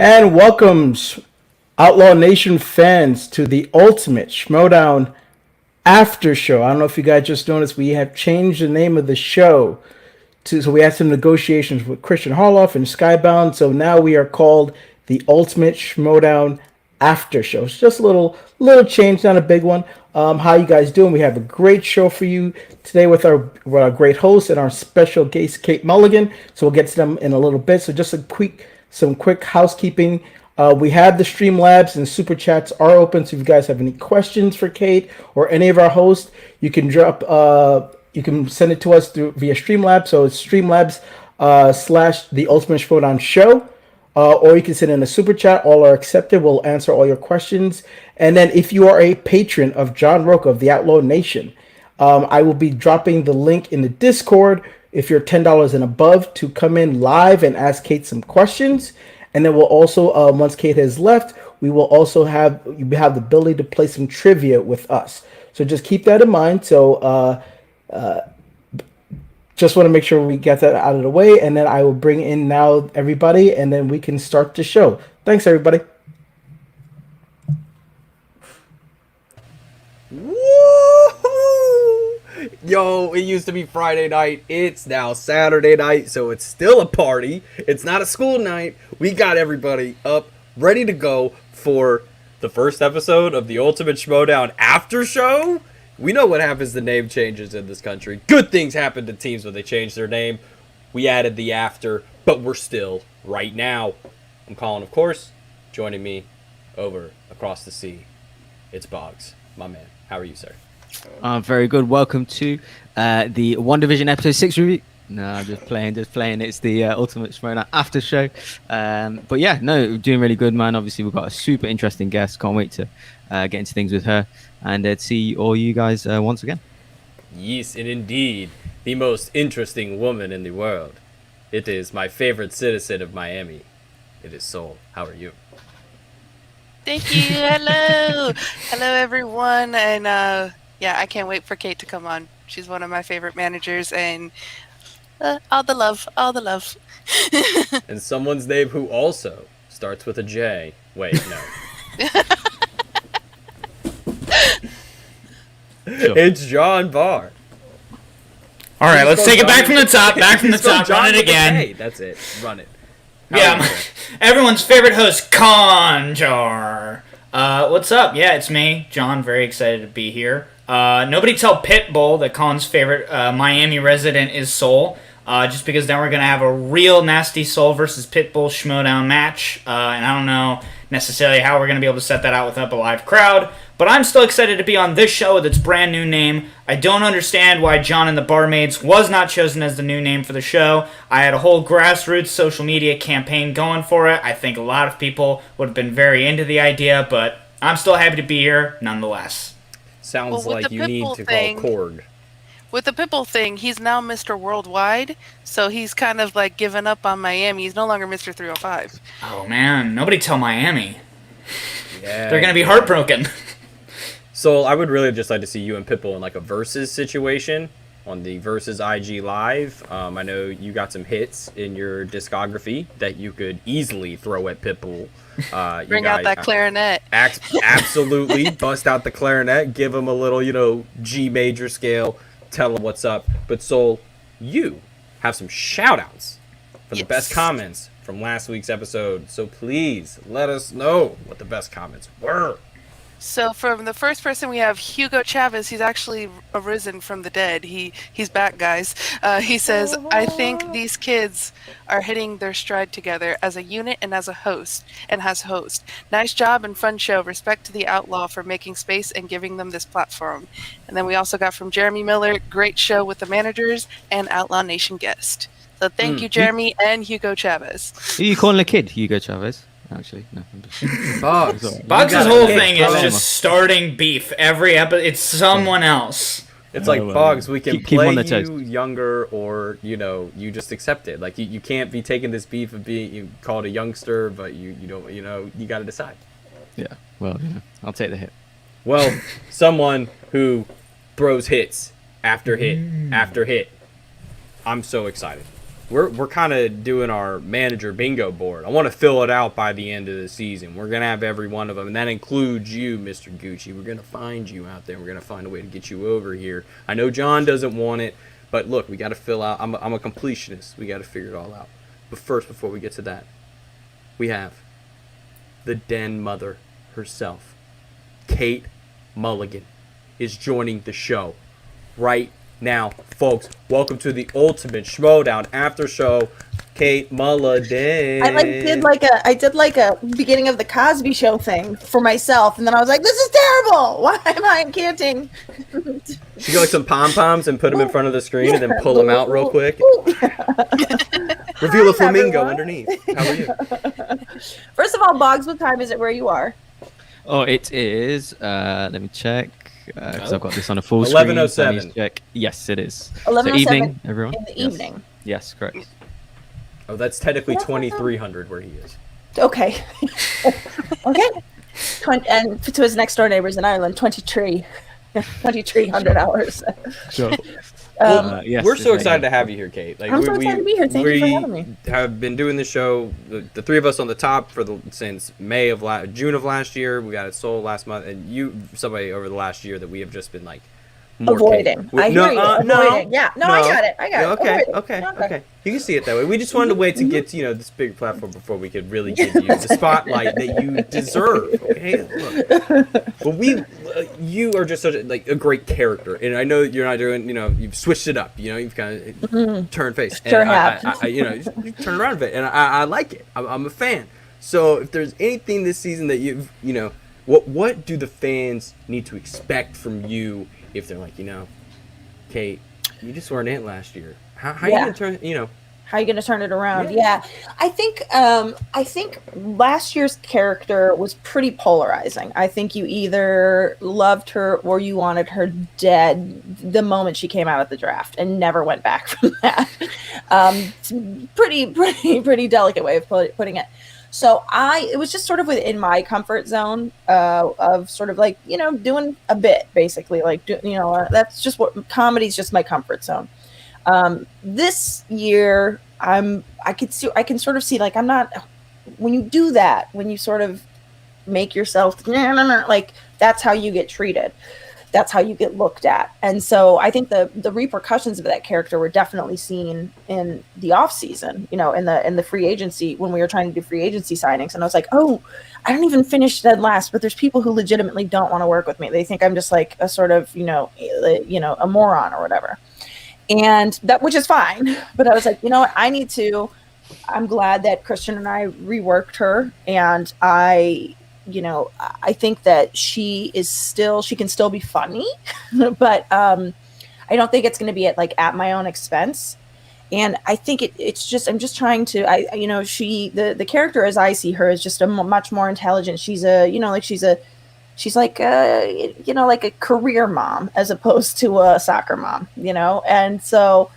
And welcome, Outlaw Nation fans, to the ultimate Schmoedown Aftershow. I don't know if you guys just noticed, we have changed the name of the show. So we had some negotiations with Christian Harloff and Skybound, so now we are called the Ultimate Schmoedown Aftershow. It's just a little change, not a big one. How you guys doing? We have a great show for you today with our great host and our special guest, Kate Mulligan. So we'll get to them in a little bit. So just some quick housekeeping. We have the Streamlabs and Super Chats are open, so if you guys have any questions for Kate or any of our hosts, you can you can send it to us via Streamlabs. So it's Streamlabs / The Ultimate Schmoedown Show. Or you can send in a Super Chat. All are accepted. We'll answer all your questions. And then if you are a patron of John Roca of the Outlaw Nation, I will be dropping the link in the Discord if you're $10 and above to come in live and ask Kate some questions. And then we'll also, once Kate has left, we will also have the ability to play some trivia with us. So just keep that in mind. So just want to make sure we get that out of the way, and then I will bring in now everybody, and then we can start the show. Thanks, everybody. Woo! Yo, it used to be Friday night. It's now Saturday night, so it's still a party. It's not a school night. We got everybody up, ready to go for the first episode of the Ultimate Schmoedown Aftershow. We know what happens to name changes in this country. Good things happen to teams when they change their name. We added the after, but we're still right now. I'm Colin, of course. Joining me over across the sea, it's Boggs, my man. How are you, sir? Very good. Welcome to the One Division episode 6 review. No, I'm just playing. It's the Ultimate Schmoedown After Show. But yeah, no, doing really good, man. Obviously, we've got a super interesting guest. Can't wait to get into things with her and to see all you guys once again. Yes, and indeed, the most interesting woman in the world. It is my favorite citizen of Miami. It is Sol. How are you? Thank you. Hello. Hello, everyone. And yeah, I can't wait for Kate to come on. She's one of my favorite managers, and all the love. And someone's name who also starts with a J. Wait, no. Sure. It's John Barr. All right, let's take it back from the top. Run it again. Hey, that's it. Run it. Yeah, everyone's favorite host, Conjar. What's up? Yeah, it's me, John. Very excited to be here. Nobody tell Pitbull that Con's favorite Miami resident is Soul. Just because then we're going to have a real nasty Soul versus Pitbull Schmoedown match. And I don't know necessarily how we're going to be able to set that out without a live crowd. But I'm still excited to be on this show with its brand new name. I don't understand why John and the Barmaids was not chosen as the new name for the show. I had a whole grassroots social media campaign going for it. I think a lot of people would have been very into the idea, but I'm still happy to be here nonetheless. Sounds like you need to thing, call Korg. With the Pitbull thing, he's now Mr. Worldwide, so he's kind of like given up on Miami. He's no longer Mr. 305. Oh man, nobody tell Miami. Yeah, they're going to be heartbroken. So I would really just like to see you and Pitbull in like a versus situation on the Versus IG Live. I know you got some hits in your discography that you could easily throw at Pitbull. Bring out that clarinet. Absolutely. Bust out the clarinet. Give him a little, G major scale. Tell him what's up. But Sol, you have some shout-outs for the best comments from last week's episode. So please let us know what the best comments were. So from the first person, we have Hugo Chavez. He's actually arisen from the dead. He's back, guys. He says, I think these kids are hitting their stride together as a unit and as a host. Nice job and fun show. Respect to the Outlaw for making space and giving them this platform. And then we also got from Jeremy Miller, great show with the managers and Outlaw Nation guest. So thank you, Jeremy and Hugo Chavez. Are you calling a kid Hugo Chavez? Actually, no. Boggs' whole thing is just starting beef every episode. It's someone else. It's like, Boggs, we can play you younger, or, you just accept it. Like, you can't be taking this beef of being called a youngster, but you don't, you got to decide. Yeah, well, I'll take the hit. Well, someone who throws hits after hit after hit. I'm so excited. we're kind of doing our manager bingo board. I want to fill it out by the end of the season. We're gonna have every one of them, and that includes you, Mr. Gucci. We're gonna find you out there. We're gonna find a way to get you over here. I know John doesn't want it, but look, we got to fill out. I'm a completionist. We got to figure it all out. But first, before we get to that, we have the den mother herself, Kate Mulligan, is joining the show right now, folks. Welcome to the ultimate Schmoedown Aftershow, Kate Mulligan. I did like a beginning of the Cosby Show thing for myself, and then I was like, "This is terrible. Why am I canting?" She got like some pom poms and put them in front of the screen, and then pull them out real quick. Reveal a flamingo underneath. How are you? First of all, Boggs, what time is it where you are? Oh, it is. Let me check. Because I've got this on a full 11:07. screen. Let me check. Yes, it is. 11:07 So evening, everyone. in the Yes. evening. Yes, correct. Oh, that's technically 2300 where he is. Okay. Okay. And to his next door neighbors in Ireland, 2,300 hours. Sure. Yes, We're so it's excited to have you here, Kate. Like, I'm so excited to be here. Thank you for having me. have been doing the show, the three of us on the top since June of last year. We got it sold last month, and somebody over the last year that we have just been like more Avoiding. I hear you. Avoiding. Yeah. No, I got it. Okay, Avoiding. okay. You can see it that way. We just wanted to wait to get to, this big platform before we could really give you the spotlight that you deserve. Okay, look. You are just such a great character, and I know you're not doing. You've switched it up. You've kind of turned face. Sure and have. you turn around a bit, and I like it. I'm a fan. So if there's anything this season that what do the fans need to expect from you if they're like, Kate, you just weren't in it last year. How are you gonna turn? How are you going to turn it around? Yeah. I think last year's character was pretty polarizing. I think you either loved her or you wanted her dead the moment she came out of the draft and never went back from that. Pretty delicate way of putting it. So it was just sort of within my comfort zone of sort of like, doing a bit basically, like, that's just what comedy's just my comfort zone. This year, I can sort of see, like, I'm not, when you do that, when you sort of make yourself, like, that's how you get treated. That's how you get looked at. And so I think the repercussions of that character were definitely seen in the off season, in the free agency, when we were trying to do free agency signings. And I was like, oh, I don't even finish dead last, but there's people who legitimately don't want to work with me. They think I'm just like a sort of, a moron or whatever. And that, which is fine, but I was like, I'm glad that Christian and I reworked her, and I think that she can still be funny, but I don't think it's going to be at my own expense. And I think I'm just trying to, the character as I see her is just a much more intelligent. She's like a career mom as opposed to a soccer mom, and so,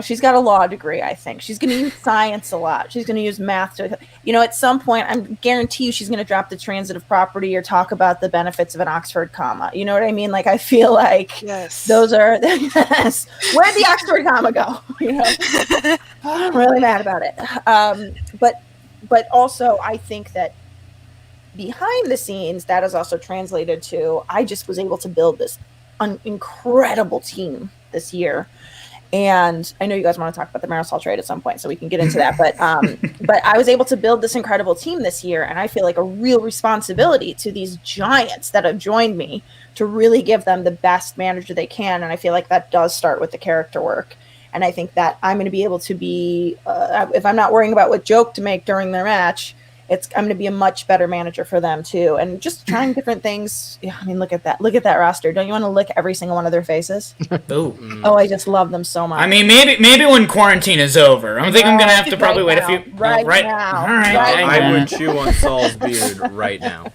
she's got a law degree. I think she's going to use science a lot. She's going to use math at some point, I guarantee you she's going to drop the transitive property or talk about the benefits of an Oxford comma. You know what I mean? Like, I feel like those are, yes. Where'd the Oxford comma go? I'm really mad about it. But also I think that behind the scenes, that is also translated to, I just was able to build this incredible team this year. And I know you guys want to talk about the Marisol trade at some point, so we can get into that. But I was able to build this incredible team this year, and I feel like a real responsibility to these giants that have joined me to really give them the best manager they can. And I feel like that does start with the character work. And I think that I'm going to be able to be, if I'm not worrying about what joke to make during their match, I'm going to be a much better manager for them too. And just trying different things. Yeah, I mean, look at that roster. Don't you want to lick every single one of their faces? Oh, I just love them so much. I mean, maybe when quarantine is over. I think I'm going to have to probably wait a few. Right now. All right. I would chew on Saul's beard right now.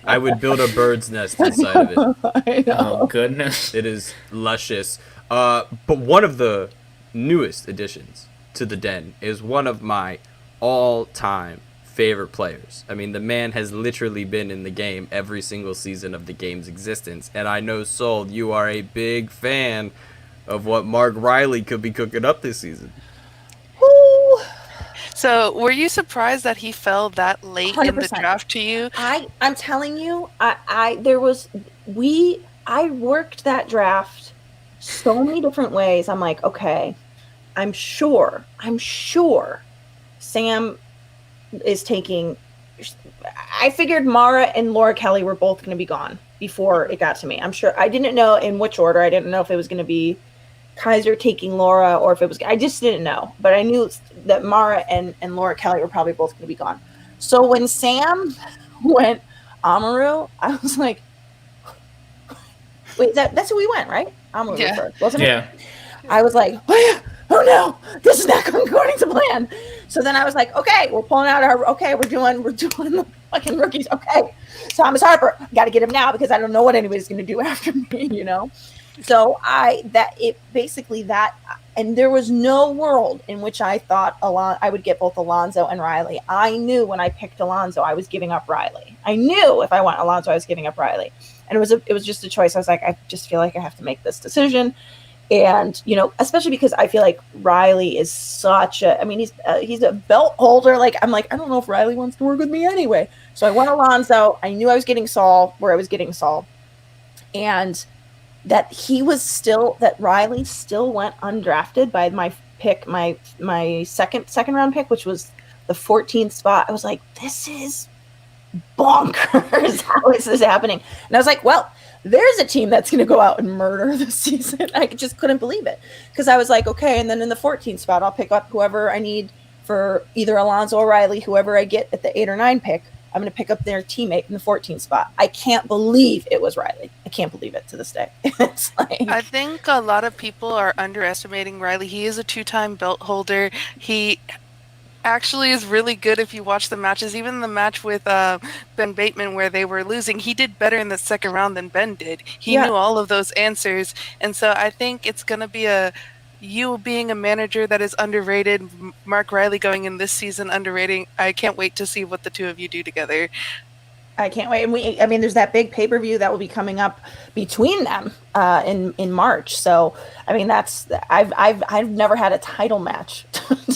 I would build a bird's nest inside of it. Oh, goodness. It is luscious. But one of the newest additions to the Den is one of my all-time favorite players. I mean, the man has literally been in the game every single season of the game's existence, and I know, Sol, you are a big fan of what Mark Riley could be cooking up this season. So, were you surprised that he fell that late in the 100%. draft to you? I'm telling you, I worked that draft so many different ways. I'm like, okay, I'm sure Sam is taking. I figured Mara and Laura Kelly were both going to be gone before it got to me. I'm sure. I didn't know in which order. I didn't know if it was going to be Kaiser taking Laura or if it was. I just didn't know. But I knew that Mara and Laura Kelly were probably both going to be gone. So when Sam went Amaru, I was like, wait, that's who we went, right? Amaru first, wasn't it? Yeah. I was like, oh no, this is not going according to plan. So then I was like, okay, we're pulling out we're doing the fucking rookies. Okay. Thomas Harper, got to get him now because I don't know what anybody's going to do after me, you know? So and there was no world in which I thought I would get both Alonso and Riley. I knew when I picked Alonso, I was giving up Riley. I knew if I went Alonso, I was giving up Riley. And it was just a choice. I was like, I just feel like I have to make this decision. And, you know, especially because I feel like Riley is he's a belt holder. Like, I'm like, I don't know if Riley wants to work with me anyway. So I went Alonso. I knew I was getting Saul where I was getting Saul. And that Riley still went undrafted by my pick, my second round pick, which was the 14th spot. I was like, this is bonkers. How is this happening? And I was like, well, there's a team that's going to go out and murder this season. I just couldn't believe it because I was like, okay. And then in the 14th spot, I'll pick up whoever I need for either Alonso or Riley, whoever I get at the 8 or 9 pick. I'm going to pick up their teammate in the 14th spot. I can't believe it was Riley. I can't believe it to this day. It's like, I think a lot of people are underestimating Riley. He is a 2-time belt holder. He actually is really good if you watch the matches. Even the match with Ben Bateman where they were losing, he did better in the second round than Ben did. He knew all of those answers. And so I think it's going to be you being a manager that is underrated, Mark Riley going in this season underrating. I can't wait to see what the two of you do together. I can't wait. And there's that big pay-per-view that will be coming up between them in March. So, I mean, I've never had a title match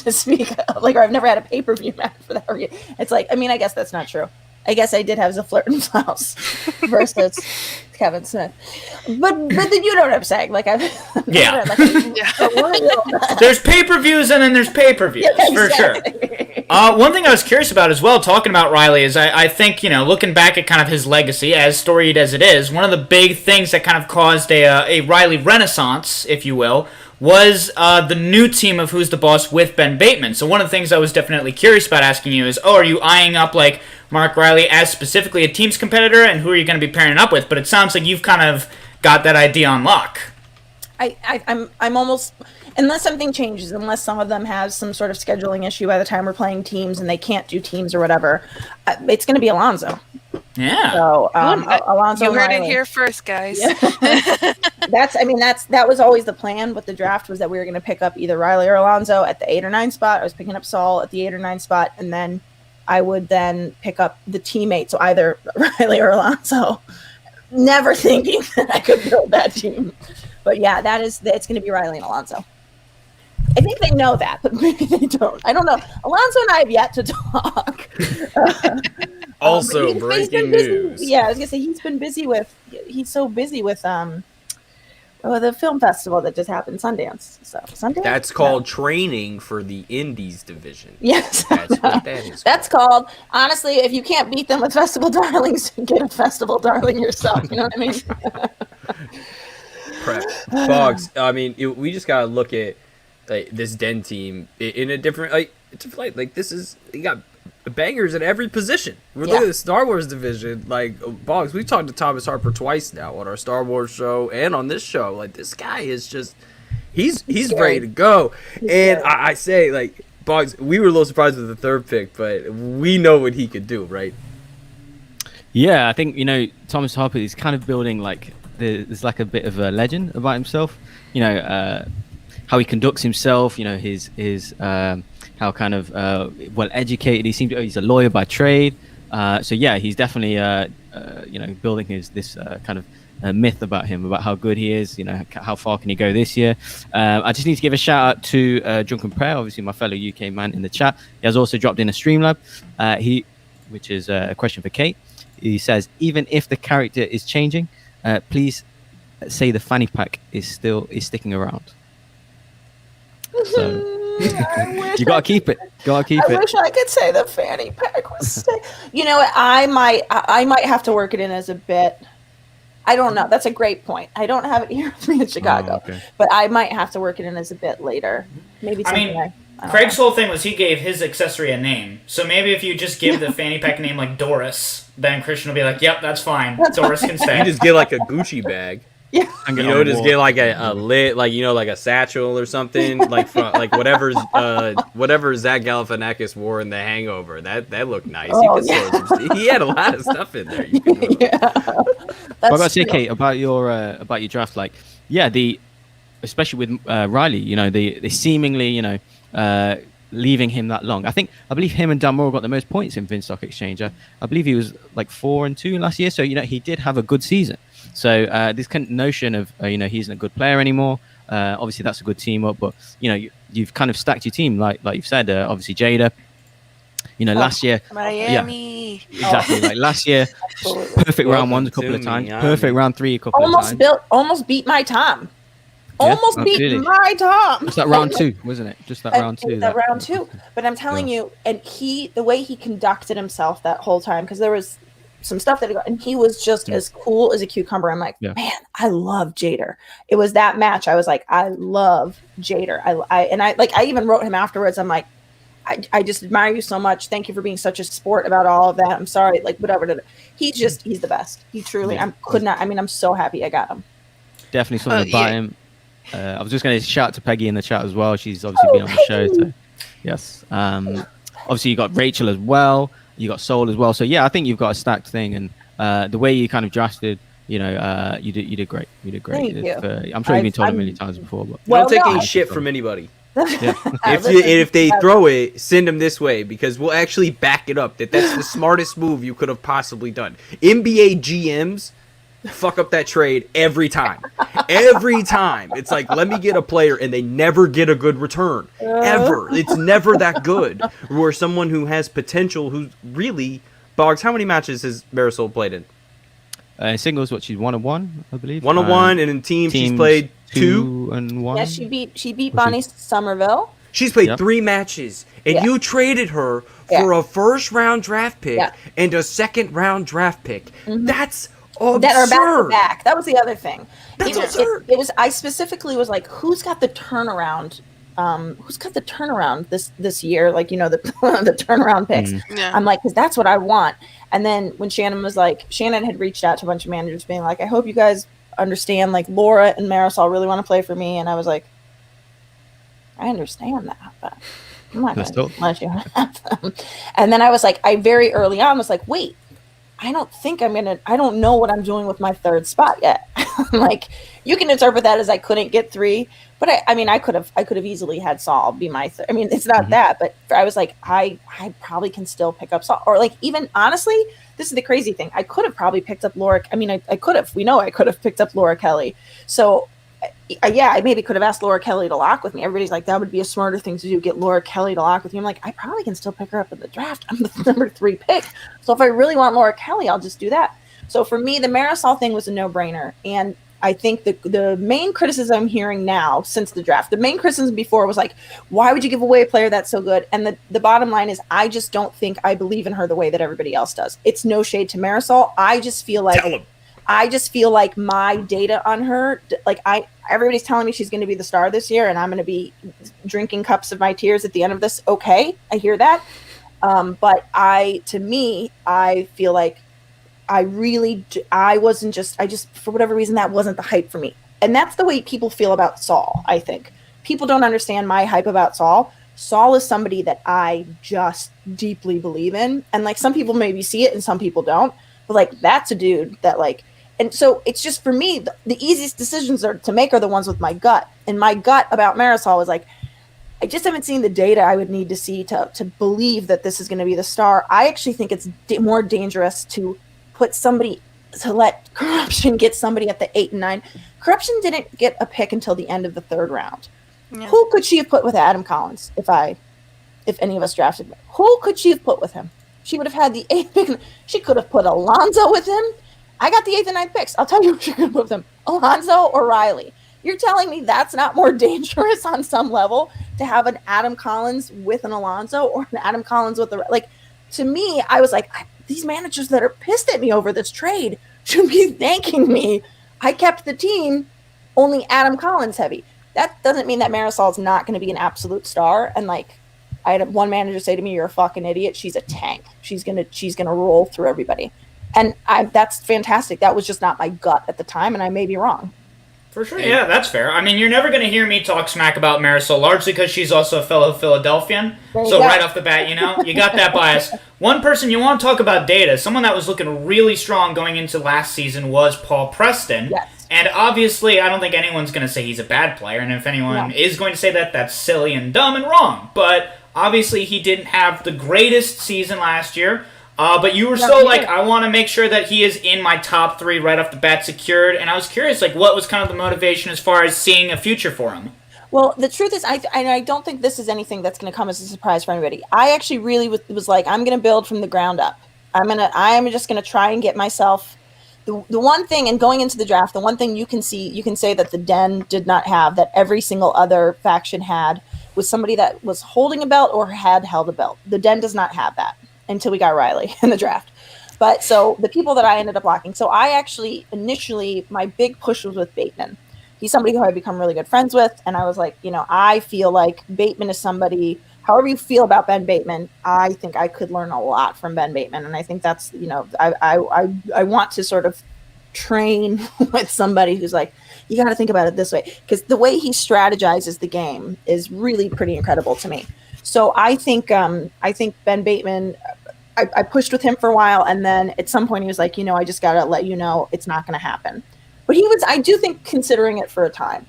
to speak of, or I've never had a pay-per-view match for that reason. It's like, I mean, I guess that's not true. I guess I did have Zaflirt and Klaus versus Kevin Smith, but then you know what I'm saying. Like there's pay-per-views and then there's pay-per-views for sure. One thing I was curious about as well, talking about Riley, is I think, you know, looking back at kind of his legacy, as storied as it is, one of the big things that kind of caused a Riley renaissance, if you will, was the new team of Who's the Boss with Ben Bateman. So one of the things I was definitely curious about asking you is, are you eyeing up like Mark Riley as specifically a team's competitor, and who are you going to be pairing up with? But it sounds like you've kind of got that idea on lock. I'm almost, unless something changes, unless some of them has some sort of scheduling issue by the time we're playing teams and they can't do teams or whatever, it's going to be Alonso. Yeah. So Alonso. You heard it here first, guys. Yeah. That was always the plan with the draft, was that we were going to pick up either Riley or Alonso at the 8 or 9 spot. I was picking up Saul at the 8 or 9 spot, and then I would then pick up the teammate, so either Riley or Alonso. Never thinking that I could build that team. But yeah, it's going to be Riley and Alonso. I think they know that, but maybe they don't. I don't know. Alonso and I have yet to talk. Also, breaking news. Yeah, I was going to say he's so busy with the film festival that just happened, Sundance. So Sundance. That's called training for the Indies division. Yes, that's what that is. That's called. Honestly, if you can't beat them with festival darlings, get a festival darling yourself. You know what I mean? Prep Boggs. I mean, we just gotta look at this Den team in a different like this is, you got bangers at every position. We're looking at the Star Wars division. Like, Boggs, we've talked to Thomas Harper twice now on our Star Wars show and on this show. Like, this guy is just he's ready to go. And I say, like, Boggs, we were a little surprised with the third pick, but we know what he could do, right? Yeah, I think, you know, Thomas Harper is kind of building like there's like a bit of a legend about himself. You know, how he conducts himself. You know, his how kind of well educated he seems. He's a lawyer by trade. So yeah, he's definitely you know, building this kind of myth about him, about how good he is. You know, how far can he go this year? I just need to give a shout out to Drunken Prayer, obviously my fellow UK man in the chat. He has also dropped in a Streamlab, which is a question for Kate. He says, even if the character is changing, please say the fanny pack is sticking around. So you gotta keep it. I wish I could say the fanny pack was. You know what? I might have to work it in as a bit. I don't know. That's a great point. I don't have it here with me in Chicago, but I might have to work it in as a bit later. Maybe something. Craig's whole thing was he gave his accessory a name. So maybe if you just give the fanny pack a name like Doris, then Christian will be like, "Yep, that's fine. Doris can stay." You just get like a Gucci bag. Yeah. You know, just get like a lit, like, you know, like a satchel or something, like from, like whatever Zach Galifianakis wore in The Hangover. That looked nice. He had a lot of stuff in there. You can I gotta say, Kate, about your draft, like, especially with Riley, you know, they seemingly, you know, leaving him that long. I believe him and Dan Moore got the most points in Finstock Exchange. I believe he was like 4-2 last year, so you know he did have a good season. So this kind of notion of you know, he's not a good player anymore. Obviously that's a good team up, but you know you've kind of stacked your team like you've said. Obviously Jada, you know, last year Miami. Exactly, like last year, perfect round one a couple of times, perfect round three a couple of times. Almost beat my Tom. Beat my Tom. Just that round two, wasn't it? Just that round two. That round two. But I'm telling you, and the way he conducted himself that whole time, because there was some stuff that he got, and he was just as cool as a cucumber. I'm like, man, I love Jader. It was that match. I was like, I love Jader. I even wrote him afterwards. I'm like, I just admire you so much. Thank you for being such a sport about all of that. I'm sorry, like whatever. He's the best. He truly. I'm so happy I got him. Definitely something to buy him. I was just going to shout to Peggy in the chat as well. She's obviously been on the show. So, yes. Obviously, you got Rachel as well. You got Soul as well. So, yeah, I think you've got a stacked thing. And the way you kind of drafted, you know, you did great. You did great. Thank you. I'm sure you've been told a million times before. But don't take any shit from anybody. If they throw it, send them this way, because we'll actually back it up. That's the smartest move you could have possibly done. NBA GMs fuck up that trade every time. Every time. It's like, let me get a player, and they never get a good return. Ever. It's never that good. Or someone who has potential, who's really... Boggs, how many matches has Marisol played in? Singles, she's 1-1, I believe. 1-1, and in teams she's played 2-1. Yeah, she beat Bonnie Somerville. She's played 3 matches, and you traded her for a first-round draft pick and a second-round draft pick. Mm-hmm. That's absurd. That are back to back. That was the other thing. That's absurd. It was. I specifically was like, who's got the turnaround? Who's got the turnaround this year? Like, you know, the turnaround picks. Yeah. I'm like, because that's what I want. And then when Shannon had reached out to a bunch of managers, being like, I hope you guys understand. Like, Laura and Marisol really want to play for me, and I was like, I understand that, but I'm not going to let you have them. And then I was like, I very early on was like, wait. I don't know what I'm doing with my third spot yet. Like, you can interpret that as I couldn't get 3, but I could have easily had Saul be my third. I mean, it's not that, but I was like, I probably can still pick up Saul, or like, even honestly, this is the crazy thing. I could have probably picked up Laura. I mean, I could have, I could have picked up Laura Kelly. So I maybe could have asked Laura Kelly to lock with me. Everybody's like, that would be a smarter thing to do, get Laura Kelly to lock with you. I'm like, I probably can still pick her up in the draft. I'm the number 3 pick. So if I really want Laura Kelly, I'll just do that. So for me, the Marisol thing was a no-brainer. And I think the main criticism I'm hearing now since the draft, the main criticism before was like, why would you give away a player that's so good? And the bottom line is, I just don't think I believe in her the way that everybody else does. It's no shade to Marisol. I just feel like my data on her, like everybody's telling me she's going to be the star this year, and I'm going to be drinking cups of my tears at the end of this. Okay, I hear that. But I feel like I just, for whatever reason, that wasn't the hype for me. And that's the way people feel about Saul, I think. People don't understand my hype about Saul. Saul is somebody that I just deeply believe in. And like, some people maybe see it and some people don't. But like, that's a dude that like, and so it's just, for me, the easiest decisions to make are the ones with my gut. And my gut about Marisol was like, I just haven't seen the data I would need to see to believe that this is going to be the star. I actually think it's more dangerous to put somebody to let Korruption get somebody at the 8 and 9. Korruption didn't get a pick until the end of the 3rd round. Yeah. Who could she have put with Adam Collins if any of us drafted him? Who could she have put with him? She would have had the 8th pick. She could have put Alonzo with him. I got the 8th and 9th picks. I'll tell you who she could have put with him. Alonzo or Riley. You're telling me that's not more dangerous on some level to have an Adam Collins with an Alonzo or an Adam Collins with a, like, to me, I was like, these managers that are pissed at me over this trade should be thanking me. I kept the team only Adam Collins heavy. That doesn't mean that Marisol's not going to be an absolute star. And like, I had one manager say to me, "You're a fucking idiot. She's a tank. She's gonna roll through everybody." And that's fantastic. That was just not my gut at the time, and I may be wrong. For sure, yeah, that's fair. I mean, you're never going to hear me talk smack about Marisol, largely because she's also a fellow Philadelphian. So right off the bat, you got that bias. One person you want to talk about data, someone that was looking really strong going into last season was Paul Preston. Yes. And obviously, I don't think anyone's going to say he's a bad player, and if anyone is going to say that, that's silly and dumb and wrong. But obviously, he didn't have the greatest season last year. But you were still like, I want to make sure that he is in my top 3 right off the bat secured. And I was curious, like, what was kind of the motivation as far as seeing a future for him? Well, the truth is, I don't think this is anything that's going to come as a surprise for anybody. I actually really was like, I'm going to build from the ground up. I'm just going to try and get myself the one thing, and going into the draft, the one thing you can say that the Den did not have, that every single other faction had, was somebody that was holding a belt or had held a belt. The Den does not have that until we got Riley in the draft. But so the people that I ended up locking. So I actually, initially, my big push was with Bateman. He's somebody who I've become really good friends with. And I was like, I feel like Bateman is somebody, however you feel about Ben Bateman, I think I could learn a lot from Ben Bateman. And I think that's, I want to sort of train with somebody who's like, you got to think about it this way. Because the way he strategizes the game is really pretty incredible to me. So I think Ben Bateman, I pushed with him for a while, and then at some point he was like, I just got to let you know it's not going to happen. But he was, I do think, considering it for a time.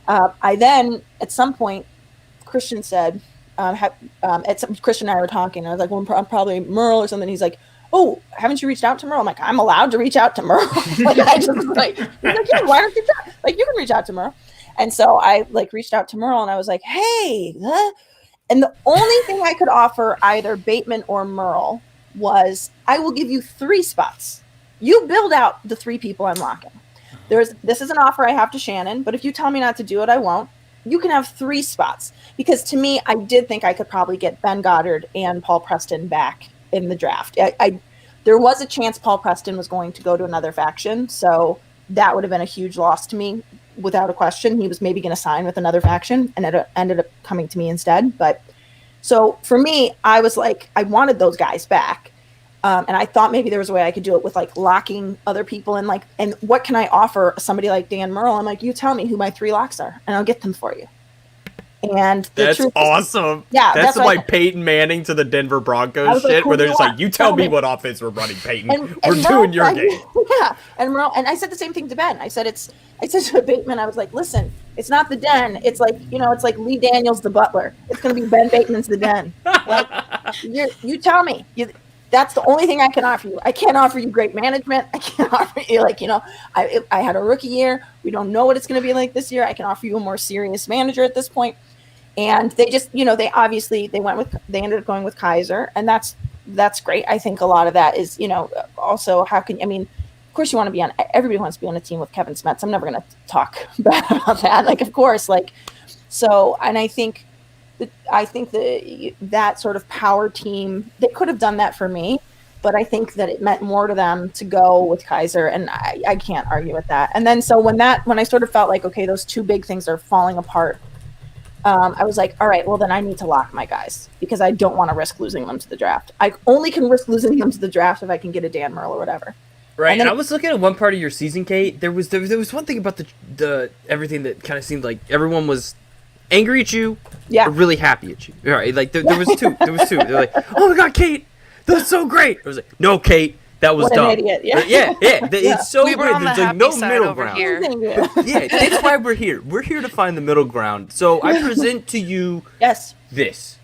I then, at some point, Christian said, Christian and I were talking, and I was like, well, I'm probably Merle or something. He's like, oh, haven't you reached out to Merle? I'm like, I'm allowed to reach out to Merle. Like, I just he's like, yeah, why don't you try? Like, you can reach out to Merle. And so I reached out to Merle, and I was like, hey, and the only thing I could offer either Bateman or Merle was, I will give you 3 spots. You build out the 3 people I'm locking. This is an offer I have to Shannon, but if you tell me not to do it, I won't. You can have 3 spots. Because to me, I did think I could probably get Ben Goddard and Paul Preston back in the draft. There was a chance Paul Preston was going to go to another faction, so that would have been a huge loss to me. Without a question, he was maybe going to sign with another faction, and it ended up coming to me instead. But so for me, I was like, I wanted those guys back, and I thought maybe there was a way I could do it with like locking other people in. Like, and what can I offer somebody like Dan Merle? I'm like, you tell me who my 3 locks are, and I'll get them for you. And that's awesome. Yeah, that's like Peyton Manning to the Denver Broncos shit, where they're just like, you tell me what offense we're running, Peyton. We're doing your game. Yeah, and I said the same thing to Ben. I said to Bateman, I was like, listen, it's not the Den. It's like, it's like Lee Daniels the butler. It's going to be Ben Bateman's the Den. Like, you tell me. That's the only thing I can offer you. I can't offer you great management. I can't offer you I had a rookie year. We don't know what it's going to be like this year. I can offer you a more serious manager at this point. And they just, they ended up going with Kaiser, and that's great. I think a lot of that is, also of course you want to be everybody wants to be on a team with Kevin Smets. I'm never going to talk bad about that. Like, of course, so, and I think that sort of power team, they could have done that for me, but I think that it meant more to them to go with Kaiser, and I can't argue with that. And then, so when I sort of felt like, okay, those 2 big things are falling apart, I was like, all right, well, then I need to lock my guys, because I don't want to risk losing them to the draft. I only can risk losing them to the draft if I can get a Dan Merle or whatever. Right, and I was looking at one part of your season, Kate. There was one thing about the everything that kind of seemed like everyone was angry at you, or really happy at you. Right, like there was two. They're like, oh my God, Kate, that's so great. I was like, no, Kate, that was dumb. An idiot. Yeah. It's so we were great. on There's the like no happy side middle over ground. here. Yeah, that's why we're here. We're here to find the middle ground. So I present to you this.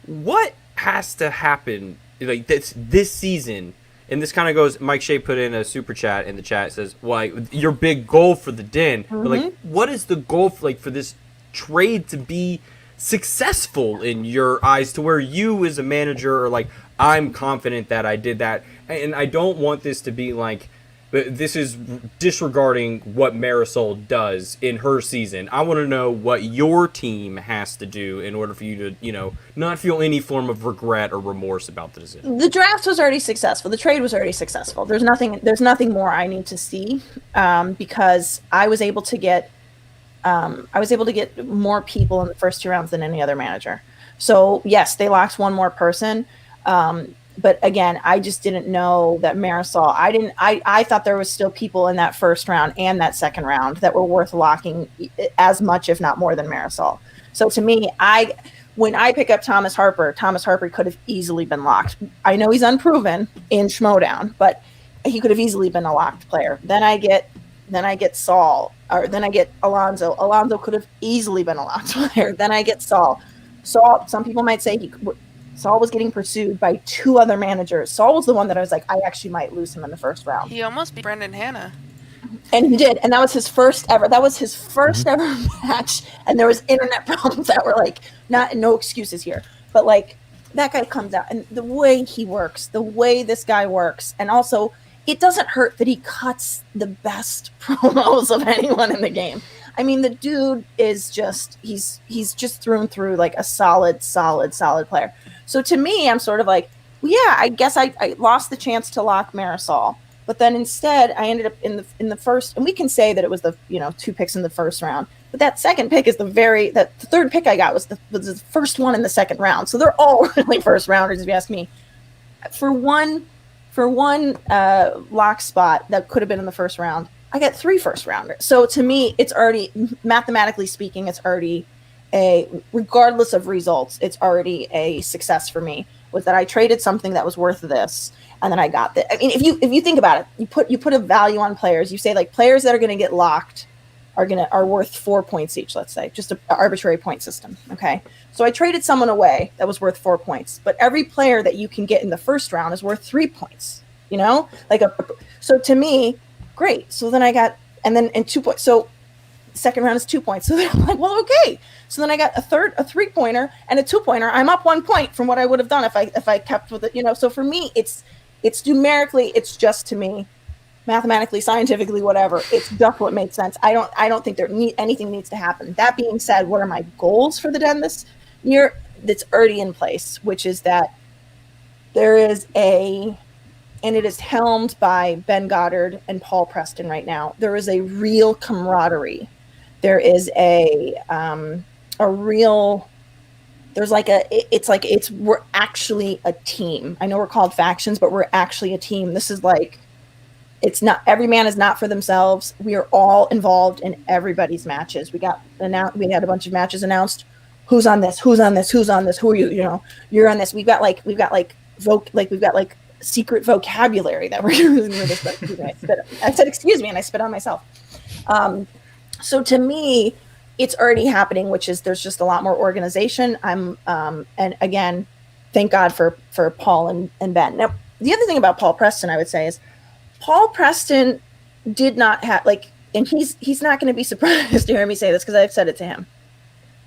What has to happen like this season and this kind of goes. Mike Shea put in a super chat in the chat. It says, "Well, your big goal for the Den, but like, what is the goal for this trade to be successful in your eyes, to where you as a manager are like, I'm confident that I did that, and I don't want this to be like." This is disregarding what Marisol does in her season. I want to know what your team has to do in order for you to, not feel any form of regret or remorse about the decision. The draft was already successful. The trade was already successful. There's nothing more I need to see, because I was able to get more people in the first 2 rounds than any other manager. So yes, they locked one more person. But again, I just didn't know that Marisol. I thought there was still people in that first round and that second round that were worth locking as much, if not more, than Marisol. So to me, when I pick up Thomas Harper could have easily been locked. I know he's unproven in Schmoedown, but he could have easily been a locked player. Then I get Saul, or then I get Alonzo. Alonzo could have easily been a locked player. Then I get Saul. Saul. Some people might say Saul was getting pursued by 2 other managers. Saul was the one that I was like, I actually might lose him in the first round. He almost beat Brendan Hanna. And he did. And that was his first ever. That was his first ever match. And there was internet problems that were like, no excuses here. But like, that guy comes out, and the way he works, the way this guy works. And also, it doesn't hurt that he cuts the best promos of anyone in the game. I mean, the dude is just, he's just through and through like a solid player. So to me, I'm sort of like, well, yeah, I guess I lost the chance to lock Marisol, but then instead I ended up in the first, and we can say that it was the 2 picks in the first round, but that second pick is the third pick I got was the first one in the second round. So they're all really first rounders, if you ask me. For one lock spot that could have been in the first round, I got 3 first rounders. So to me, it's already, mathematically speaking, it's already regardless of results, it's already a success for me. Was that I traded something that was worth this, and then I got that. I mean, if you think about it, you put a value on players. You say like players that are going to get locked are worth 4 points each. Let's say just an arbitrary point system. Okay, so I traded someone away that was worth 4 points, but every player that you can get in the first round is worth 3 points. So to me. Great. So then I got, and then in 2 points. So second round is 2 points. So then I'm like, well, okay. So then I got a 3-pointer and a 2-pointer. I'm up 1 point from what I would have done if I kept with it. So for me, it's numerically, it's just, to me, mathematically, scientifically, whatever. It's just what makes sense. I don't think anything needs to happen. That being said, what are my goals for the Den this year? That's already in place, which is that there is and it is helmed by Ben Goddard and Paul Preston right now. There is a real camaraderie. There is we're actually a team. I know we're called factions, but we're actually a team. This is like, it's not, every man is not for themselves. We are all involved in everybody's matches. We had a bunch of matches announced. Who's on this? Who are you? You're on this. We've got secret vocabulary that we're using for this. I said, excuse me, and I spit on myself. So to me, it's already happening, which is there's just a lot more organization. And again, thank God for Paul and Ben. Now, the other thing about Paul Preston, I would say, is Paul Preston did not have, and he's not going to be surprised to hear me say this because I've said it to him.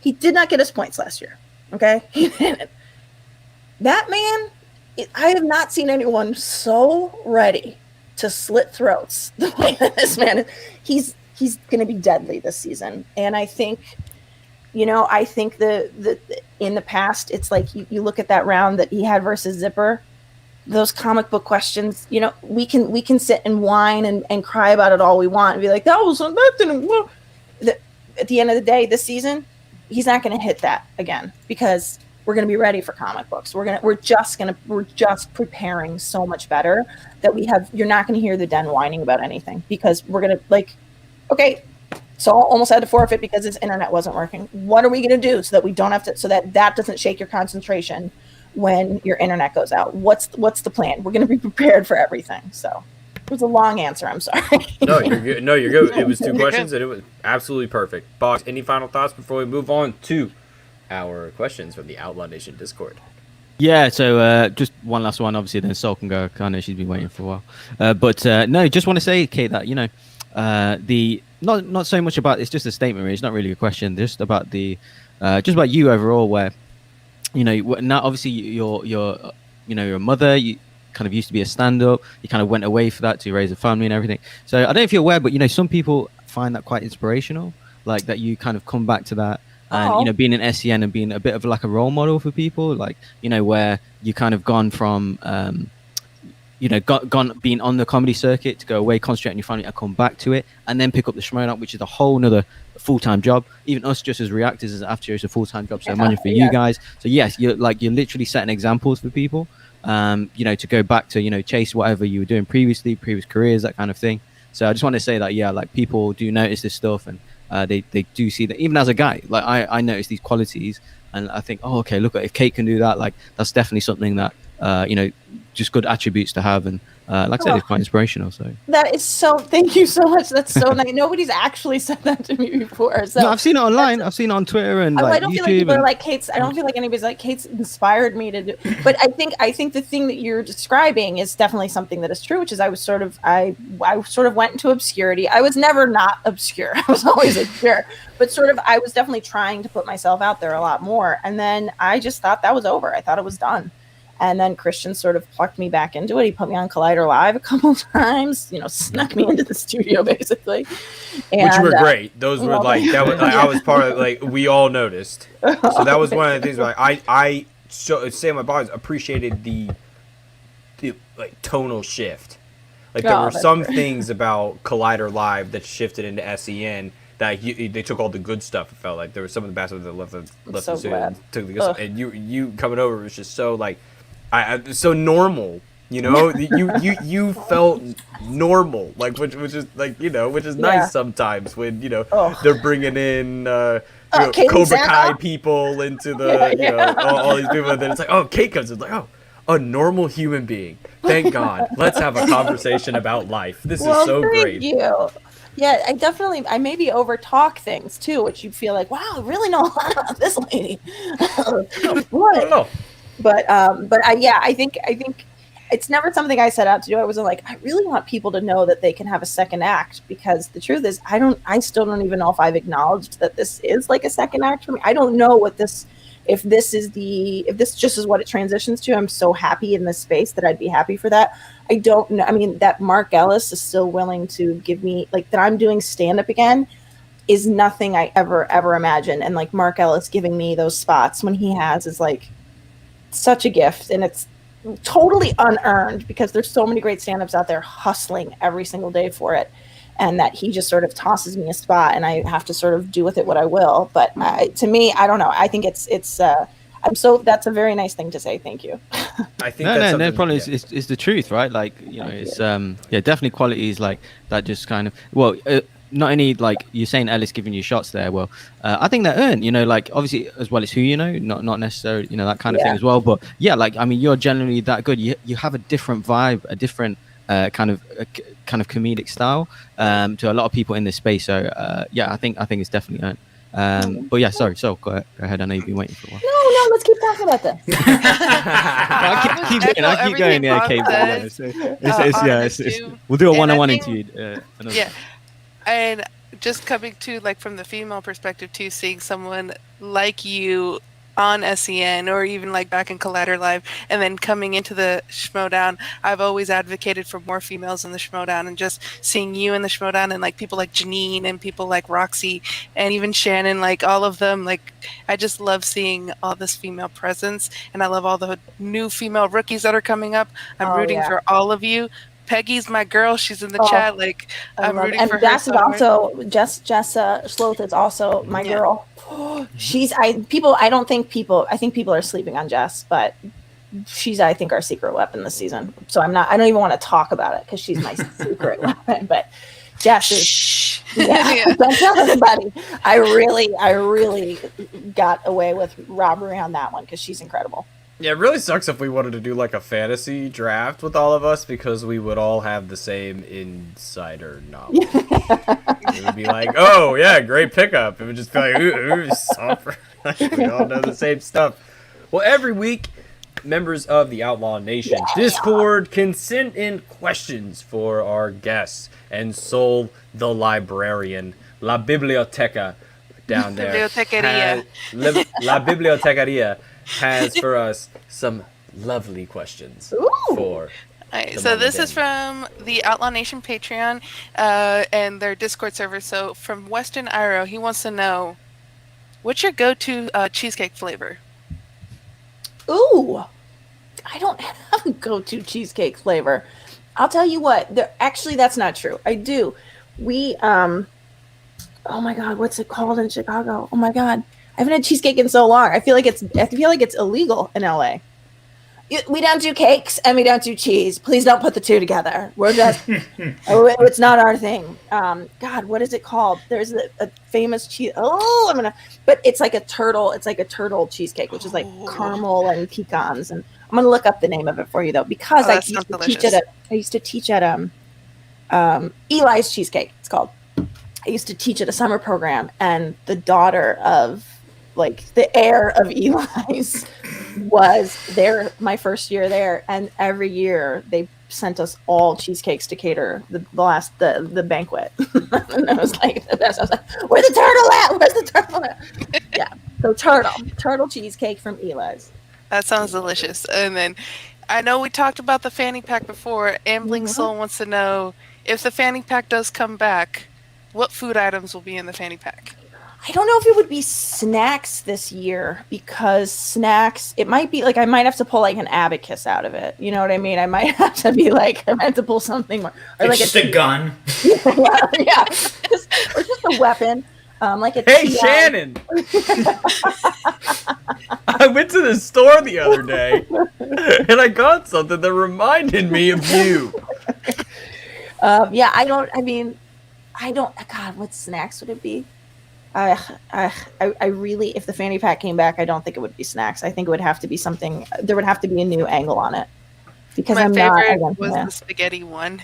He did not get his points last year. Okay? He didn't. That man, I have not seen anyone so ready to slit throats the way that this man is. He's going to be deadly this season. And I think, I think the in the past, it's like you look at that round that he had versus Zipper, those comic book questions, we can sit and whine and cry about it all we want and be like, that didn't work. At the end of the day, this season, he's not going to hit that again because we're going to be ready for comic books. We're just preparing so much better that you're not going to hear the Den whining about anything because we're going to okay, so almost had to forfeit because his internet wasn't working. What are we going to do so that we don't have to, so that doesn't shake your concentration when your internet goes out? What's the plan? We're going to be prepared for everything. So it was a long answer. I'm sorry. No, you're good. No, you're good. It was 2 questions and it was absolutely perfect. Box, any final thoughts before we move on to our questions from the Outlaw Nation Discord? Yeah, so just one last one, obviously, then Sol can go. I know she's been waiting for a while. But no, just want to say, Kate, that, the not so much about, it's just a statement, really. It's not really a question, just about just about you overall, where, now obviously you're a mother, you kind of used to be a stand-up, you kind of went away for that to raise a family and everything. So I don't know if you're aware, but, some people find that quite inspirational, like that you kind of come back to that. And being in SEN and being a bit of like a role model for people, like where you kind of gone from gone being on the comedy circuit to go away, concentrate on your family, and come back to it, and then pick up the Schmoedown, which is a whole nother full-time job. Even us, just as reactors, as after is a full-time job. So imagine for you guys. So yes, you're literally setting examples for people. To go back to chase whatever you were doing previously, previous careers, that kind of thing. So I just want to say that like people do notice this stuff, and they do see that. Even as a guy, like I notice these qualities, and I think, oh, okay, look, if Kate can do that, like that's definitely something that just good attributes to have, and like I said, it's quite inspirational. So that is so. Thank you so much. That's so nice. Nobody's actually said that to me before. So no, I've seen it online. I've seen it on Twitter and I don't YouTube feel like people are like Kate's. I don't feel like anybody's like Kate's inspired me to do. But I think the thing that you're describing is definitely something that is true, which is I sort of went into obscurity. I was never not obscure. I was always obscure, but I was definitely trying to put myself out there a lot more. And then I just thought that was over. I thought it was done. And then Christian sort of plucked me back into it. He put me on Collider Live a couple of times, snuck me into the studio basically. And, which were great. Those were that was I was part of, we all noticed. So that was one of the things where I say my boss appreciated the tonal shift. Like there were some things about Collider Live that shifted into SEN that they took all the good stuff. It felt like there was some of the bad stuff that left the studio and took the good stuff. And you coming over was just so so normal, you felt normal, which is nice sometimes when they're bringing in Cobra Kai people into the all these people, and then it's like, oh, Kate comes in, like, oh, a normal human being, thank God, let's have a conversation about life. This is so great. Thank you. Yeah, I maybe over talk things too, which you feel like, wow, I really know a lot about this lady. What? I think it's never something I set out to do. I wasn't like, I really want people to know that they can have a second act, because the truth is, I still don't even know if I've acknowledged that this is like a second act for me. I don't know if this just is what it transitions to. I'm so happy in this space that I'd be happy for that. I don't know. I mean, that Mark Ellis is still willing to give me, that I'm doing stand up again is nothing I ever imagined. And Mark Ellis giving me those spots when he has is such a gift, and it's totally unearned because there's so many great stand-ups out there hustling every single day for it, and that he just sort of tosses me a spot and I have to sort of do with it what I will. But to me, I don't know. I think it's that's a very nice thing to say. Thank you. I think no problem. Is the truth, right? It's definitely qualities like that. Just kind of not only you're saying Ellis giving you shots there. Well, I think they're earned. Obviously as well as who not necessarily that kind of thing as well. But you're generally that good. You have a different vibe, a different kind of comedic style to a lot of people in this space. So I think it's definitely earned. But yeah, sorry. So go ahead. I know you've been waiting for a while. No, let's keep talking about this. I'll keep going. Yeah, okay. We'll do a one-on-one interview. Yeah. And just coming to from the female perspective too, seeing someone like you on SEN or even back in Collider Live, and then coming into the Schmoedown, I've always advocated for more females in the Schmoedown, and just seeing you in the Schmoedown and people like Janine and people like Roxy and even Shannon, all of them, I just love seeing all this female presence, and I love all the new female rookies that are coming up. I'm rooting for all of you. Peggy's my girl. She's in the chat. I'm rooting for her. Jess is also Jess Sloth is also my girl. I think people are sleeping on Jess, but she's, I think, our secret weapon this season. So I don't even want to talk about it because she's my secret weapon. But Jess is, don't tell everybody. I really got away with robbery on that one because she's incredible. Yeah, it really sucks if we wanted to do a fantasy draft with all of us, because we would all have the same insider knowledge. It would be oh yeah, great pickup. It would just be ooh, suffer. We all know the same stuff. Well, every week members of the Outlaw Nation Discord can send in questions for our guests. And Sol, the librarian, La Biblioteca down there. Bibliotecaria. La Bibliotecaria has for us some lovely questions for. Right, so this is from the Outlaw Nation Patreon and their Discord server. So from Weston Iro, he wants to know, what's your go-to cheesecake flavor? Ooh, I don't have a go-to cheesecake flavor. I'll tell you what. Actually, that's not true. I do. We oh my God, what's it called in Chicago? Oh my God, I haven't had cheesecake in so long. I feel like it's illegal in LA. We don't do cakes and we don't do cheese. Please don't put the two together. We're just, it's not our thing. God, what is it called? There's a famous cheese. But it's like a turtle. It's like a turtle cheesecake, which is like caramel and pecans. And I'm going to look up the name of it for you though, because I used to teach at Eli's Cheesecake. It's called. I used to teach at a summer program, and the daughter of the heir of Eli's was there my first year there, and every year they sent us all cheesecakes to cater the banquet. And it was like the best. I was like, where's the turtle at? Where's the turtle at? Yeah. So turtle cheesecake from Eli's. That sounds delicious. And then I know we talked about the fanny pack before. Ambling Soul wants to know, if the fanny pack does come back, what food items will be in the fanny pack? I don't know if it would be snacks this year, because snacks, it might be I might have to pull an abacus out of it. You know what I mean? I might have to be I might have to pull something more. Or it's just a gun. Yeah. Or just a weapon. Hey, Shannon! I went to the store the other day and I got something that reminded me of you. God, what snacks would it be? I really, if the fanny pack came back, I don't think it would be snacks. I think it would have to be something. There would have to be a new angle on it. Because my favorite was the spaghetti one.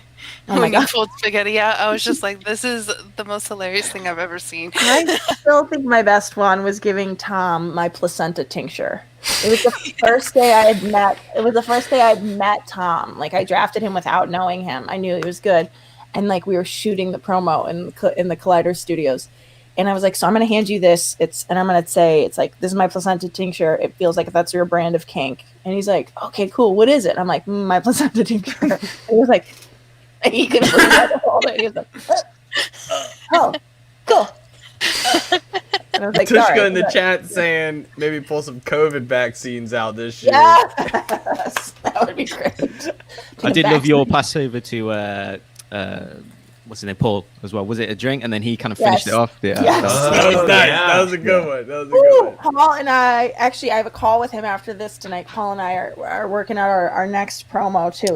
Oh when you pulled spaghetti out, I was just like, this is the most hilarious thing I've ever seen. I still think my best one was giving Tom my placenta tincture. It was the first day I had met. It was the first day I had met Tom. I drafted him without knowing him. I knew he was good, and we were shooting the promo in the Collider Studios. And I was like, so I'm going to hand you this. And I'm going to say, this is my placenta tincture. It feels like that's your brand of kink. And he's like, okay, cool. What is it? I'm like, my placenta tincture. And he was like, he couldn't believe it. He was like, oh, cool. And I was like, Tushka in the chat saying maybe pull some COVID vaccines out this year. Yes, that would be great. I did love your Passover to what's his name, Paul, as well. Was it a drink? And then he kind of finished it off. Yeah, yes. That was nice. Yeah. That was a good one. That was a good one. Paul and I have a call with him after this tonight. Paul and I are working out our next promo too.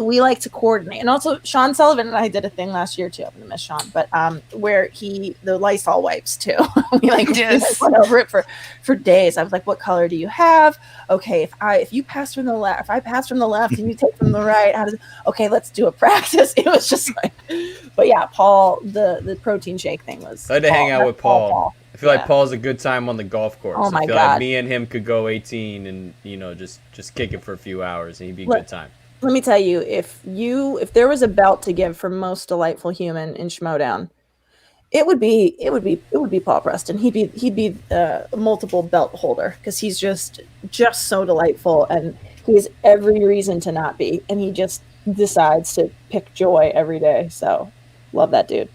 We like to coordinate, and also Sean Sullivan and I did a thing last year too. I'm gonna miss Sean, but where the Lysol wipes too. we went over it for days. I was like, what color do you have? Okay, if you pass from the left, if I pass from the left and you take from the right, okay, let's do a practice. It was just but yeah, Paul, the protein shake thing was. I had to hang out with Paul. I feel like Paul's a good time on the golf course. Oh my I feel God. like me and him could go 18 and just kick it for a few hours and he'd be a good time. Let me tell you, if there was a belt to give for most delightful human in Schmoedown, it would be Paul Preston. He'd be a multiple belt holder, because he's just so delightful, and he has every reason to not be, and he just decides to pick joy every day. So love that dude.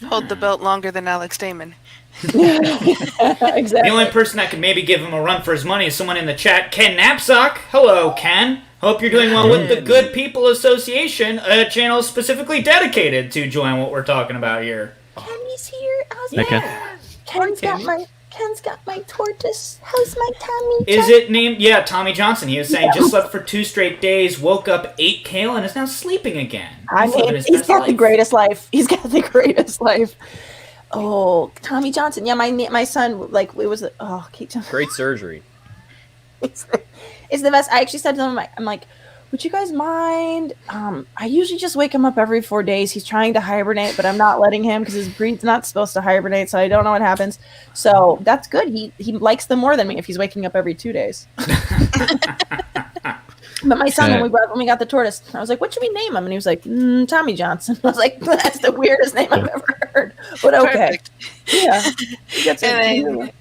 Hold the belt longer than Alex Damon. Exactly. The only person that could maybe give him a run for his money is someone in the chat, Ken Knapsack. Hello, Ken. Hope you're doing well with the Good People Association, a channel specifically dedicated to enjoying what we're talking about here. Kenny's here. Okay. Ken's got my tortoise. How's my Tommy? Is it named? Yeah, Tommy Johnson. He was saying just slept for 2 straight days, woke up, ate kale, and is now sleeping again. He's got the greatest life. He's got the greatest life. Oh, Tommy Johnson. Yeah, my son, it was, Kate Johnson. Great surgery. It's the best. I actually said to them, I'm like, would you guys mind? I usually just wake him up every 4 days. He's trying to hibernate, but I'm not letting him because his breed's not supposed to hibernate, so I don't know what happens. So that's good. He likes them more than me if he's waking up every 2 days. But my son, when we got the tortoise, I was like, "What should we name him?" And he was like, "Tommy Johnson." I was like, "That's the weirdest name I've ever heard." But okay, yeah,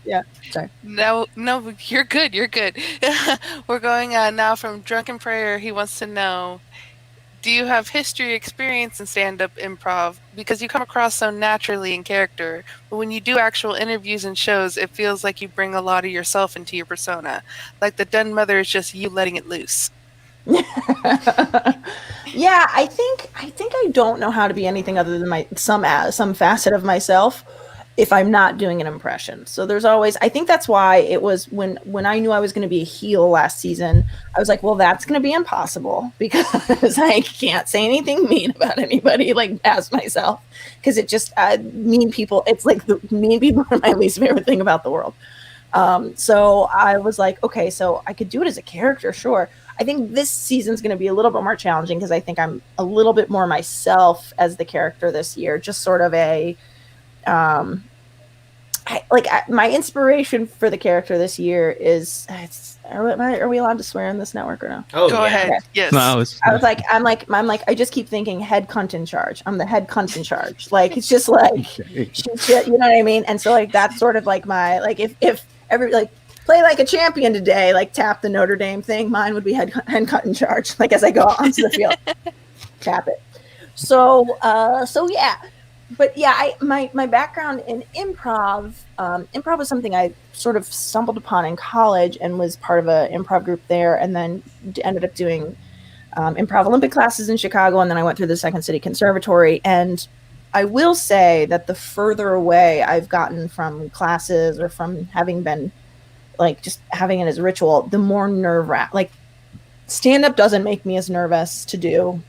yeah. Sorry. No, you're good. You're good. We're going now from Drunken Prayer. He wants to know: do you have history, experience in stand-up improv? Because you come across so naturally in character, but when you do actual interviews and shows, it feels like you bring a lot of yourself into your persona. Like the Dun Mother is just you letting it loose. Yeah, I think I don't know how to be anything other than some facet of myself if I'm not doing an impression. So there's always, I think that's why it was when I knew I was going to be a heel last season, I was like, well, that's going to be impossible because I can't say anything mean about anybody like as myself, because it just mean people. It's like the mean people are my least favorite thing about the world. So I was like, okay, so I could do it as a character, sure. I think this season's going to be a little bit more challenging because I think I'm a little bit more myself as the character this year. Just sort of a my inspiration for the character this year is are we allowed to swear on this network or no? Oh, go ahead. Okay. Yes. I'm I just keep thinking head cunt in charge. I'm the head cunt in charge. Like it's just like shit, you know what I mean? And so like that's sort of like my like if every like play like a champion today, like tap the Notre Dame thing, mine would be head cunt in charge. Like as I go onto the field, tap it. So yeah. But yeah, my background in improv, improv was something I sort of stumbled upon in college and was part of an improv group there, and then ended up doing improv Olympic classes in Chicago, and then I went through the Second City Conservatory. And I will say that the further away I've gotten from classes or from having been like just having it as a ritual, the more like stand-up doesn't make me as nervous to do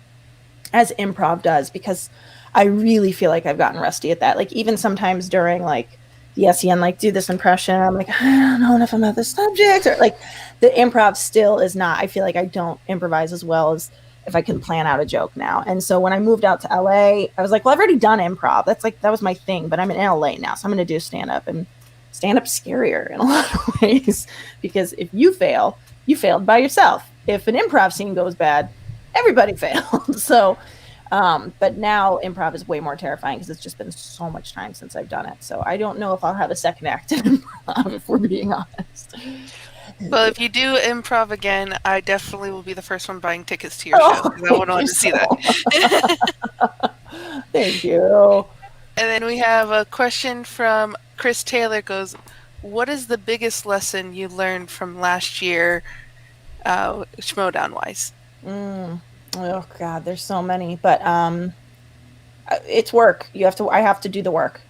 as improv does, because I really feel like I've gotten rusty at that. Like even sometimes during like the SEN, like do this impression, I'm like, I don't know enough about the subject, or like the improv still is not, I feel like I don't improvise as well as if I can plan out a joke now. And so when I moved out to LA, I was like, well, I've already done improv. That's like, that was my thing, but I'm in LA now. So I'm going to do stand-up, and stand-up's scarier in a lot of ways, because if you fail, you failed by yourself. If an improv scene goes bad, everybody failed. So, but now improv is way more terrifying because it's just been so much time since I've done it. So I don't know if I'll have a second act in improv, if we're being honest. Well, if you do improv again, I definitely will be the first one buying tickets to your show, because I want to see that. Thank you. And then we have a question from Chris Taylor. Goes, what is the biggest lesson you learned from last year, Schmoedown wise? Oh God, there's so many, but it's work. I have to do the work.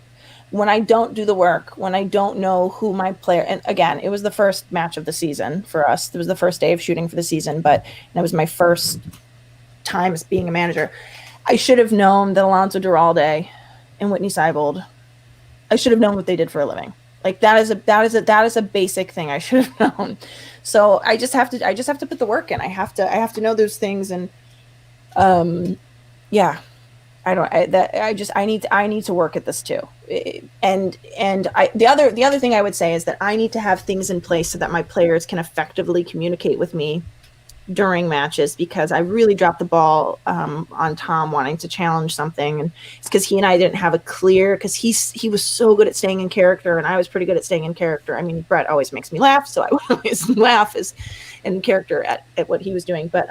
When I don't do the work, when I don't know who my player, and again, it was the first match of the season for us. It was the first day of shooting for the season, but it was my first time as being a manager. I should have known that Alonzo Duralde and Whitney Seibold, I should have known what they did for a living. Like that is a basic thing I should have known. So I just have to put the work in. I have to know those things. And yeah, I need to work at this too. And the other thing I would say is that I need to have things in place so that my players can effectively communicate with me during matches, because I really dropped the ball on Tom wanting to challenge something, and it's because he and I didn't have a clear, because he was so good at staying in character and I was pretty good at staying in character. I mean, Brett always makes me laugh, so I would always laugh as in character at what he was doing, but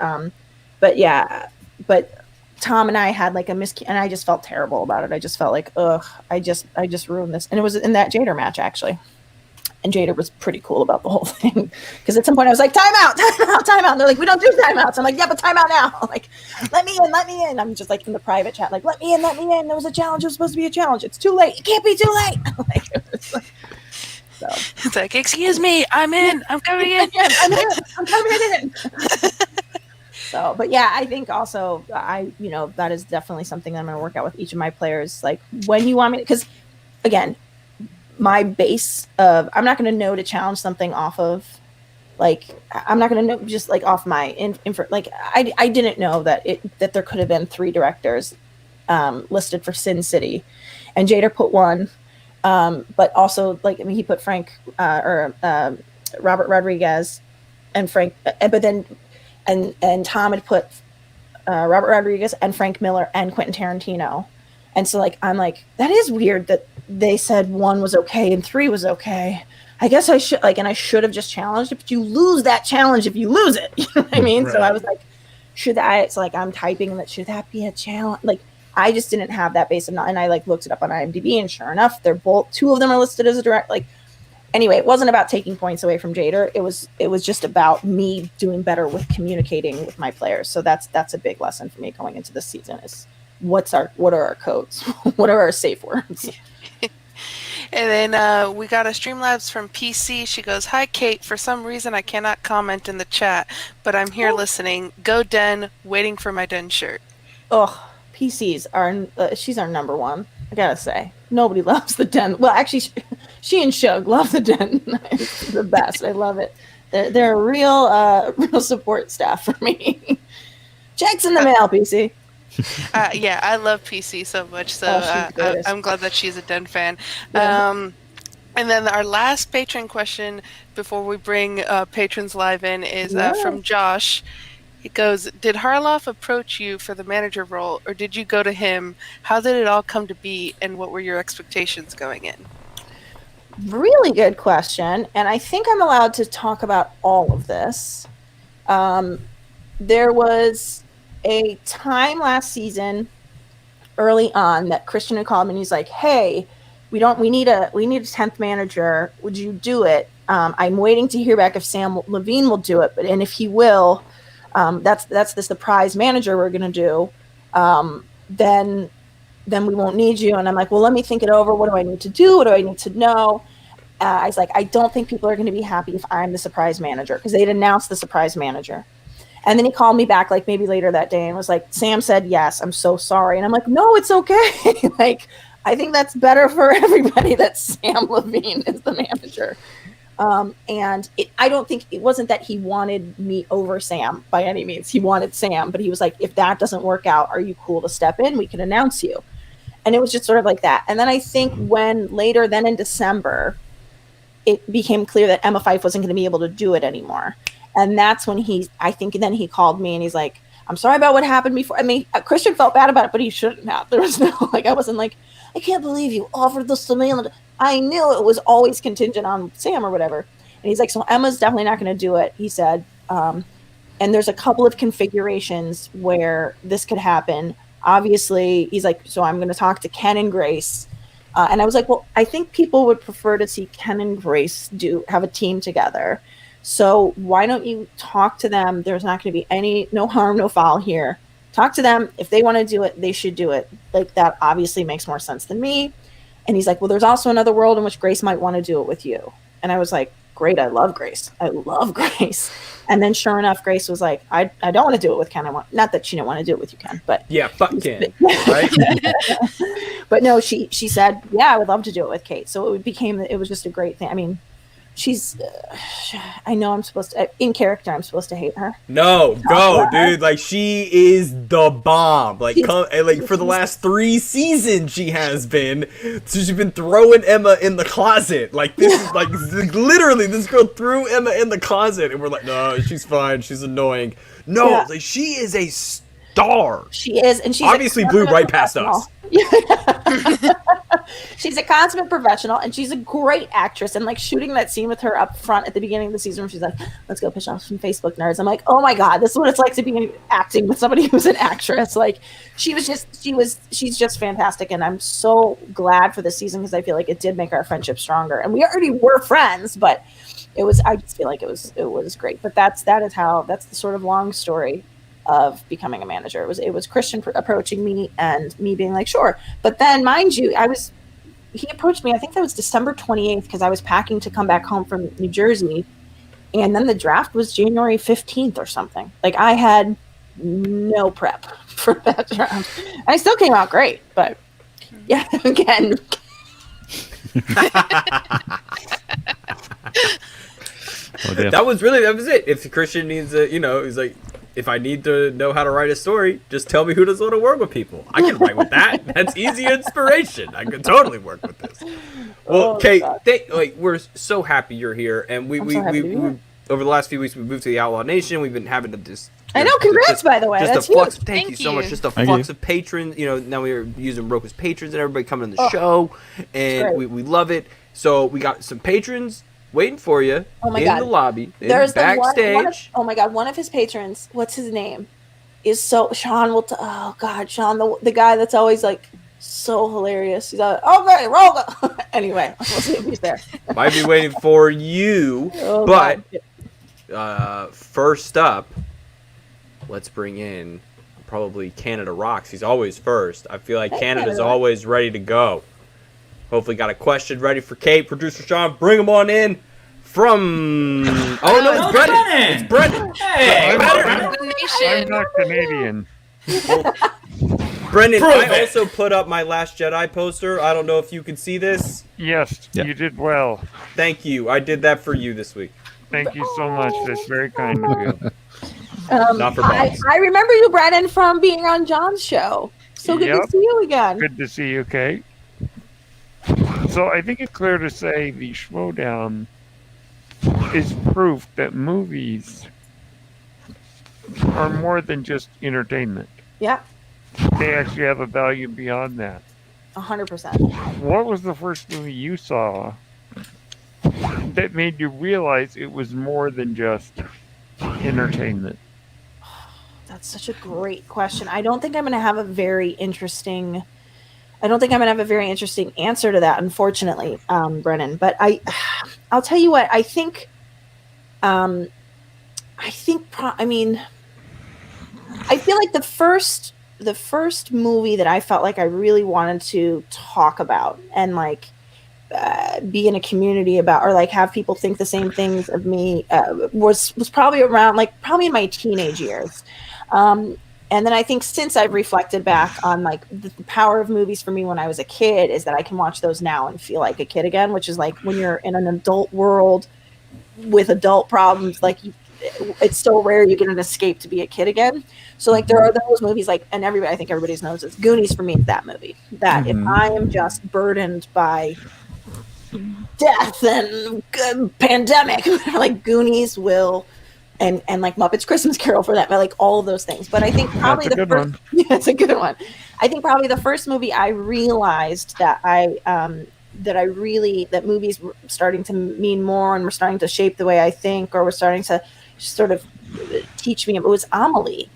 Tom and I had like and I just felt terrible about it. I just felt like, ugh, I just ruined this. And it was in that Jader match, actually. And Jader was pretty cool about the whole thing, because at some point I was like, time out. And they're like, we don't do timeouts. I'm like, yeah, but time out now. Like, let me in. I'm just like in the private chat, like, let me in. There was a challenge. It was supposed to be a challenge. It's too late. It can't be too late. So. It's like, excuse me, I'm in. I'm coming in. I'm coming in. So, but yeah, I think also that is definitely something that I'm going to work out with each of my players. Like when you want me, because again, my base of, I'm not going to know to challenge something off of, like, I'm not going to know just like off my info. Like I didn't know that there could have been 3 directors listed for Sin City, and Jader put one, but also like, I mean, he put Frank Robert Rodriguez and Frank, but then and Tom had put Robert Rodriguez and Frank Miller and Quentin Tarantino. And so like I'm like, that is weird that they said 1 was okay and 3 was okay. I guess I should like, and I should have just challenged it, but you lose that challenge if you lose it. You know what I mean? Right. So I was like, it's like I'm typing that, should that be a challenge? Like I just didn't have that base of knowledge, and I like looked it up on IMDb, and sure enough, they're both, 2 of them are listed as a direct. Like anyway, it wasn't about taking points away from Jader. It was just about me doing better with communicating with my players. So that's a big lesson for me going into this season is what are our codes? What are our safe words? And then we got a Streamlabs from PC. She goes, "Hi, Kate. For some reason, I cannot comment in the chat, but I'm here listening. Go Den, waiting for my Den shirt." Oh, PCs are, she's our number one. I gotta say, nobody loves the Den. Well, actually, she and Shug love the Den. It's the best. I love it. They're a real support staff for me. Checks in the mail, PC. Yeah, I love PC so much, so I'm glad that she's a Den fan. Yeah. And then our last patron question before we bring patrons live in is from Josh. He goes, "Did Harloff approach you for the manager role, or did you go to him? How did it all come to be, and what were your expectations going in?" Really good question, and I think I'm allowed to talk about all of this. There was a time last season, early on, that Christian had called me and he's like, "Hey, we need a 10th manager. Would you do it? I'm waiting to hear back if Sam Levine will do it, and if he will, that's the surprise manager we're gonna do. Then we won't need you." And I'm like, "Well, let me think it over. What do I need to do? What do I need to know?" I was like, "I don't think people are going to be happy if I'm the surprise manager," because they'd announced the surprise manager. And then he called me back like maybe later that day and was like, "Sam said yes. I'm so sorry." And I'm like, "No, it's okay." Like, I think that's better for everybody that Sam Levine is the manager. And I don't think it wasn't that he wanted me over Sam by any means. He wanted Sam, but he was like, "If that doesn't work out, are you cool to step in? We can announce you." And it was just sort of like that. And then I think then in December, it became clear that Emma Fife wasn't going to be able to do it anymore. And that's when he called me and he's like, "I'm sorry about what happened before." I mean, Christian felt bad about it, but he shouldn't have. There was no, like, I wasn't like, "I can't believe you offered this to me." I knew it was always contingent on Sam or whatever. And he's like, "So Emma's definitely not going to do it," he said. And there's a couple of configurations where this could happen. Obviously, he's like, "So I'm going to talk to Ken and Grace." And I was like, "Well, I think people would prefer to see Ken and Grace have a team together. So why don't you talk to them? There's not going to be no harm, no foul here. Talk to them. If they want to do it, they should do it." Like, that obviously makes more sense than me. And he's like, "Well, there's also another world in which Grace might want to do it with you." And I was like, "Great. I love Grace. I love Grace." And then sure enough, Grace was like, I don't want to do it with Ken. Not that she didn't want to do it with you, Ken, but yeah, fuck Ken. Right? But no, she said, "Yeah, I would love to do it with Kate." So it was just a great thing. I mean, she's I know I'm supposed to, in character, I'm supposed to hate her. No, go, dude. Like, she is the bomb. Like, for the last 3 seasons, she has been. So she's been throwing Emma in the closet. Like, this is like literally, this girl threw Emma in the closet, and we're like, "No, she's fine. She's annoying." No, like, she is a star. She is, and she's obviously blew right past us. She's a consummate professional, and she's a great actress. And like, shooting that scene with her up front at the beginning of the season where she's like, "Let's go piss off some Facebook nerds." I'm like, "Oh my God, this is what it's like to be acting with somebody who's an actress." Like, she's just fantastic. And I'm so glad for this season, because I feel like it did make our friendship stronger. And we already were friends, but I just feel like it was great. But that's the sort of long story of becoming a manager. It was Christian approaching me and me being like, "Sure." But then, mind you, he approached me, I think that was December 28th, because I was packing to come back home from New Jersey, and then the draft was January 15th or something. Like, I had no prep for that draft. I still came out great, but yeah, again. That was it. If Christian needs he's like, "If I need to know how to write a story, just tell me who doesn't want to work with people. I can write with that. That's easy inspiration. I could totally work with this." Well, Kate, we're so happy you're here, and we over the last few weeks, we moved to the Outlaw Nation. We've been having this. I know. Congrats, by the way. Just That's a flux. huge. Thank you so much. Just a Thank flux you. of patrons. Now we're using Roku's patrons and everybody coming on the show, and we love it. So we got some patrons waiting for you in the lobby, backstage. Oh my God, one of his patrons. What's his name? Is Sean will. Oh God, Sean, the guy that's always like so hilarious. He's like, okay, roll. Anyway, we'll see if he's there. Might be waiting for you, but first up, let's bring in probably Canada Rocks. He's always first. I feel like Canada's always ready to go. Hopefully got a question ready for Kate. Producer Sean, bring him on in from... Oh, no, it's Brendan. It's Brendan. Hey, I'm not Canadian. Brendan, I also put up my Last Jedi poster. I don't know if you can see this. Yes, you did well. Thank you. I did that for you this week. Thank you so much. That's very kind of you. Not for boss. I remember you, Brennan, from being on John's show. So good to see you again. Good to see you, Kate. So I think it's clear to say the Schmoedown is proof that movies are more than just entertainment. Yeah. They actually have a value beyond that. 100%. What was the first movie you saw that made you realize it was more than just entertainment? That's such a great question. I don't think I'm going to have a very interesting answer to that, unfortunately, Brennan. But I'll tell you what. I feel like the first movie that I felt like I really wanted to talk about and like be in a community about, or like have people think the same things of me, was probably around probably in my teenage years. And then I think since I've reflected back on like the power of movies for me when I was a kid is that I can watch those now and feel like a kid again, which is like when you're in an adult world with adult problems, like it's so rare you get an escape to be a kid again. So like there are those movies like, and I think everybody knows it's Goonies for me. It's that movie that if I am just burdened by death and pandemic, like Goonies will. And like Muppet's Christmas Carol for that, but like all of those things. But I think probably the first, it's a good one. I think probably the first movie I realized that that movies were starting to mean more and were starting to shape the way I think, or were starting to sort of teach me. It was Amelie.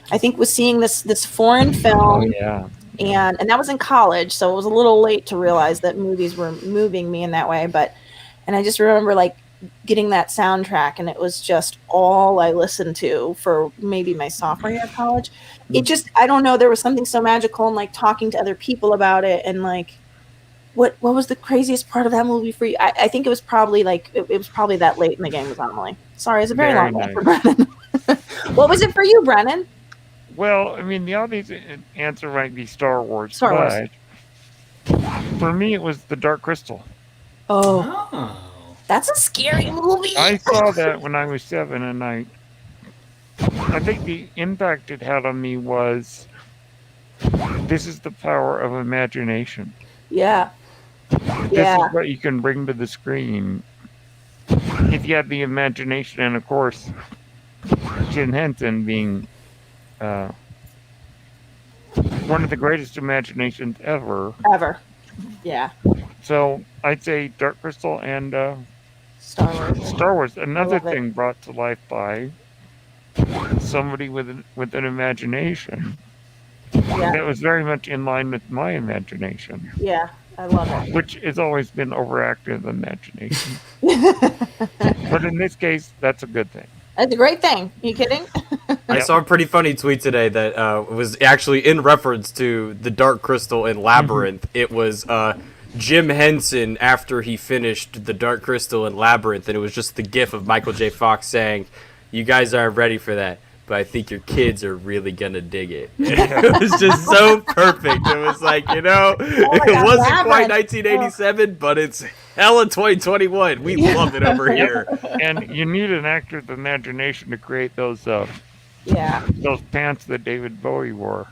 I think was seeing this foreign film. And that was in college, so it was a little late to realize that movies were moving me in that way. And I just remember like getting that soundtrack, and it was just all I listened to for maybe my sophomore year of college. It just, I don't know, there was something so magical in like talking to other people about it. And like, what was the craziest part of that movie for you? I think it was probably like, it was probably that late in the game with Amelie. Sorry, it's a very long one for Brennan. What was it for you, Brennan? Well, I mean, the obvious answer might be Star Wars. But for me, it was The Dark Crystal. Oh. That's a scary movie. I saw that when I was 7, and I think the impact it had on me was, this is the power of imagination. Yeah. This is what you can bring to the screen if you have the imagination, and of course, Jim Henson being one of the greatest imaginations ever. Yeah. So I'd say Dark Crystal and Star Wars. Another thing brought to life by somebody with an imagination that was very much in line with my imagination. Yeah, I love it. Which has always been overactive imagination. But in this case, that's a good thing. That's a great thing. You kidding? I saw a pretty funny tweet today that was actually in reference to the Dark Crystal and Labyrinth. It was Jim Henson after he finished the Dark Crystal and Labyrinth, and it was just the gif of Michael J. Fox saying, "You guys aren't ready for that, but I think your kids are really gonna dig it." It was just so perfect. It was like, it wasn't quite 1987, but it's hella 2021. We love it over here. And you need an actor's imagination to create those pants that David Bowie wore.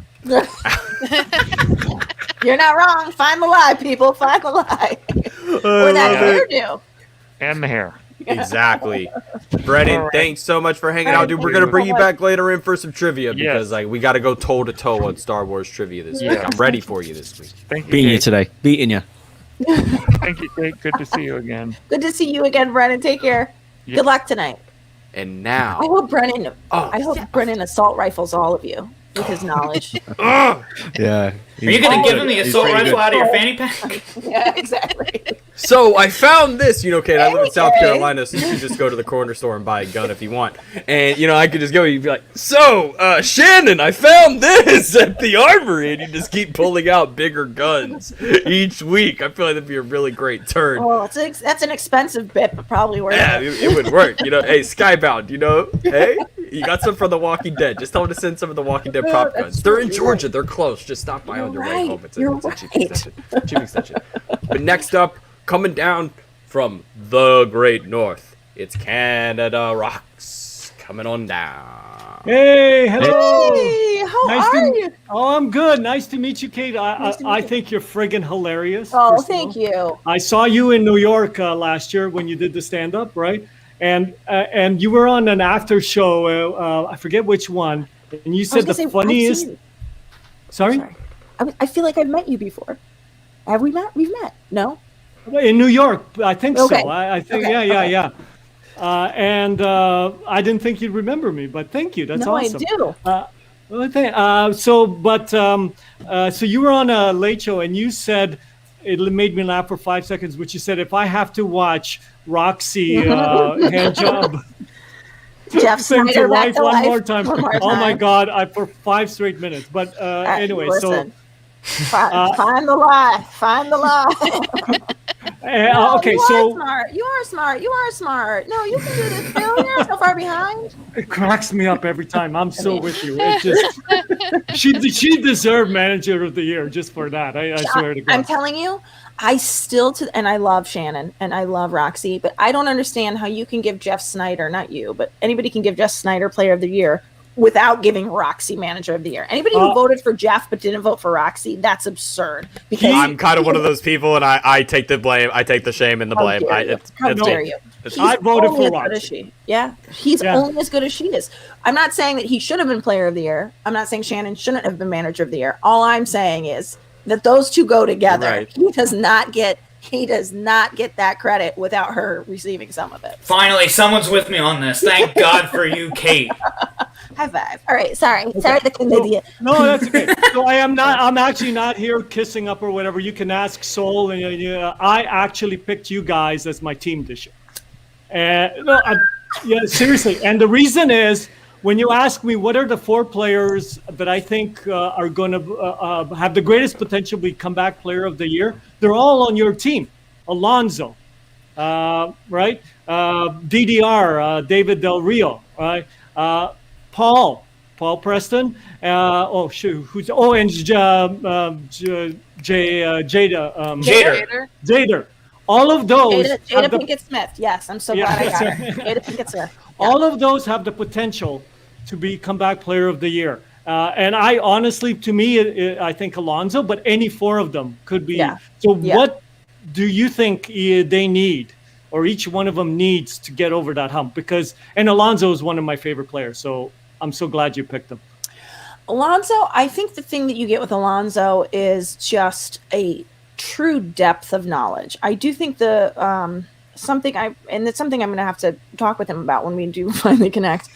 You're not wrong. Find the lie, people. Find the lie. Or that hairdo. And the hair. Exactly. Brennan, right. thanks so much for hanging out, dude. We're gonna bring you back later in for some trivia because Yes. we got to go toe to toe on Star Wars trivia this week. Yeah. I'm ready for you this week. Thank you, Beating you Kate. today. Beating you. Thank you, Kate. Good to see you again. Good to see you again, Brennan. Take care. Yeah. Good luck tonight. And now, I hope Brennan. Oh, I hope Brennan assault rifles all of you with his knowledge. Yeah. Are you gonna give him the He's assault pretty rifle good. out of your fanny pack? Yeah, exactly. so I found this. Kate, I live in South Okay. Carolina, so you can just go to the corner store and buy a gun if you want. And I could just go. You'd be like, "So, Shannon, I found this at the armory," and you just keep pulling out bigger guns each week. I feel like that'd be a really great turn. Well, that's an expensive bit, but probably worth Yeah, it. it would work. Hey, Skybound, hey, you got some from The Walking Dead. Just tell them to send some of The Walking Dead prop that's guns. They're in true. Georgia. They're close. Just stop by on your way right. home. It's You're a cheap right. extension. Cheap extension. But next up, coming down from the Great North, it's Canada Rocks. Coming on down. Hey, hello. Hey, how Nice are to- you? Oh, I'm good. Nice to meet you, Kate. Nice to meet I you. think you're friggin' hilarious. Oh, first of thank all. you. I saw you in New York last year when you did the stand-up, right? And you were on an after show. I forget which one. And you I was said gonna the say, I've funniest. seen you. Sorry? I feel like I've met you before. Have we met? We've met. No? In New York, I think Okay. so. I think, Okay, yeah. okay. And I didn't think you'd remember me, but thank you. That's No, awesome. I do. So you were on a late show and you said, it made me laugh for 5 seconds, which you said, if I have to watch Roxy hand job Jeff thing to Snyder back life to one life. more time. One more Oh my time. God, for 5 straight minutes. But anyway, Listen, find the lie. Find the lie. No, okay, you so are smart. You are smart. You are smart. No, you can do this, Bill. You're not so far behind. it cracks me up every time. I'm so with you. It just she deserved Manager of the Year just for that. I swear to God. I'm telling you, and I love Shannon and I love Roxy, but I don't understand how you can give Jeff Snyder, not you, but anybody can give Jeff Snyder Player of the Year without giving Roxy Manager of the Year. Anybody who voted for Jeff but didn't vote for Roxy, that's absurd. Because I'm kind of one of those people, and I take the blame. I take the shame and the blame. How dare you? I voted only for as good as Roxy. she. Yeah, he's Yeah. only as good as she is. I'm not saying that he should have been Player of the Year. I'm not saying Shannon shouldn't have been Manager of the Year. All I'm saying is that those two go together. Right. He does not get that credit without her receiving some of it. Finally, someone's with me on this. Thank God for you, Kate. High five. All right, sorry to convince you. No, that's okay. So I'm actually not here kissing up or whatever. You can ask Soul, and I actually picked you guys as my team this year. Yeah, seriously. And the reason is, when you ask me what are the 4 players that I think are going to have the greatest potential to be comeback player of the year, they're all on your team. Alonso, right? DDR, David Del Rio, right? Paul Preston. And Jada. Jader. All of those. Jada Pinkett Smith. Yes, I'm so glad I got her. Jada Pinkett Smith. Yeah. All of those have the potential to be comeback player of the year. And I honestly, to me, I think Alonso, but any 4 of them could be. Yeah. So Yeah. what do you think they need, or each one of them needs to get over that hump? And Alonso is one of my favorite players. So I'm so glad you picked him. Alonso, I think the thing that you get with Alonso is just a true depth of knowledge. I do think and it's something I'm going to have to talk with him about when we do finally connect.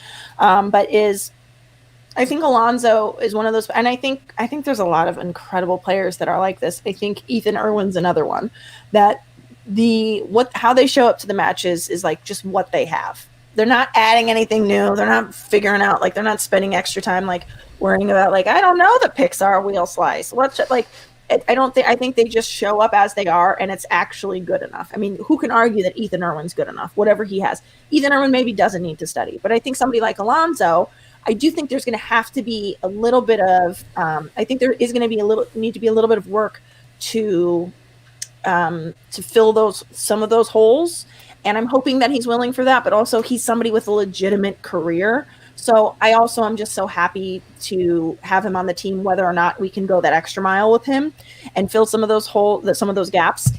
I think Alonso is one of those, and I think there's a lot of incredible players that are like this. I think Ethan Irwin's another one that how they show up to the matches is like just what they have. They're not adding anything new. They're not figuring out, like, they're not spending extra time like worrying about, like, I don't know the Pixar wheel slice. I think they just show up as they are, and it's actually good enough. I mean, who can argue that Ethan Irwin's good enough? Whatever he has. Ethan Irwin maybe doesn't need to study, but I think somebody like Alonso, I do think there's going to have to be a little bit of, I think there is going to be a little bit of work to fill some of those holes. And I'm hoping that he's willing for that, but also he's somebody with a legitimate career. So I also am just so happy to have him on the team, whether or not we can go that extra mile with him and fill some of those gaps.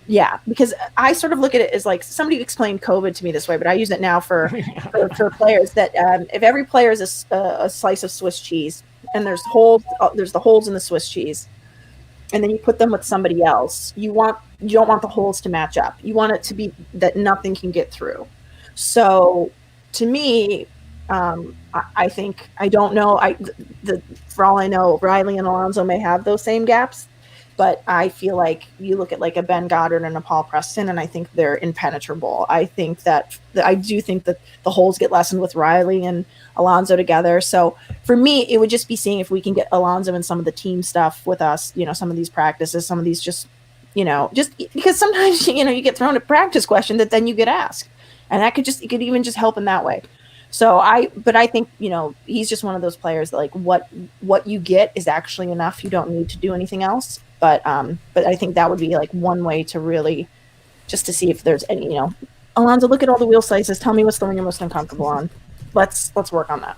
Yeah, because I sort of look at it as like somebody explained COVID to me this way, but I use it now for players that if every player is a slice of Swiss cheese and there's the holes in the Swiss cheese, and then you put them with somebody else, you don't want the holes to match up. You want it to be that nothing can get through. So to me, I think, I don't know, for all I know, Riley and Alonso may have those same gaps. But I feel like you look at like a Ben Goddard and a Paul Preston, and I think they're impenetrable. I think that I do think that the holes get lessened with Riley and Alonso together. So for me, it would just be seeing if we can get Alonso in some of the team stuff with us. Some of these practices, some of these just because sometimes you get thrown a practice question that then you get asked, and it could even just help in that way. So I think he's just one of those players that like what you get is actually enough. You don't need to do anything else. But I think that would be like one way to really just to see if there's any, Alonso, look at all the wheel sizes. Tell me what's the one you're most uncomfortable on. Let's work on that.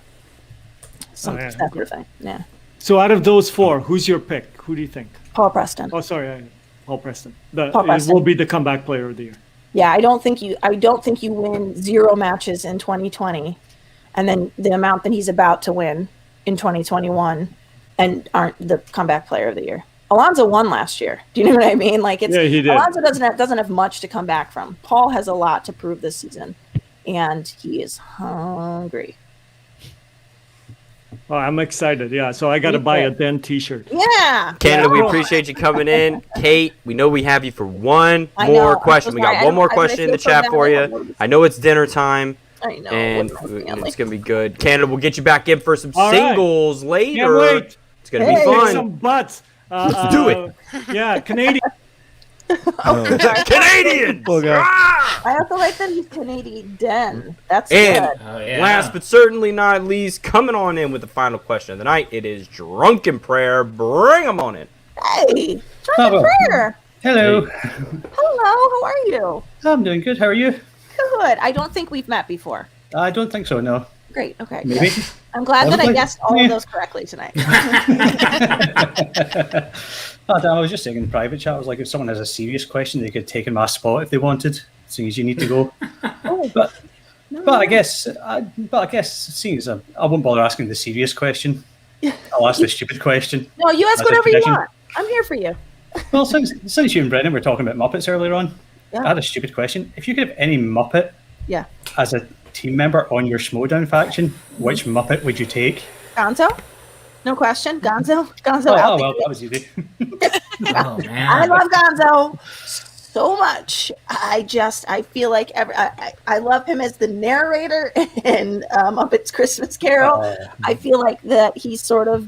That sort of thing. Yeah. So out of those four, who's your pick? Who do you think? Paul Preston. Oh, sorry, Paul Preston. Paul Preston will be the comeback player of the year. Yeah, I don't think you win 0 matches in 2020, and then the amount that he's about to win in 2021, and aren't the comeback player of the year. Alonso won last year. Do you know what I mean? Like he did. Alonso doesn't have much to come back from. Paul has a lot to prove this season, and he is hungry. Oh, I'm excited. Yeah, so I got to buy a Den T-shirt. Yeah, Canada, we appreciate you coming in. Kate, we know we have you for one more question. We got one more question in the chat for you. I know it's dinner time. I know, and it's gonna be good. Canada, we'll get you back in for some singles later. Can't wait. It's gonna be fun. Some butts. Let's do it. Yeah, Canadian. Canadian. I also like that he's Canadian. That's and good. Last but certainly not least, coming on in with the final question of the night, it is Drunken Prayer. Bring them on in. Hey, Drunken Prayer. Hello. Hello. How are you? I'm doing good. How are you? Good. I don't think we've met before. I don't think so. No. Great. Okay. Maybe. I'm glad that I guessed all of those correctly tonight. I was just saying in private chat, I was like, if someone has a serious question, they could take in my spot if they wanted, seeing as you need to go. But I guess, seeing as I won't bother asking the serious question, I'll ask the stupid question. No, you ask whatever you want. I'm here for you. Well, since you and Brendan were talking about Muppets earlier on, I had a stupid question. If you could have any Muppet as a team member on your Schmoedown faction, which Muppet would you take? Gonzo? No question. Gonzo? Oh, well, that was easy. Oh, man. I love Gonzo so much. I feel like I love him as the narrator in Muppet's Christmas Carol. I feel like that he's sort of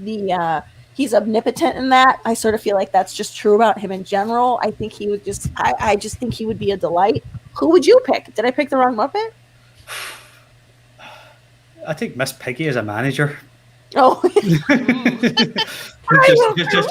he's omnipotent in that. I sort of feel like that's just true about him in general. I think he would I just think he would be a delight. Who would you pick? Did I pick the wrong Muppet? I think Miss Piggy as a manager. Oh, just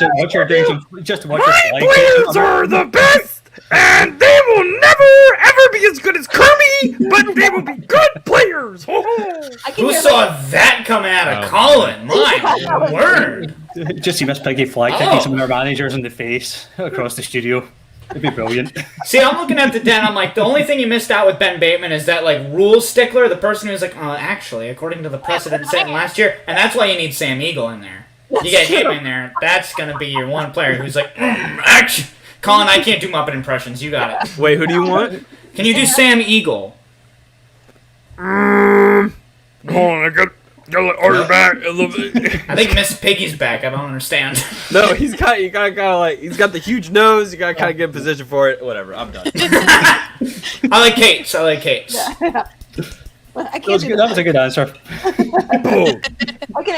to watch her do just to watch her My players are the best, and they will never ever be as good as Kirby, but they will be good players. Who saw that coming out of Colin? My word! Just see Miss Piggy fly kicking some of our managers in the face across the studio. It'd be brilliant. See, I'm looking at the den. I'm like, the only thing you missed out with Ben Bateman is that like rule stickler, the person who's like, actually, according to the precedent set in last year, and that's why you need Sam Eagle in there. You get him in there. That's gonna be your one player who's like, action. Colin, I can't do Muppet impressions. You got it. Wait, who do you want? Can you do Sam Eagle? Hold on, I got order back. I think Miss Piggy's back. I don't understand. No, you gotta kind of like, he's got the huge nose. You gotta kind of get in position for it. Whatever, I'm done. I like Kate's. Yeah. Well, that was a good answer. I can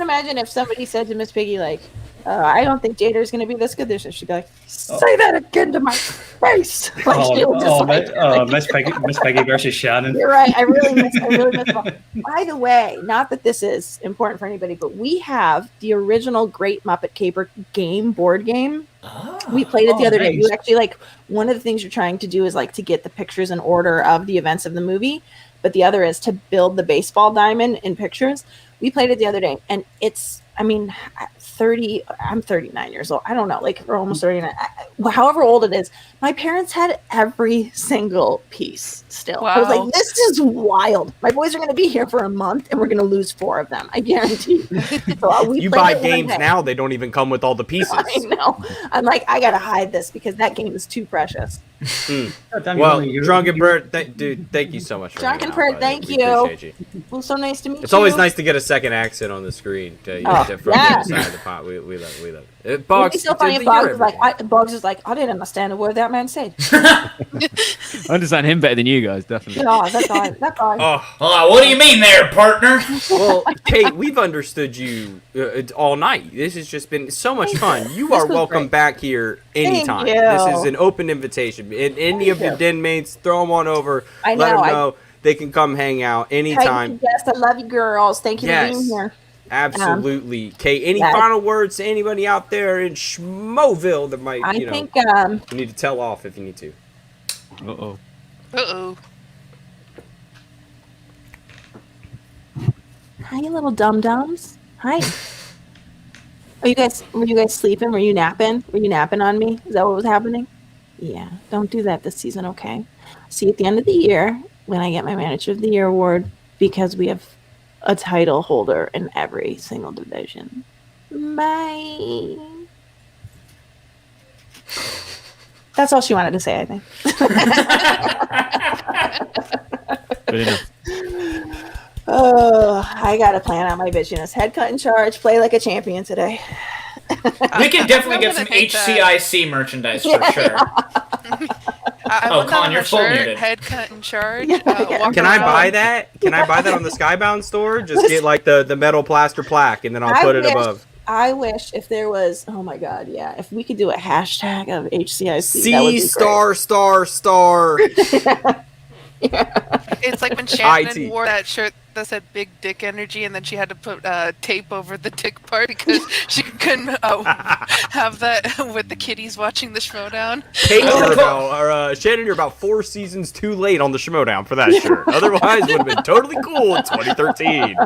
imagine if somebody said to Miss Piggy like, I don't think Jader's going to be this good this year. She'd be like, say that again to my face. Miss Piggy versus Shannon. You're right. I really miss By the way, not that this is important for anybody, but we have the original Great Muppet Caper board game. We played it the other day. You actually like one of the things you're trying to do is like to get the pictures in order of the events of the movie, but the other is to build the baseball diamond in pictures. We played it the other day, and it's I mean, 30, I'm 39 years old. I don't know, like, we're almost 39. However old it is, my parents had every single piece still. Wow. I was like, this is wild. My boys are going to be here for a month, and we're going to lose 4 of them. I guarantee you. So You buy games now, they don't even come with all the pieces. I know. I'm like, I got to hide this because that game is too precious. Well, Drunken Bird, dude, thank you so much for Drunken hanging out, Bird, buddy. thank We you. appreciate you. Well, so nice to meet you. It's always nice to get a second accent on the screen from the other side of the pot. We love it. It'd be so funny if Boggs is like, I didn't understand a word that man said. I understand him better than you guys, definitely. No, that guy. Oh, what do you mean there, partner? Well, Kate, we've understood you all night. This has just been so much fun. You are welcome back here anytime. Thank you. This is an open invitation. And any of your den mates, throw them on over. Let them know they can come hang out anytime. Yes, I love you, girls. Thank you for being here. Absolutely. Kate, any final words to anybody out there in Schmoeville that might, you think, you need to tell off if you need to. Uh-oh. Hi, you little dum-dums. Hi. Were you guys sleeping? Were you napping? Were you napping on me? Is that what was happening? Yeah. Don't do that this season, okay? See you at the end of the year when I get my Manager of the Year award because we have a title holder in every single division. Bye. That's all she wanted to say, I think. Good enough. Oh, I gotta plan out my bitchiness. Head cut in charge. Play like a champion today. We can definitely get some HCIC merchandise for sure. I Colin, you're full shirt, muted. Head cut in charge. Can I buy that? Can I buy that on the Skybound store? Just get like the metal plaster plaque and then I'll put it above. I wish if there was, oh my god, yeah, if we could do a hashtag of HCIC. C*****. It's like when Shannon wore that shirt that said "Big Dick Energy," and then she had to put tape over the dick part because she couldn't have that with the kiddies watching the Schmoedown. Shannon, you're about 4 seasons too late on the Schmoedown for that shirt. Otherwise, it would have been totally cool in 2013.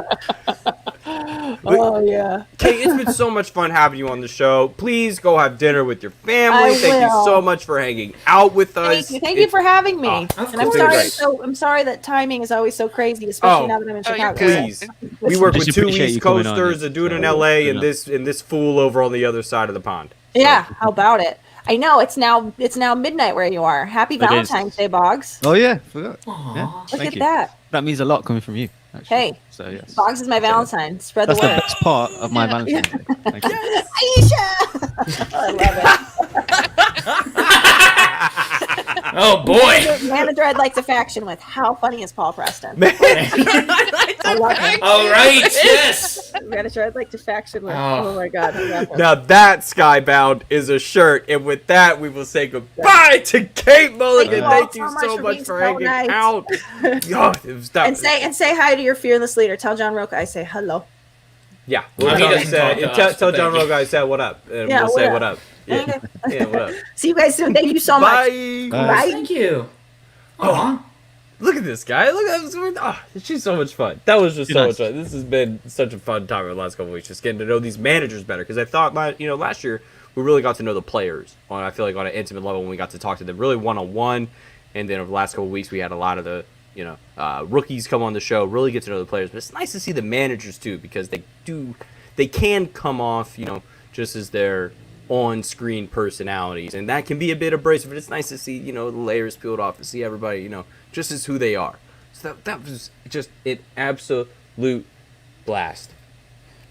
Oh yeah, Kate, it's been so much fun having you on the show. Please go have dinner with your family. Thank you so much for hanging out with us. Thank you for having me. And I'm sorry that timing is always so crazy, especially now that I'm in Chicago. Please, we work with 2 East Coasters, a dude in LA, and this fool over on the other side of the pond. Yeah, how about it? I know it's now midnight where you are. Happy Valentine's Day, Boggs. Oh yeah, forgot. Yeah, look at that. That means a lot coming from you. Actually. Hey, so yes. Boggs is my Valentine. Spread That's the word. That's the best part of my Valentine's Day. Thank you. Aisha! I love it. Oh boy! Manager I'd like to faction with. How funny is Paul Preston? I love him. All right, yes. Manager I'd like to faction with. Oh my god. I love him. Now that Skybound is a shirt, and with that we will say goodbye to Kate Mulligan. Thank you so much for hanging out. And say hi to your fearless leader. Tell John Roca I say hello. Yeah, tell John Roca I said what up, and we'll say what up. Yeah, what up? See you guys soon. Thank you so much. Bye. Thank you. Look at this guy. Look at this. She's so much fun. That was just so much fun. This has been such a fun time over the last couple of weeks, just getting to know these managers better. Because I thought, last year we really got to know the players. I feel like on an intimate level when we got to talk to them really one-on-one. And then over the last couple of weeks we had a lot of the rookies come on the show, really get to know the players. But it's nice to see the managers too, because they can come off, just as their on-screen personalities, and that can be a bit abrasive, but it's nice to see, the layers peeled off and see everybody, just as who they are. So that was just an absolute blast.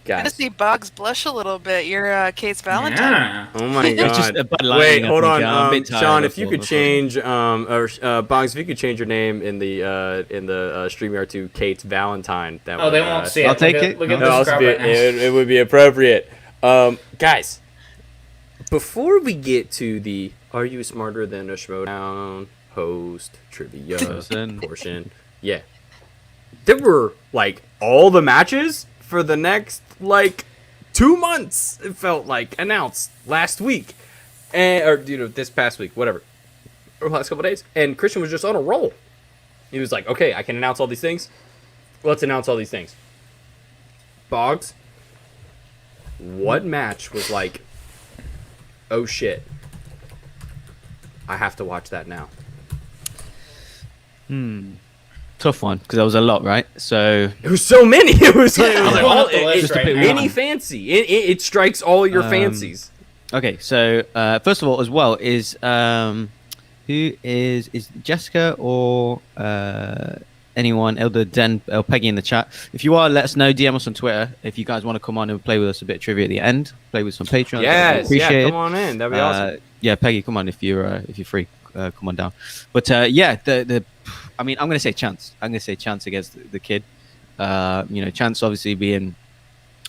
Guys. Good to see Boggs blush a little bit. You're Kate's Valentine. Yeah. Oh my god. Wait, hold on. Sean, if you could change Boggs, if you could change your name in the StreamYard to Kate's Valentine. That they won't see it. I'll take it. Look at this right now. It would be appropriate. Guys, before we get to the Are You Smarter Than a Schmoedown host trivia portion, yeah, there were all the matches for the next 2 months. It felt like announced last week, or this past week, whatever, or last couple of days. And Christian was just on a roll. He was like, "Okay, I can announce all these things. Let's announce all these things." Boggs, what match was like, oh shit, I have to watch that now? Tough one, because there was a lot, right? So it was so many. It was like, any fancy. It strikes all your fancies. Okay, so first of all, as well, is who is Jessica or anyone, Elder Den or Peggy in the chat? If you are, let us know. DM us on Twitter if you guys want to come on and play with us a bit of trivia at the end. Play with some Patreon. Yes, yeah, come on in. That'd be awesome. Yeah, Peggy, come on if you're free. Come on down. But yeah, I mean, I'm going to say Chance. I'm going to say Chance against the kid. Chance obviously being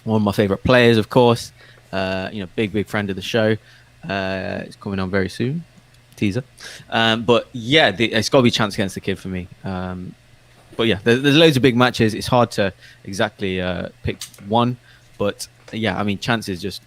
one of my favorite players, of course. Big friend of the show. It's coming on very soon. Teaser. But yeah, it's got to be Chance against the kid for me. But yeah, there's loads of big matches. It's hard to exactly pick one. But yeah, I mean, Chance is just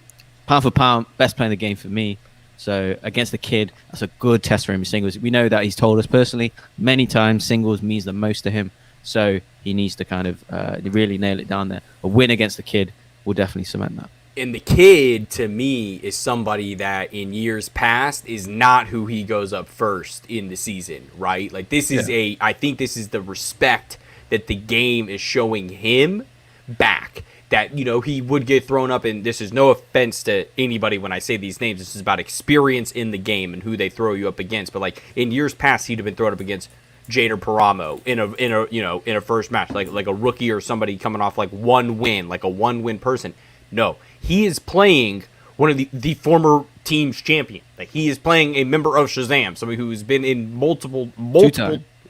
pound for pound best player in the game for me. So against the kid, that's a good test for him in singles. We know that he's told us personally many times singles means the most to him. So he needs to kind of really nail it down there. A win against the kid will definitely cement that. And the kid, to me, is somebody that in years past is not who he goes up first in the season, right? Like this is I think this is the respect that the game is showing him back. That, he would get thrown up, and this is no offense to anybody when I say these names. This is about experience in the game and who they throw you up against. But like in years past, he'd have been thrown up against Jader Paramo in a first match, like a rookie or somebody coming off like one win, like a 1-win person. No, he is playing one of the former team's champion. Like he is playing a member of Shazam, somebody who's been in multiple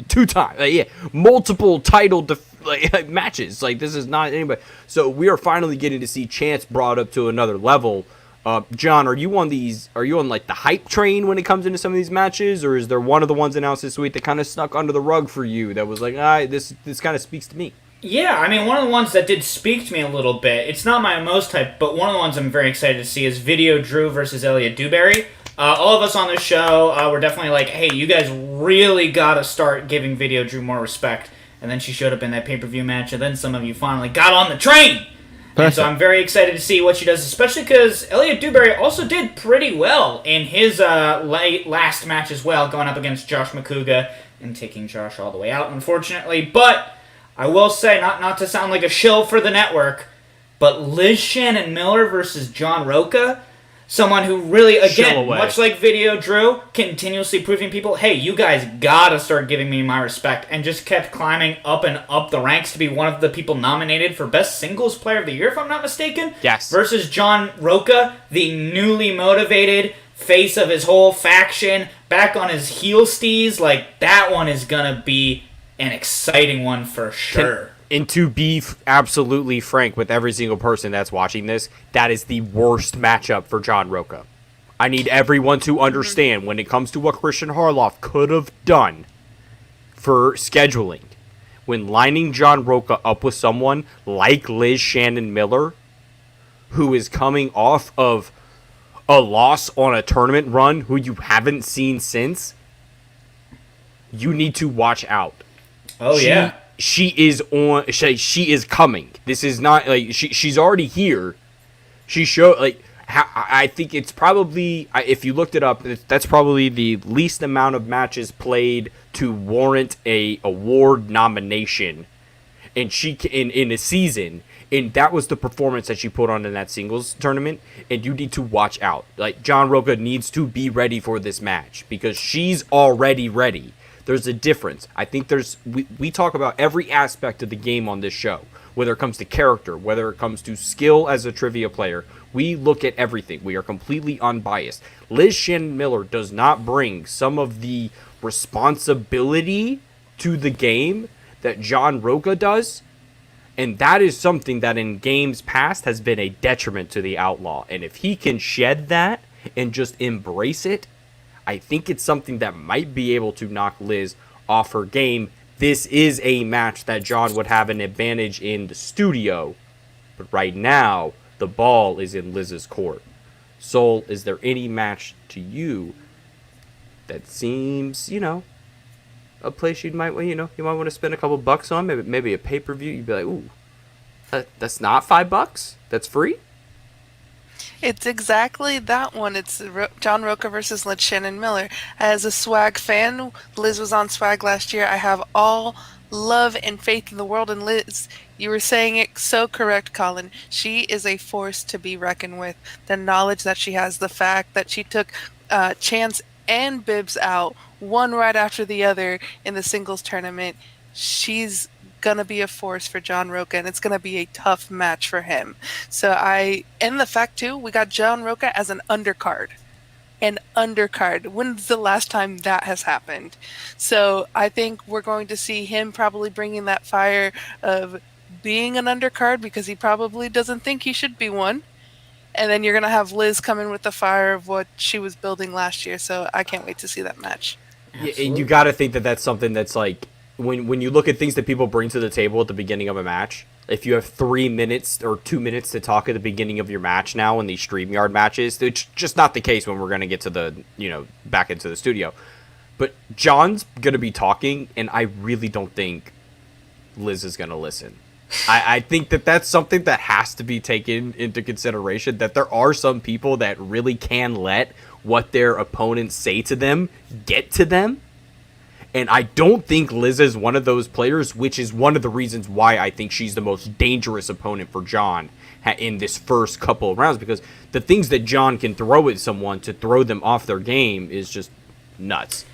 two-time, multiple title matches. Like this is not anybody. So we are finally getting to see Chance brought up to another level. John, are you on like the hype train when it comes into some of these matches, or is there one of the ones announced this week that kind of snuck under the rug for you that was like, this kind of speaks to me? Yeah, I mean, one of the ones that did speak to me a little bit, it's not my most hype, but one of the ones I'm very excited to see is Video Drew versus Elliot Dewberry. All of us on this show were definitely like, hey, you guys really got to start giving Video Drew more respect. And then she showed up in that pay-per-view match, and then some of you finally got on the train. And so I'm very excited to see what she does, especially because Elliot Dewberry also did pretty well in his last match as well, going up against Josh McCouga and taking Josh all the way out, unfortunately. But I will say, not to sound like a shill for the network, but Liz Shannon Miller versus John Roca, someone who really, again, much like Video Drew, continuously proving people, hey, you guys gotta start giving me my respect, and just kept climbing up and up the ranks to be one of the people nominated for Best Singles Player of the Year, if I'm not mistaken. Yes. Versus John Roca, the newly motivated face of his whole faction, back on his heel steez. Like, that one is gonna be an exciting one for sure. And to be absolutely frank with every single person that's watching this, that is the worst matchup for John Roca. I need everyone to understand when it comes to what Christian Harloff could have done for scheduling, when lining John Roca up with someone like Liz Shannon Miller, who is coming off of a loss on a tournament run who you haven't seen since, you need to watch out. Oh, yeah. She is coming. This is not like she's already here. She showed I think it's probably, if you looked it up, that's probably the least amount of matches played to warrant a award nomination, and she in a season. And that was the performance that she put on in that singles tournament. And you need to watch out. Like, John Roca needs to be ready for this match because she's already ready. There's a difference. I think we talk about every aspect of the game on this show, whether it comes to character, whether it comes to skill as a trivia player. We look at everything. We are completely unbiased. Liz Shannon Miller does not bring some of the responsibility to the game that John Roca does, and that is something that in games past has been a detriment to the Outlaw. And if he can shed that and just embrace it, I think it's something that might be able to knock Liz off her game. This is a match that John would have an advantage in the studio, but right now, the ball is in Liz's court. Soul, is there any match to you that seems, a place you might want to spend a couple bucks on? Maybe a pay-per-view. You'd be like, ooh, that's not $5. That's free. It's exactly that one. It's John Roca versus Shannon Miller. As a Swag fan, Liz was on Swag last year. I have all love and faith in the world in Liz. You were saying it so correct, Colin. She is a force to be reckoned with. The knowledge that she has, the fact that she took Chance and Bibbs out, one right after the other in the singles tournament. She's gonna be a force for John Roca, and it's gonna be a tough match for him. And the fact too, we got John Roca as an undercard. An undercard. When's the last time that has happened? So I think we're going to see him probably bringing that fire of being an undercard because he probably doesn't think he should be one. And then you're gonna have Liz come in with the fire of what she was building last year. So I can't wait to see that match. Yeah, and you got to think that that's something that's like when you look at things that people bring to the table at the beginning of a match. If you have 3 minutes or 2 minutes to talk at the beginning of your match now in these StreamYard matches, it's just not the case when we're going to get to the back into the studio. But John's going to be talking, and I really don't think Liz is going to listen. I think that that's something that has to be taken into consideration, that there are some people that really can let what their opponents say to them get to them. And I don't think Liz is one of those players, which is one of the reasons why I think she's the most dangerous opponent for John in this first couple of rounds, because the things that John can throw at someone to throw them off their game is just nuts.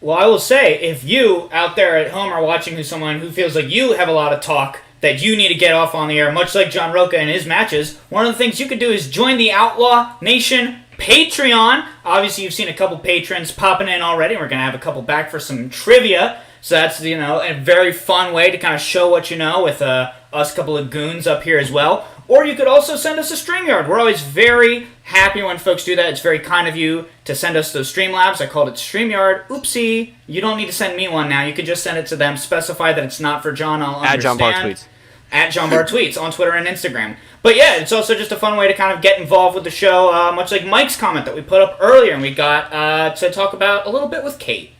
Well, I will say, if you out there at home are watching someone who feels like you have a lot of talk that you need to get off on the air, much like John Roca in his matches, one of the things you could do is join the Outlaw Nation Patreon. Obviously, you've seen a couple patrons popping in already. We're going to have a couple back for some trivia. So that's, a very fun way to kind of show what you know with us couple of goons up here as well. Or you could also send us a StreamYard. We're always very happy when folks do that. It's very kind of you to send us those Streamlabs. I called it StreamYard. Oopsie. You don't need to send me one now. You could just send it to them. Specify that it's not for John. I'll understand. At John Bar Tweets. At John Bar Tweets on Twitter and Instagram. But yeah, it's also just a fun way to kind of get involved with the show, much like Mike's comment that we put up earlier, and we got to talk about a little bit with Kate.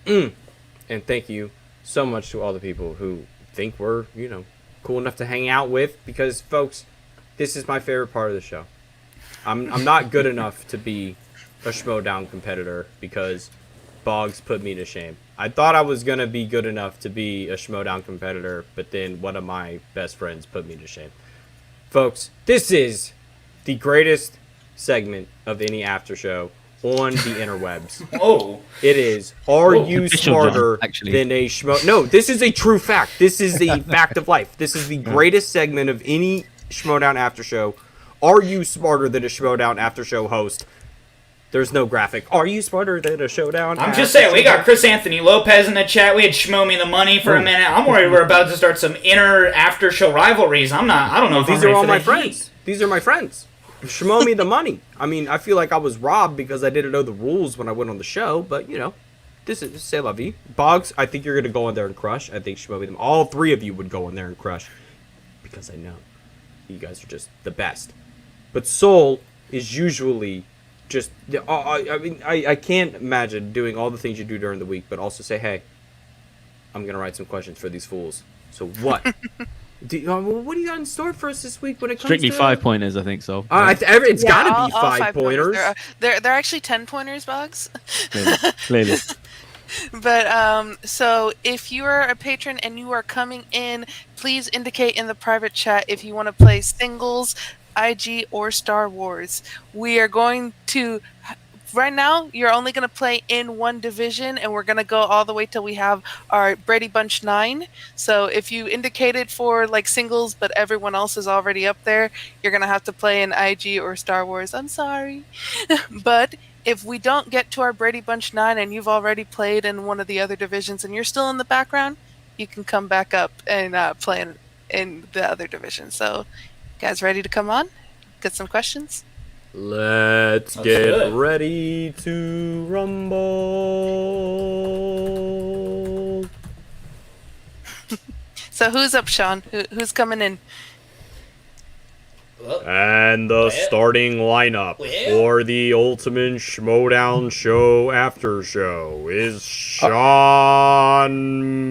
And thank you so much to all the people who think we're, cool enough to hang out with, because, folks, this is my favorite part of the show. I'm not good enough to be a Schmoedown competitor because Boggs put me to shame. I thought I was going to be good enough to be a Schmoedown competitor, but then one of my best friends put me to shame. Folks, this is the greatest segment of any after show on the interwebs. Oh. It is, are you smarter than a Schmo... No, this is a true fact. This is the fact of life. This is the greatest segment of any Schmoedown After Show. Are you smarter than a Schmoedown After Show host? There's no graphic. Are you smarter than a Showdown? I'm just saying, we got Chris Anthony Lopez in the chat. We had Schmo Me the Money for a minute. I'm worried we're about to start some inner after show rivalries. I don't know if these are all my friends. These are my friends. Schmo Me the Money. I mean, I feel like I was robbed because I didn't know the rules when I went on the show, but this is c'est la vie. Boggs, I think you're gonna go in there and crush. I think Schmo Me them. All three of you would go in there and crush, because I know you guys are just the best. But Soul is usually just, I can't imagine doing all the things you do during the week, but also say, hey, I'm going to write some questions for these fools. So what? What do you got in store for us this week when it comes Strictly to... 5-pointers, I think so. It's got to be 5-pointers. They're actually 10-pointers, Bugs. Clearly. But so if you are a patron and you are coming in, please indicate in the private chat if you want to play singles, IG, or Star Wars. We are going to, right now, you're only going to play in one division, and we're going to go all the way till we have our Brady Bunch 9. So if you indicated for like singles, but everyone else is already up there, you're going to have to play in IG or Star Wars. I'm sorry. But if we don't get to our Brady Bunch 9 and you've already played in one of the other divisions and you're still in the background, you can come back up and play in the other division. So, guys ready to come on? Get some questions? Let's get ready to rumble. So who's up, Sean? Who's coming in? And the starting lineup for the Ultimate Schmoedown Show After Show is Sean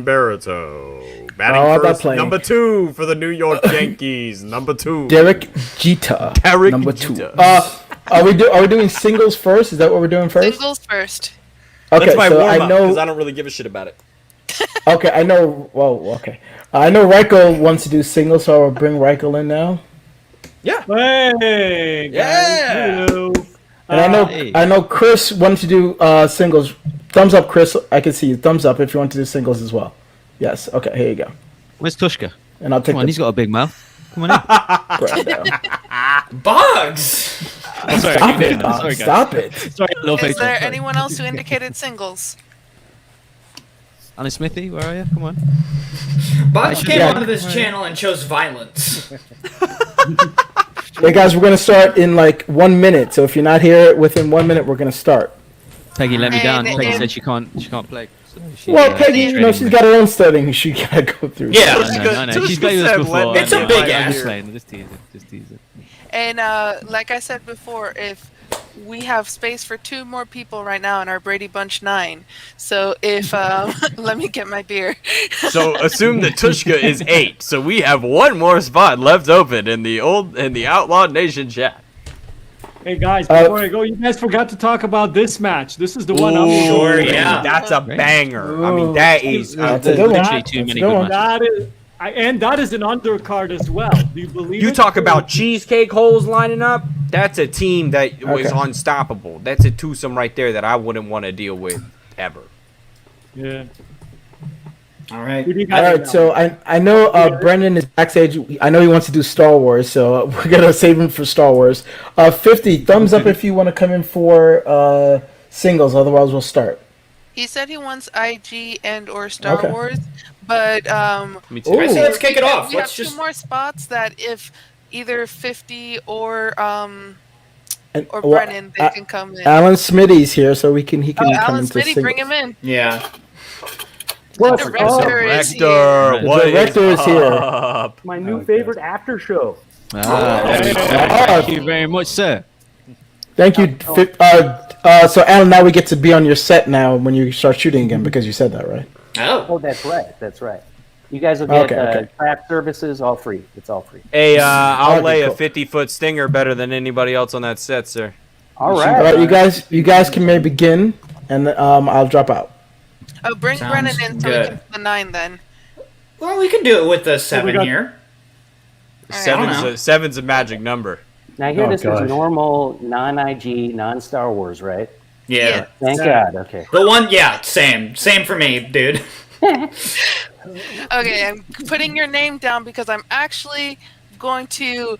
Barreto, Batting Oh, I'm not first, playing. number 2 for the New York Yankees. Number 2. Derek Jeter. Derek number Jeter. 2. Are we doing singles first? Is that what we're doing first? Singles first. Okay, That's my so warm-up, I know. because I don't really give a shit about it. Okay, I know. Well, okay. I know Reichel wants to do singles, so I'll bring Reichel in now. Yeah. Hey, guys. Yeah. Hello. And I know Chris wanted to do singles. Thumbs up, Chris. I can see you. Thumbs up if you want to do singles as well. Yes. Okay. Here you go. Where's Tushka? And I'll take. Come on, he's got a big mouth. Come on in. Bugs. Oh, sorry, Stop it! Sorry, guys. Stop it! Sorry, little Is face. there anyone else who indicated singles? Anna Smithy, where are you? Come on. Bugs came Yeah. onto this channel and chose violence. Hey guys, we're gonna start in like 1 minute. So if you're not here within 1 minute, we're gonna start. Peggy let me And down. it- Peggy it- said she can't play. So she's, Well, Peggy, you know training she's me. got her own studying she gotta go through. Yeah. I know. She's Tushka played with us said, before. let me It's a I know. big I'm ass. just playing. Just teasing. And like I said before, if we have space for 2 more people right now in our Brady Bunch 9, so if let me get my beer. So assume that Tushka is 8. So we have 1 more spot left open in the Outlaw Nation chat. Hey guys, before I go, you guys forgot to talk about this match. This is the one I'm Sure, sure. yeah. That's a banger. I mean, that is. That's a good one. Literally too many That's a good good one. matches. And that is an undercard as well. Do you believe You it? talk about cheesecake holes lining up. That's a team that was Okay. unstoppable. That's a twosome right there that I wouldn't want to deal with ever. Yeah. All right. Who do you All guys right, so I know Brendan is backstage. I know he wants to do Star Wars, so we're gonna save him for Star Wars. 50 thumbs up if you want to come in for singles. Otherwise, we'll start. He said he wants IG and or Star Okay. Wars, but Me Ooh. I say let's kick it off. we have Let's 2 just. more spots that if either 50 or And, well, Brennan, they can come in. Alan Smitty's here, so he can come Alan into Smitty, singles. bring him in. Yeah. The director is here. Director, what The director is here. up? My new favorite after show. Thank you very much, sir. Thank you. So Alan, now we get to be on your set now when you start shooting again because you said that, right? Oh. Oh, that's right. That's right. You guys will get Okay. craft services all free. It's all free. Hey, I'll Okay, lay cool. a 50-foot stinger better than anybody else on that set, sir. All All right. right, you guys can maybe begin, and I'll drop out. Oh, bring Sounds Brennan in so we good. can do the 9 then. Well, we can do it with the 7 got- here. Seven's a magic number. Now here, Oh, this gosh. is normal, non-IG, non-Star Wars, right? Yeah. Yeah. Thank God. Okay. The one, yeah, same for me, dude. Okay, I'm putting your name down because I'm actually going to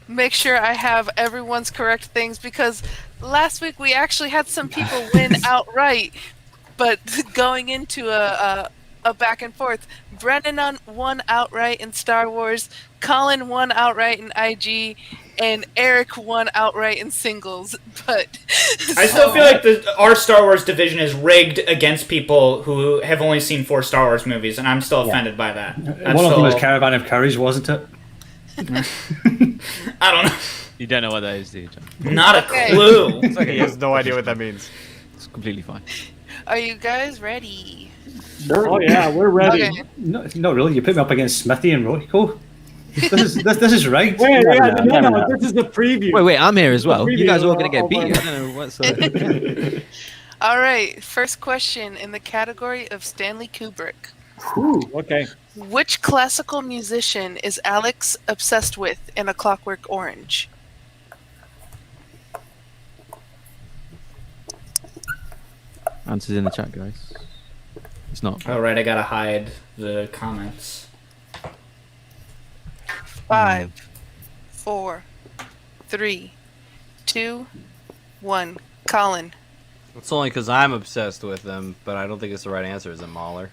make sure I have everyone's correct things because last week we actually had some people win outright, but going into a back and forth, Brennan won outright in Star Wars, Colin won outright in IG, and Eric won outright in singles. But I still feel like our Star Wars division is rigged against people who have only seen 4 Star Wars movies, and I'm still offended by that. One of them was Caravan of Courage, wasn't it? I don't know. You don't know what that is, do you, John? Not a Okay. clue. It's like he has no idea what that means. It's completely fine. are you guys ready? Sure. Oh yeah, we're ready. Okay. No, not really. You put me up against Smithy and Rotico. This is right. Wait, No, no. this is the preview. Wait, I'm here as well. You guys are all Preview gonna get of beat. our- I don't know what's. All right, first question in the category of Stanley Kubrick. Okay. Which classical musician is Alex obsessed with in A Clockwork Orange? Answers in the chat, guys. It's not. Oh, right, I gotta hide the comments. 5, 4, 3, 2, 1. Colin. It's only because I'm obsessed with them, but I don't think it's the right answer. Is it Mahler?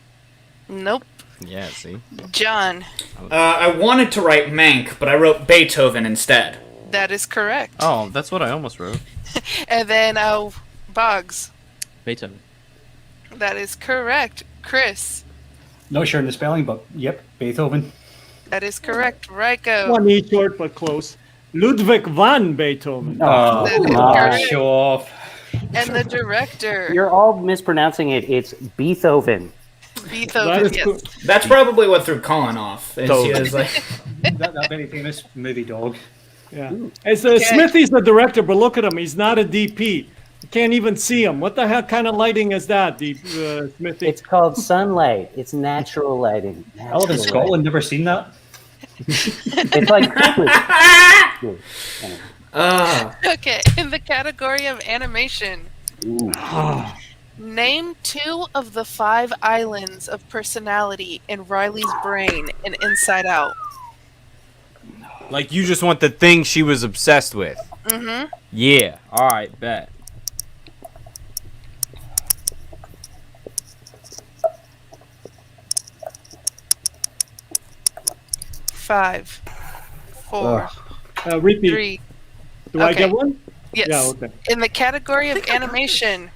Nope. Yeah, see? John. I wanted to write Mank, but I wrote Beethoven instead. That is correct. Oh, that's what I almost wrote. And then Boggs. Beethoven. That is correct. Chris. Not sure in the spelling, but yep, Beethoven. That is correct. Ryko. One E short but close. Ludwig van Beethoven. Oh, That is come on. correct. Show off. And the director. You're all mispronouncing it. It's Beethoven. Beethoven, yes. cool. That's probably what threw Colin off. Is he was like, that very famous movie dog. Yeah. It's Smithy's the director, but look at him. He's not a DP. You can't even see him. What the hell kind of lighting is that, Smithy? It's called sunlight. It's natural lighting. I live in Scotland. Never seen that. It's like Okay, in the category of animation, name 2 of the 5 islands of personality in Riley's brain in Inside Out. Like, you just want the thing she was obsessed with. Mm-hmm. Yeah. All right, bet. Five, 4, Repeat. 3. Do I get one? Yes. Yeah, okay. In the category of animation,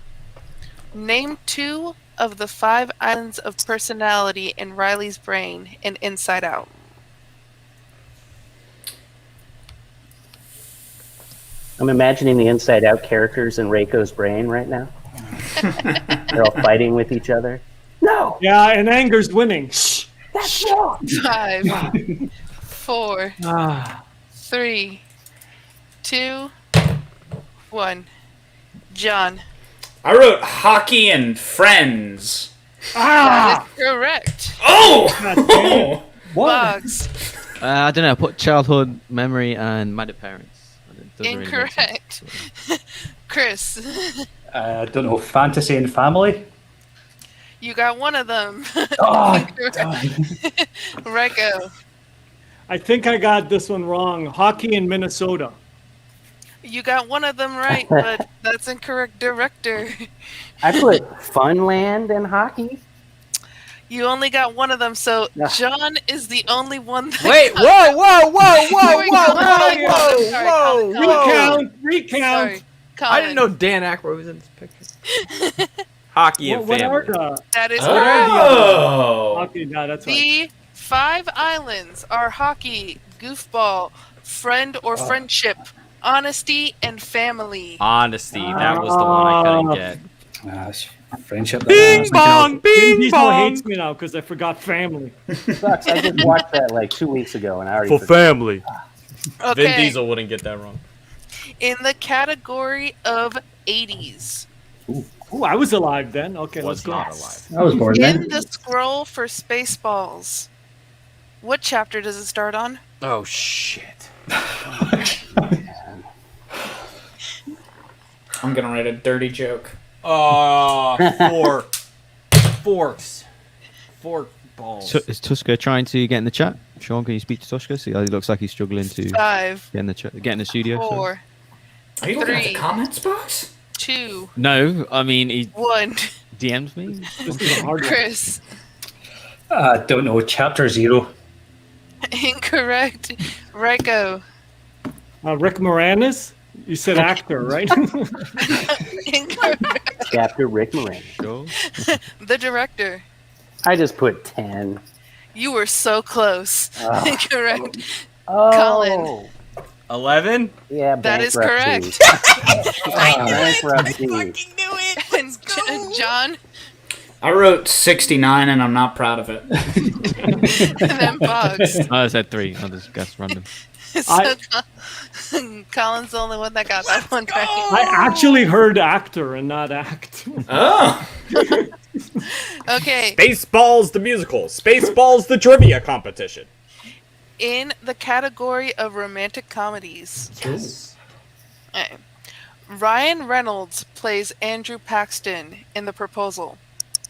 name 2 of the 5 islands of personality in Riley's brain in Inside Out. I'm imagining the Inside Out characters in Reiko's brain right now. They're all fighting with each other. No. Yeah, and anger's winning. That's wrong. 5, 4, 3, 2, 1. John. I wrote hockey and friends. That is correct. Oh! Bugs. I don't know. I put childhood memory and mad at parents. It doesn't really make Incorrect. Chris. I don't know. Fantasy and family. You got one of them. Oh, Reiko. I think I got this one wrong. Hockey in Minnesota. You got one of them right, but that's incorrect. Director. I put Funland and hockey. You only got one of them, so John is the only one that Wait, got whoa. Recount. I didn't know Dan Aykroyd was in this picture. Hockey and family. That is correct. Hockey, no, that's right. The 5 islands are hockey, goofball, friend or friendship, honesty, and family. Honesty, that was the one I couldn't get. Friendship. Bing bong, bing Diesel bong. hates me now because I forgot family. Sucks. I just watched that like 2 weeks ago and I already For forgot. family. Okay. Vin Diesel wouldn't get that wrong. In the category of 80s. Ooh, I was alive then. Okay, let's Was go. not alive. I was born then. In the scroll for Spaceballs, what chapter does it start on? Oh shit. I'm gonna write a dirty joke. Forks. Fork balls. Is Tuska trying to get in the chat? Sean, can you speak to Tuska? See, he looks like he's struggling to 5, get in the studio. 4, Are you looking at the 3, comments box? 2, No, I mean he 1. DM'd me. This is a hard one. Chris. I don't know. Chapter 0. Incorrect. Reiko. Rick Moranis? You said actor, right? Incorrect. Chapter Rick Moranis. Sure. The director. I just put 10. You were so close. Incorrect. Oh. Colin. 11? Yeah, That is bankruptcy. Bankruptcy. And John. I wrote 69 and I'm not proud of it. And then Bugs. I said 3. I'll just guess random. So Colin's the only one that got that one right. I actually heard actor and not act. Oh. Okay. Spaceballs the musical. Spaceballs the trivia competition. In the category of romantic comedies. Yes. Okay. Ryan Reynolds plays Andrew Paxton in The Proposal.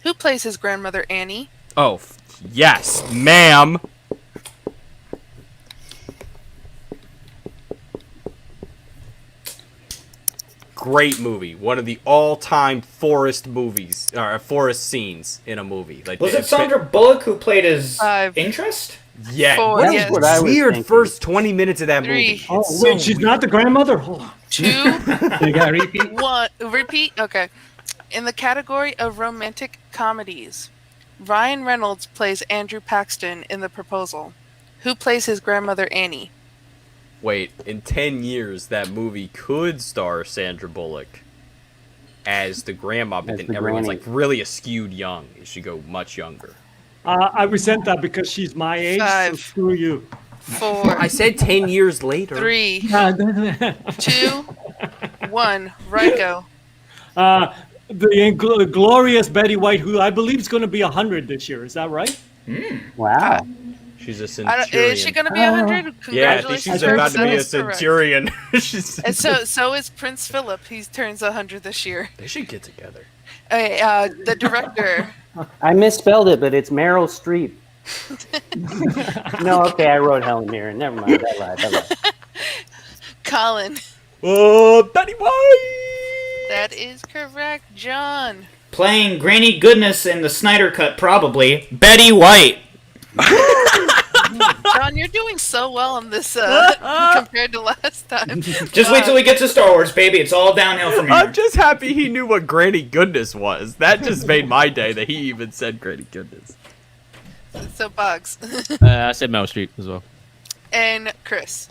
Who plays his grandmother Annie? Oh, yes, ma'am. Great movie. One of the all-time forest movies, or forest scenes in a movie. Like, Was it Sandra Bullock who played his 5, interest? Yeah, 4, what yes. what I was weird thinking. first 20 minutes of that 3, movie. Oh, It's wait, so she's weird. not the grandmother? Hold on. 2, You got a repeat? 1. Repeat? Okay. In the category of romantic comedies, Ryan Reynolds plays Andrew Paxton in The Proposal. Who plays his grandmother Annie? Wait, in 10 years, that movie could star Sandra Bullock. as the grandma, but As then the everyone's granny. like really skewed young. It should go much younger. I resent that because she's my age. So 5, screw you. 4, I said 10 years later. 3, Uh, 2, 1. Rico. the glorious Betty White, who I believe is going to be 100 this year. Is that right? Wow. She's a Is she centurion. going to be 100? Yeah, I think Congratulations. she's about to be a That's correct. centurion. She's- And so is Prince Philip. He turns 100 this year. They should get together. The director. I misspelled it, but it's Meryl Streep. No, okay, I wrote Helen Mirren. Never mind. I lied. Colin. Oh, Betty White! That is correct, John. Playing Granny Goodness in the Snyder Cut, probably Betty White. John, you're doing so well on this compared to last time. Just wait till we get to Star Wars, baby. It's all downhill from here. I'm just happy he knew what Granny Goodness was. That just made my day that he even said Granny Goodness. So, Bugs. I said Meryl Streep as well. And Chris.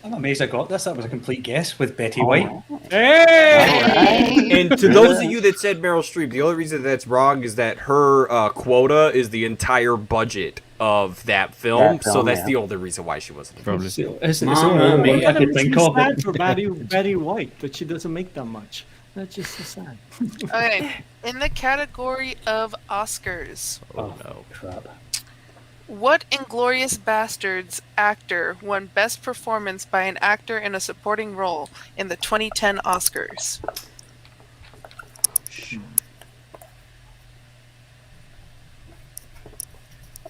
I'm amazed I got this. That was a complete guess with Betty White. Hey! And to those of you that said Meryl Streep, the only reason that's wrong is that her quota is the entire budget of that film, so that's the only reason why she wasn't. Probably. It's the Mamma only one mia. I could think of. Sad for Betty White that she doesn't make that much. That's just so sad. Okay. In the category of Oscars, Oh no. Crap. what Inglorious Bastards actor won Best Performance by an Actor in a Supporting Role in the 2010 Oscars?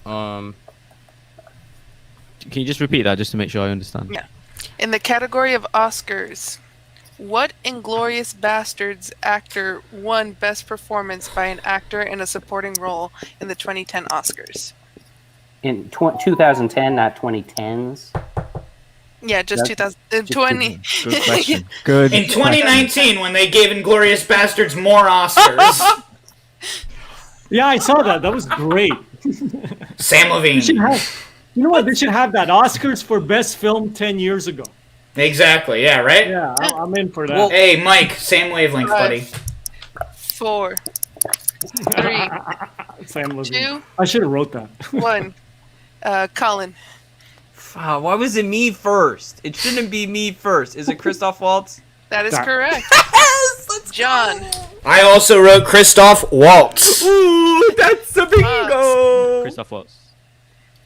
Can you just repeat that just to make sure I understand? Yeah. In the category of Oscars, what Inglorious Bastards actor won Best Performance by an Actor in a Supporting Role in the 2010 Oscars? In 2010, not 2010s. Yeah, just That's- 2020. Good question. Good. In 2019, when they gave Inglorious Bastards more Oscars, Yeah, I saw that. That was great. Sam They should Levine. have, you know what? They should have that Oscars for Best Film 10 years ago. Exactly, yeah, right? Yeah, I'm in for that. Hey, Mike, same wavelength, buddy. 4, 3, Sam Levine. 2, I should have wrote that. 1. Colin. Why was it me first? It shouldn't be me first. Is it Christoph Waltz? That is That- correct. John. I also wrote Christoph Waltz. Ooh, that's a bingo! Christoph Waltz.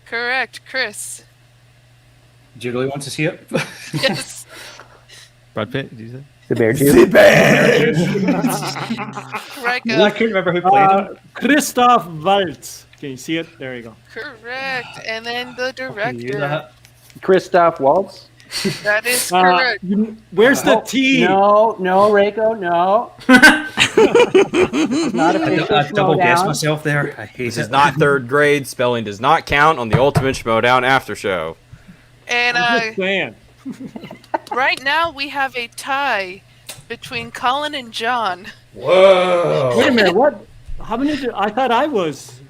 Correct. Chris. Do you really want to see it? Yes. Brad Pitt, did you say? The Bear Jew. I Rico. couldn't remember who played him. Christoph Waltz. Can you see it? There you go. Correct. And then the Can you director. that? Christoph Waltz. That is correct. Where's the T? No, Reiko, no. Not official I double guessed Schmoedown. myself there. I hate This it. is not third grade. Spelling does not count on the Ultimate Schmoedown After Show. And I'm just saying. right now we have a tie between Colin and John. Whoa. Wait a minute. What? How many? I thought I was.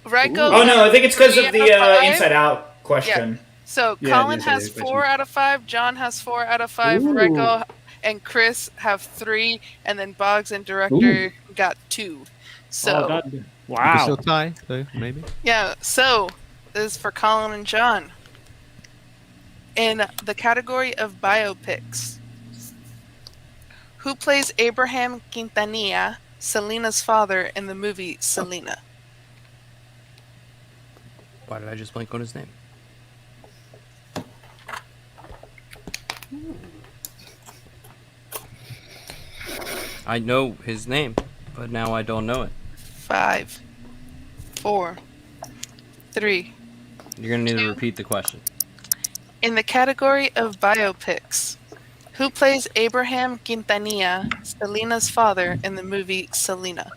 Rico. Oh, no, I think it's because of 3 the out of 5. Inside Out question. So Yeah, Colin it is, has it is, 4 out of 5. John has 4 out of 5. Ooh. Rico and Chris have 3, and then Boggs and director got 2. So Oh, that, You can wow. still tie, though, maybe. yeah. So this is for Colin and John. In the category of biopics, who plays Abraham Quintanilla, Selena's father, in the movie Selena? Why did I just blank on his name? I know his name, but now I don't know it. 5, 4, 3. You're gonna need to repeat the question. In the category of biopics, who plays Abraham Quintanilla, Selena's father, in the movie Selena?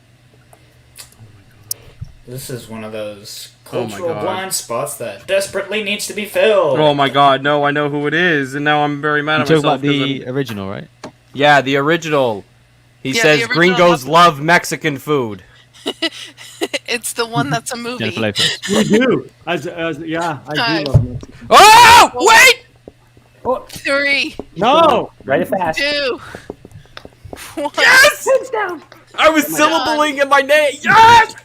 This is one of those Oh my cultural God. blind spots that desperately needs to be filled. Oh my god, no, I know who it is, and now I'm very mad You're at talking myself. about 'cause the original, right? Yeah, the original. He Yeah, says the original gringos Muppet. love Mexican food. It's the one that's a movie. Jennifer Lopez. We do. Yeah, I Time. do love it. Oh, wait! 3, No. Write it fast. 2, 1. Yes! I was syllabling in my name. Yes!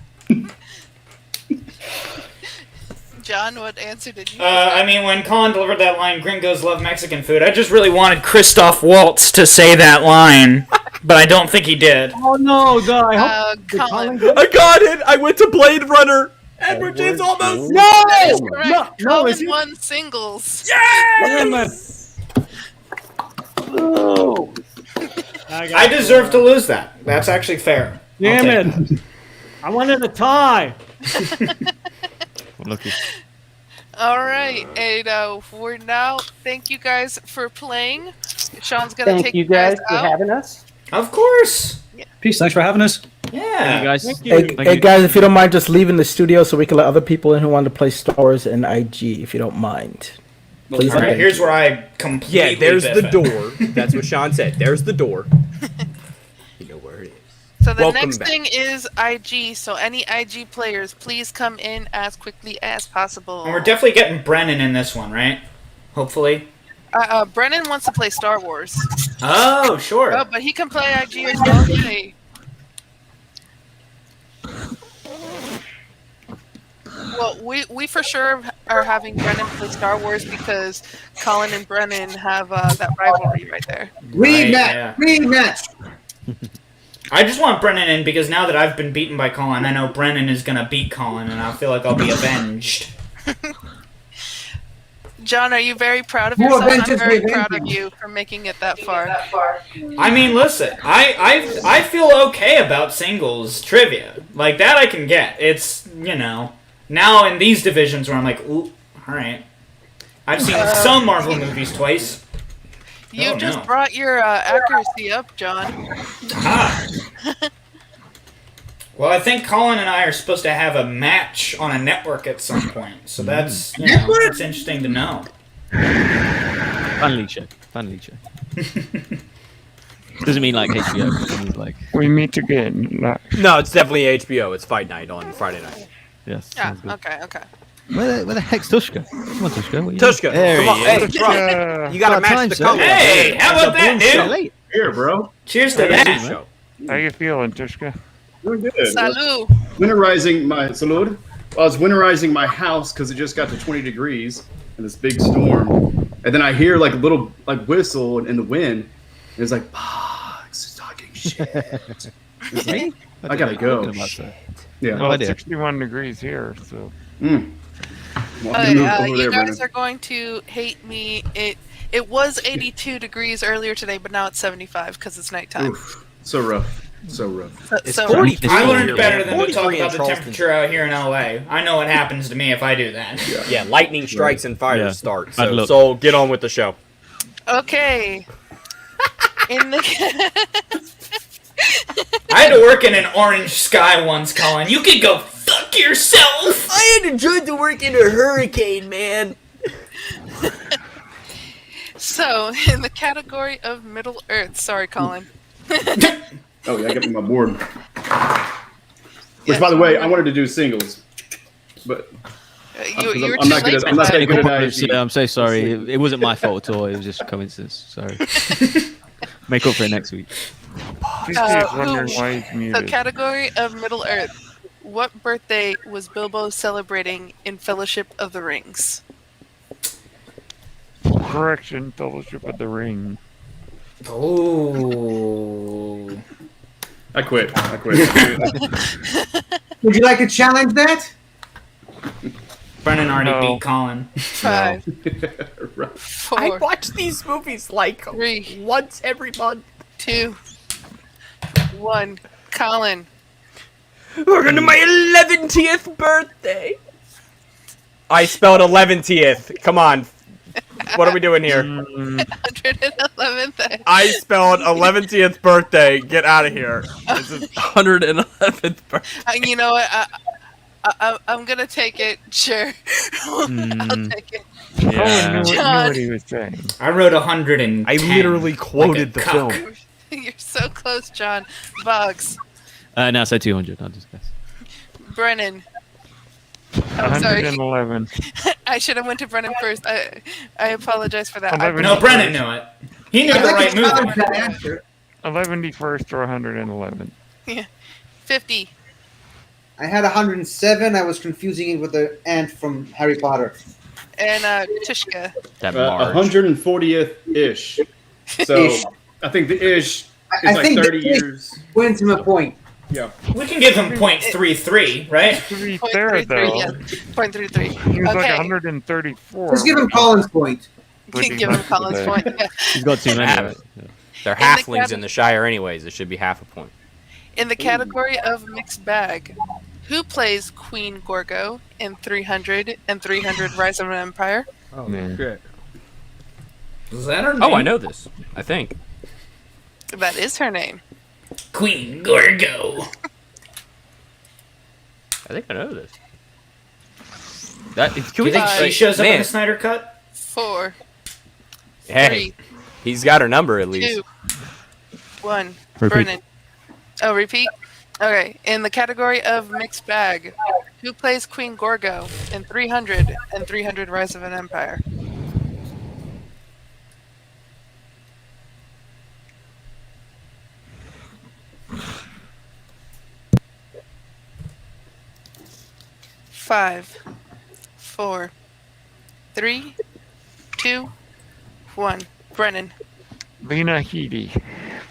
John, what answer did you? I mean, when Colin delivered that line, "Gringos love Mexican food," I just really wanted Christoph Waltz to say that line, but I don't think he did. Oh no, I got it. I went to Blade Runner. Edward James Olmos. No, no, is Colin it? won singles. Yes! I deserve to lose that. That's actually fair. Damn it! I wanted a tie. Lucky. All right, and we're now. Thank you guys for playing. Sean's gonna Thank take you guys for out. having us. Of course. Peace. Thanks for having us. Yeah. You guys. Hey guys, if you don't mind, just leaving the studio so we can let other people in who want to play Star Wars and IG, if you don't mind. Please. All right, here's where I completely. Yeah, there's biff the it. door. That's what Sean said. There's the door. You know where it is. So the Welcome next back. thing is IG. So any IG players, please come in as quickly as possible. And we're definitely getting Brennan in this one, right? Hopefully. Brennan wants to play Star Wars. Oh, sure. Oh, but he can play IG as well. Hey. Well, we for sure are having Brennan play Star Wars because Colin and Brennan have that rivalry right there. Rematch. I just want Brennan in because now that I've been beaten by Colin, I know Brennan is gonna beat Colin, and I feel like I'll be avenged. John, are you very proud of Who yourself? avenges I'm very the proud of Avengers? you for making it that far. I mean, listen, I feel okay about singles trivia. Like, that I can get. It's, now in these divisions where I'm like, ooh, alright. I've seen some Marvel movies twice. You Oh, just no. brought your accuracy up, John. Ah. Well, I think Colin and I are supposed to have a match on a network at some point, so that's, that's interesting to know. Fan lead show. Doesn't mean like HBO. It means like. We meet again. No, it's definitely HBO. It's Fight Night on Friday night. Yes. Yeah, sounds good. okay. Where the heck's Tushka? Come on, Tushka. What are you Tushka, doing? There come on. he Hey, is. bro. You gotta About match time, the sir. color. Hey, how about that, dude? Late. Here, bro. Cheers to that. Show. How you feeling, Tushka? Doing good. Salut. Winterizing my salud. Well, I was winterizing my house because it just got to 20 degrees in this big storm, and then I hear like a little whistle in the wind. And it's like, Boggs talking shit. It's like, I gotta go. Yeah. Well, it's 61 degrees here, so. Well, I'm gonna move over You there, guys Brennan. are going to hate me. It was 82 degrees earlier today, but now it's 75 because it's nighttime. Oof. So rough. So rough. It's So- 43 I learned here, better man. than to talk 43 in about the Charleston. temperature out here in LA. I know what happens to me if I do that. Yeah, lightning strikes and fires Yeah. start. Bad So, luck. so get on with the show. Okay. In the I had to work in an orange sky once, Colin. You could go fuck yourself. I had enjoyed to work in a hurricane, man. So, in the category of Middle Earth, sorry, Colin. Oh yeah, I got my board. Which, by the way, I wanted to do singles, but You were I'm not too good late at. I'm not for that that. good at IG. Yeah, I'm so sorry. It wasn't my fault at all. It was just a coincidence. Sorry. Make up for it next week. Tushka's wondering why he's So, muted. category of Middle Earth. What birthday was Bilbo celebrating in Fellowship of the Rings? Correction, Fellowship of the Ring. Oh. I quit. Would you like to challenge that? Brennan already No. beat Colin. 5, I 4, watch these movies like 3, once every month. 2, 1. Colin. We're going to my 11th birthday. I spelled 11th. Come on. What are we doing here? 111th. I spelled 11th birthday. Get out of here. This is 111th birthday. You know what? I'm gonna take it. Sure. I'll take it. Colin knew John. what he was saying. I wrote 110. I literally quoted the cock. film. You're so close, John. Bugs. No, say 200. I'll just guess. Brennan. I'm sorry. 111. I should have went to Brennan first. I apologize for that. 11. No, Brennan knew it. He knew the right movie. 111st or 111. Yeah. 50. I had 107. I was confusing it with the ant from Harry Potter. And Tishka. 140th ish. So Ish. I think the ish is I like think 30 the ish years. wins him a point. Yeah. We can give him 0.33, right? To be fair, though, Yeah. 0.33. he was like Okay. 134. Let's give him Colin's point. Which is Give him not Colin's bad. point. Yeah. He's got too many. Right? They're In the halflings in the Shire, anyways. It should be half a point. In the category of mixed bag, who plays Queen Gorgo in 300 and 300 Rise of an Empire? Oh, great. Is that her name? Oh, I know this. I think. That is her name. Queen Gorgo. I think I know this. That Do you think she shows up in the Snyder Cut? 4, Hey, he's got her number at least. 2, 1. Repeat. Brennan. Oh, repeat? Okay. In the category of mixed bag, who plays Queen Gorgo in 300 and 300 Rise of an Empire? Five, 4, 3, 2, 1. Brennan. Lena Headey.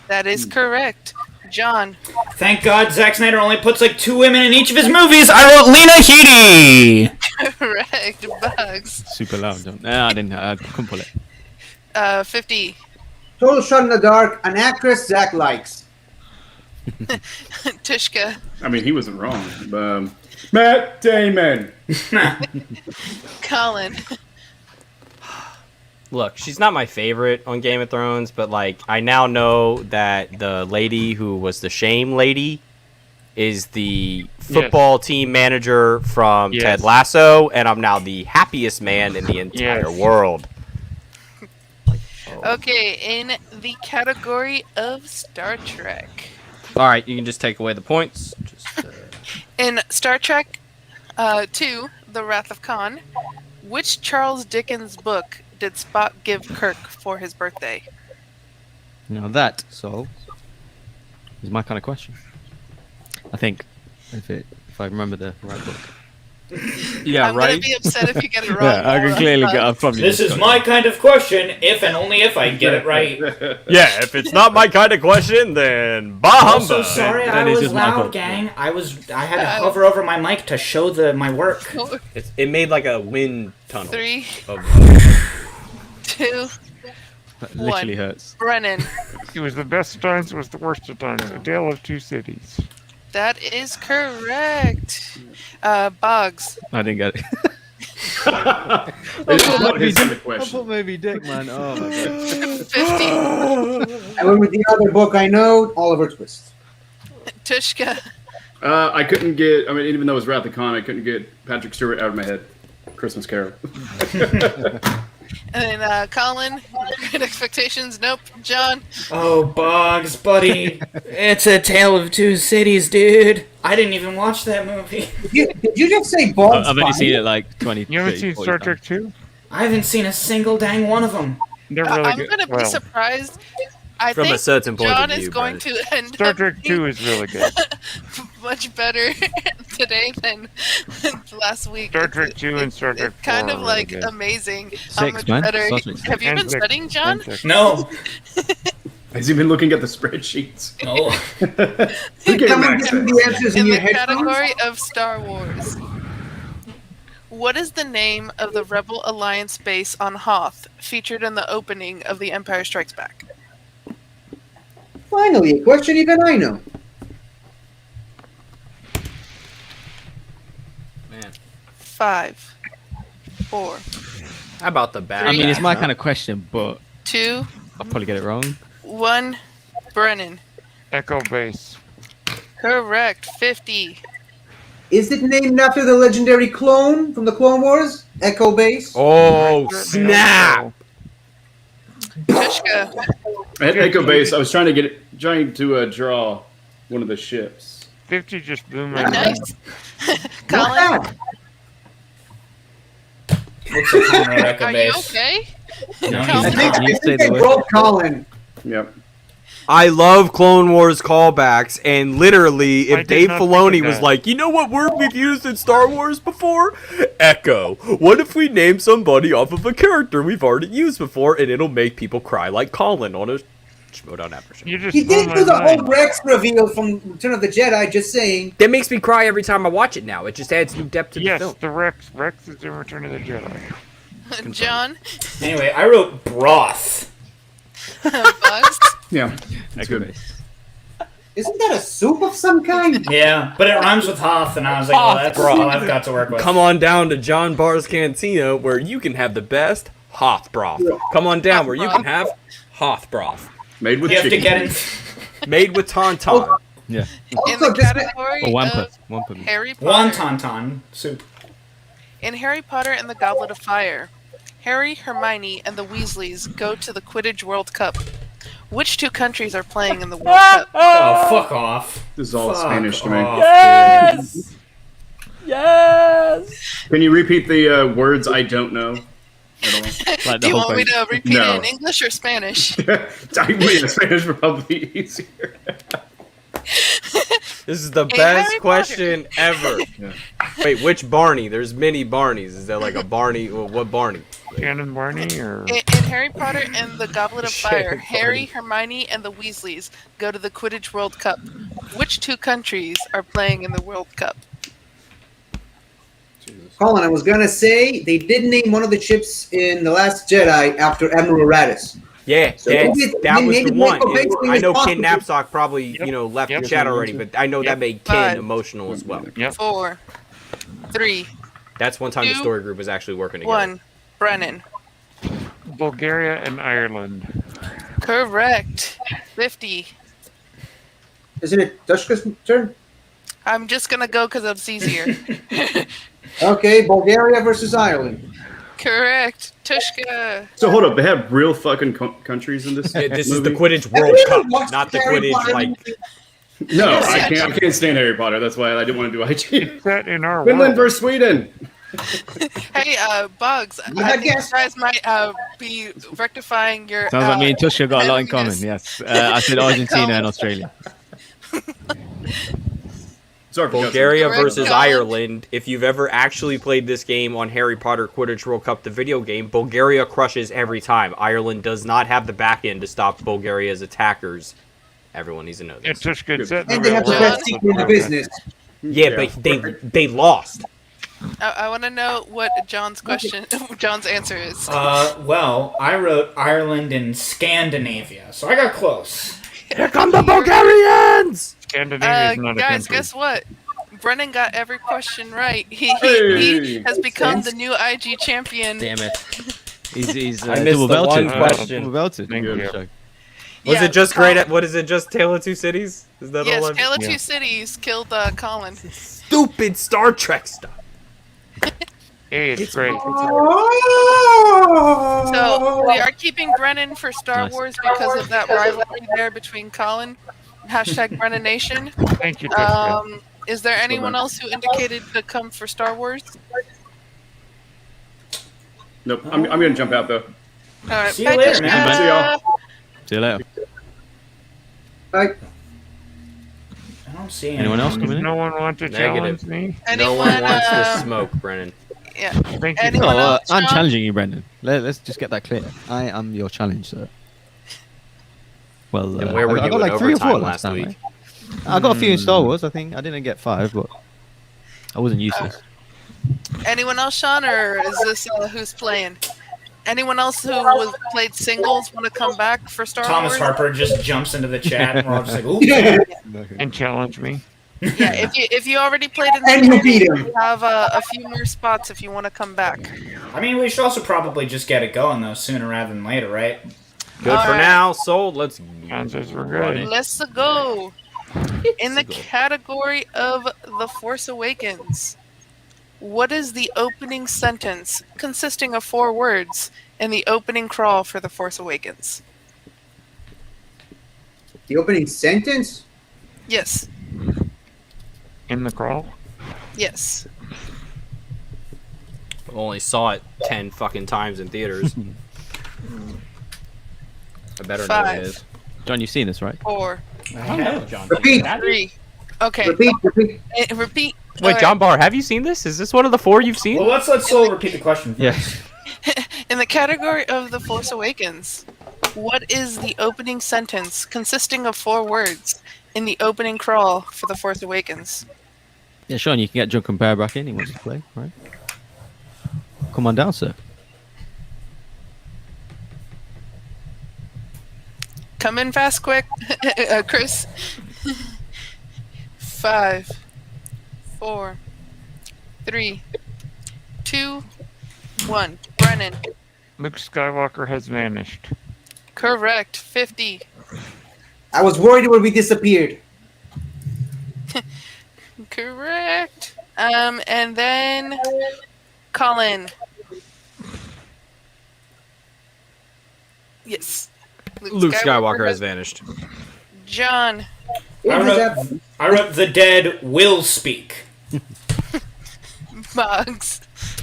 That is correct. John. Thank God Zack Snyder only puts like 2 women in each of his movies. I wrote Lena Headey. Correct. Bugs. Super loud. No, I didn't. I couldn't pull it. 50. Total shot in the dark. An actress Zach likes. Tishka. I mean, he wasn't wrong. Matt Damon. Colin. Look, she's not my favorite on Game of Thrones, but like I now know that the lady who was the shame lady is the football team manager from Ted Lasso, and I'm now the happiest man in the entire world. Okay, in the category of Star Trek. All right, you can just take away the points. In Star Trek 2, The Wrath of Khan, which Charles Dickens book did Spock give Kirk for his birthday? Now that, so, is my kind of question. I think, if I remember the right book. Yeah, I'm gonna be upset if you get it wrong. Yeah, I can clearly get. I've probably. This just is got my it. kind of question, if and only if I get it right. Yeah, if it's not my kind of question, then bah I'm humbug. so sorry I Then it's was just my loud, fault. gang. I had to hover over my mic to show my work. It made like a wind tunnel. 3, Of 2, That literally hurts. Brennan. It was the best of times, it was the worst of times. A Tale of Two Cities. That is correct. Boggs. I didn't get it. What is the question? I thought maybe Dick, man. Oh my god. 50. I went with the other book I know, Oliver Twist. Tushka. I couldn't get. I mean, even though it was Wrath of Khan, I couldn't get Patrick Stewart out of my head. Christmas Carol. And then Colin. Great Expectations. Nope. John. Oh, Boggs, buddy. It's A Tale of Two Cities, dude. I didn't even watch that movie. Did you just say Boggs? I've only seen it like 20. You haven't 30, seen 40 Star times. Trek 2? I haven't seen a single dang one of them. They're really I'm good. going to be Well, surprised. I From a think certain point John of is view, going but- to end Star up Trek 2 is really good. much better today than last week. Star Trek 2 and Star Trek 4 Kind of are like really good. amazing. How 6, much man. better. Star Trek 6. Have you And been 6. studying, John? And 6. No. Has he been looking at the spreadsheets? No. Who gave Someone Max give me that? the answers in In your the headphones. category of Star Wars, what is the name of the Rebel Alliance base on Hoth featured in the opening of The Empire Strikes Back? Finally, a question even I know. Man. 5, 4, How about the bad? I mean, it's my huh? kind of question, but 2, I'll probably get it wrong. 1. Brennan. Echo Base. Correct. 50. Is it named after the legendary clone from the Clone Wars? Echo Base? Oh snap! Tushka. I had Echo Base. I was trying to draw one of the ships. 50 just blew my mind. Nice. Not Colin, bad. Looks like I'm at Echo are you Base. okay? No, I he's think, not. You I stay think they the way. broke Colin. Yep. I love Clone Wars callbacks, and literally, I if did Dave not think Filoni of was that. like, you know what word we've used in Star Wars before? Echo. What if we name somebody off of a character we've already used before, and it'll make people cry like Colin on a Schmoedown Aftershow? You just He blew did my do the whole mind. Rex reveal from Return of the Jedi, just saying. That makes me cry every time I watch it now. It just adds new depth to the Yes, film. the Rex. Rex is in Return of the Jedi. John, Anyway, I wrote broth. Bugs. Yeah, that's good. Isn't that a soup of some kind? Yeah, but it rhymes with Hoth, and I was like, well, that's all I've got to work with. Come on down to John Barr's Cantina, where you can have the best Hoth broth. Come on down, where you can have Hoth broth. Made with You have to chicken. get in. Made with tauntaun. Yeah. In Also, the category Or wampa. of Wampa. Harry Potter. Wonton soup. In Harry Potter and the Goblet of Fire, Harry, Hermione, and the Weasleys go to the Quidditch World Cup. Which two countries are playing in the World Cup? Oh, fuck off. This is all Fuck Spanish to me. off, Yes! Yes! Can you repeat the words I don't know at all? Like Do the you whole want me thing. to repeat No. it in English or Spanish? Spanish would probably be easier. This is the Hey, best Harry question ever. Yeah. Wait, which Barney? There's many Barneys. Is there like a Barney? Well, what Barney? Shannon Barney or In Harry Potter and the Goblet of Fire, Shannon Harry, Hermione, and the Weasleys go to the Quidditch World Cup. Which two countries are playing in the World Cup? Colin, I was gonna say they did name one of the ships in The Last Jedi after Admiral Raddus. Yeah, So that maybe- was maybe the one. Michael Bates I know responsible Ken Knapsack probably, Yep. left Yep. the chat already, but I know that Yep. made Ken 5, emotional as well. Yep. 4, 3, That's one time the 2, story group was actually working together. 1. Brennan. Bulgaria and Ireland. Correct. 50. Isn't it Dushka's turn? I'm just gonna go because it's easier. Okay, Bulgaria versus Ireland. Correct. Tushka. So hold up, they have real fucking countries in this. This is movie? the Quidditch World Cup, not the Harry Quidditch Potter like. No, I can't stand Harry Potter. That's why I didn't want to do IG. Set in our Finland world. versus Sweden. Hey, Bugs. I think you guys might be rectifying your. Sounds like me and Tushka got a lot in common. heaviness. Yes. I said Argentina and Australia. Sorry for Bulgaria Correct, versus Colin. Ireland. If you've ever actually played this game on Harry Potter Quidditch World Cup, the video game, Bulgaria crushes every time. Ireland does not have the back end to stop Bulgaria's attackers. Everyone needs to know this. It's just good set in And the they have the real best world. sequel in the business. Yeah, but they lost. I want to know what John's John's answer is. Well, I wrote Ireland and Scandinavia, so I got close. Here come the Bulgarians! Scandinavia is not a Guys, country. guess what? Brennan got every question right. He Hey. has become the new IG champion. Damn it. He's I missed double the one belted. question. Double belted. Thank you. Was Yeah, it just Colin- great? What is it? Just Tale of Two Cities? Is that Yes, all? Tale of Two Cities killed Colin. Stupid Star Trek stuff. Hey, it's great. So we are keeping Brennan for Star Nice. Wars because of that rivalry there between Colin. Hashtag Brennan Nation. Thank you, Tushka. Is there anyone else who indicated to come for Star Wars? Nope, I'm gonna jump out though. All right, See you later, man. See y'all. See you later. Bye. I don't see Anyone else Does coming in? no one want to Negative. challenge me? No one Anyone, wants to smoke, Brennan. Yeah. Thank you. Anyone No, else? I'm John? challenging you, Brendan. Let's just get that clear. I am your challenge, sir. Well, And where were I you got in like 3 or 4 overtime last last time. week? Right? I got a few in Star Wars. I think I didn't get 5, but I wasn't useless. Anyone else, Sean, or is this who's playing? Anyone else who was played singles want to come back for Star Thomas Wars? Harper just jumps into the chat, and we're all just like, ooh. And challenge me. Yeah, if you already played in And you singles, beat him. we have a few more spots if you want to come back. I mean, we should also probably just get it going, though, sooner rather than later, right? Good All for right. now. Sold. Let's Answers were run good. it. Let's go. In the category of The Force Awakens, what is the opening sentence consisting of 4 words in the opening crawl for The Force Awakens? The opening sentence? Yes. In the crawl? Yes. I only saw it 10 fucking times in theaters. I better know what it 5, is. John, you've seen this, right? 4. I know, John. Repeat. 3. Okay. Repeat. Repeat. Wait, All John Barr, have you seen this? Is this one of the 4 you've seen? Well, let's still repeat the question. Yeah. In the category of The Force Awakens, what is the opening sentence consisting of 4 words in the opening crawl for The Force Awakens? Yeah, Sean, you can get Drunken Bear back in. He wants to play, right? Come on down, sir. Come in fast, quick. Chris. 5, 4, 3, 2, 1. Brennan. Luke Skywalker has vanished. Correct. 50. I was worried it would be disappeared. Correct. And then Colin. Yes. Luke Skywalker has vanished. John. I wrote the dead will speak. Bugs.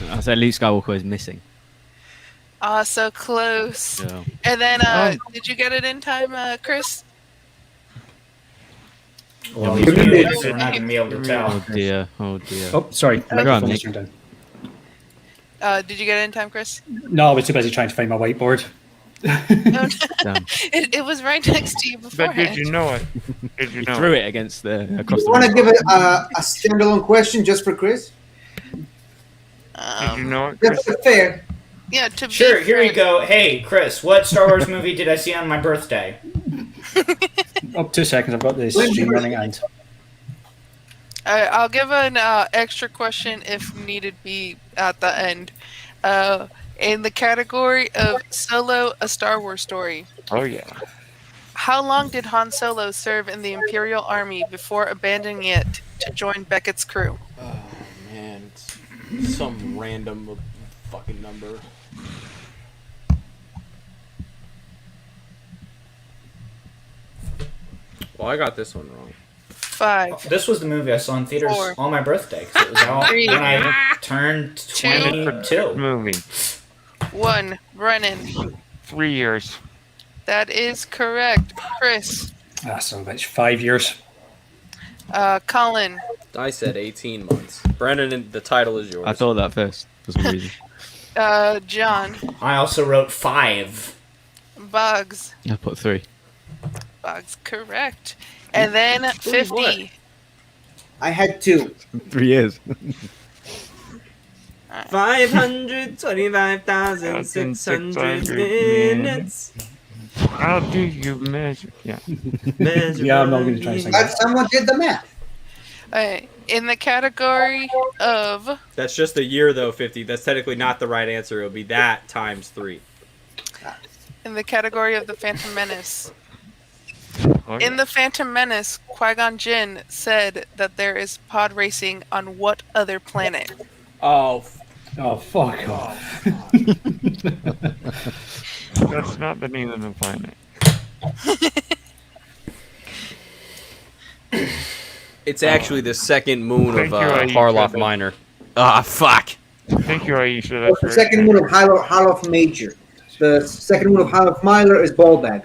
I said Luke Skywalker is missing. So close. Yeah. And then, did you get it in time, Chris? Oh, We're not going to be able to tell. Oh dear. Oh dear. Oh, sorry. Go on, Microphone Nick. was turned down. Did you get it in time, Chris? No, I was too busy trying to find my whiteboard. It was right next to you But beforehand. did you know it? Did you know Threw it? it against the across You the want to room. give it a standalone question just for Chris? Did you know it, That's Chris? fair. Yeah, to Sure, be here fair. you go. Hey, Chris, what Star Wars movie did I see on my birthday? Oh, 2 seconds. I've got the stream running and. I'll give an extra question if needed be at the end. In the category of Solo, a Star Wars story. Oh, yeah. How long did Han Solo serve in the Imperial Army before abandoning it to join Beckett's crew? Oh, man. It's some random fucking number. Well, I got this one wrong. 5. This was the movie I saw in theaters 4. on my birthday. 'Cause it was all 3. when I turned 22. Movie. 1. Brennan. 3 years. That is correct. Chris. Ah, so much. 5 years. Colin. I said 18 months. Brandon, the title is yours. I thought that first for some reason. John. I also wrote 5. Bugs. I put 3. Bugs, correct. And then 50. I had 2. 3 years. 525,600 minutes. How do you measure? Yeah. Yeah, I'm not going to try to sing But that. someone did the math. Alright, in the category of That's just a year, though, 50. That's technically not the right answer. It'll be that times 3. in the category of the Phantom Menace. Oh, In the Phantom Menace, Qui-Gon Jinn said that there is pod racing on what other planet? Oh, Oh, fuck off. That's not the name of the planet. it's actually the second moon Thank of you, Aisha. Harloff Minor. Ah, fuck. Thank you, Aisha. That's The very second one of Harloff Major. The second one of Harloff Minor is Ballbag.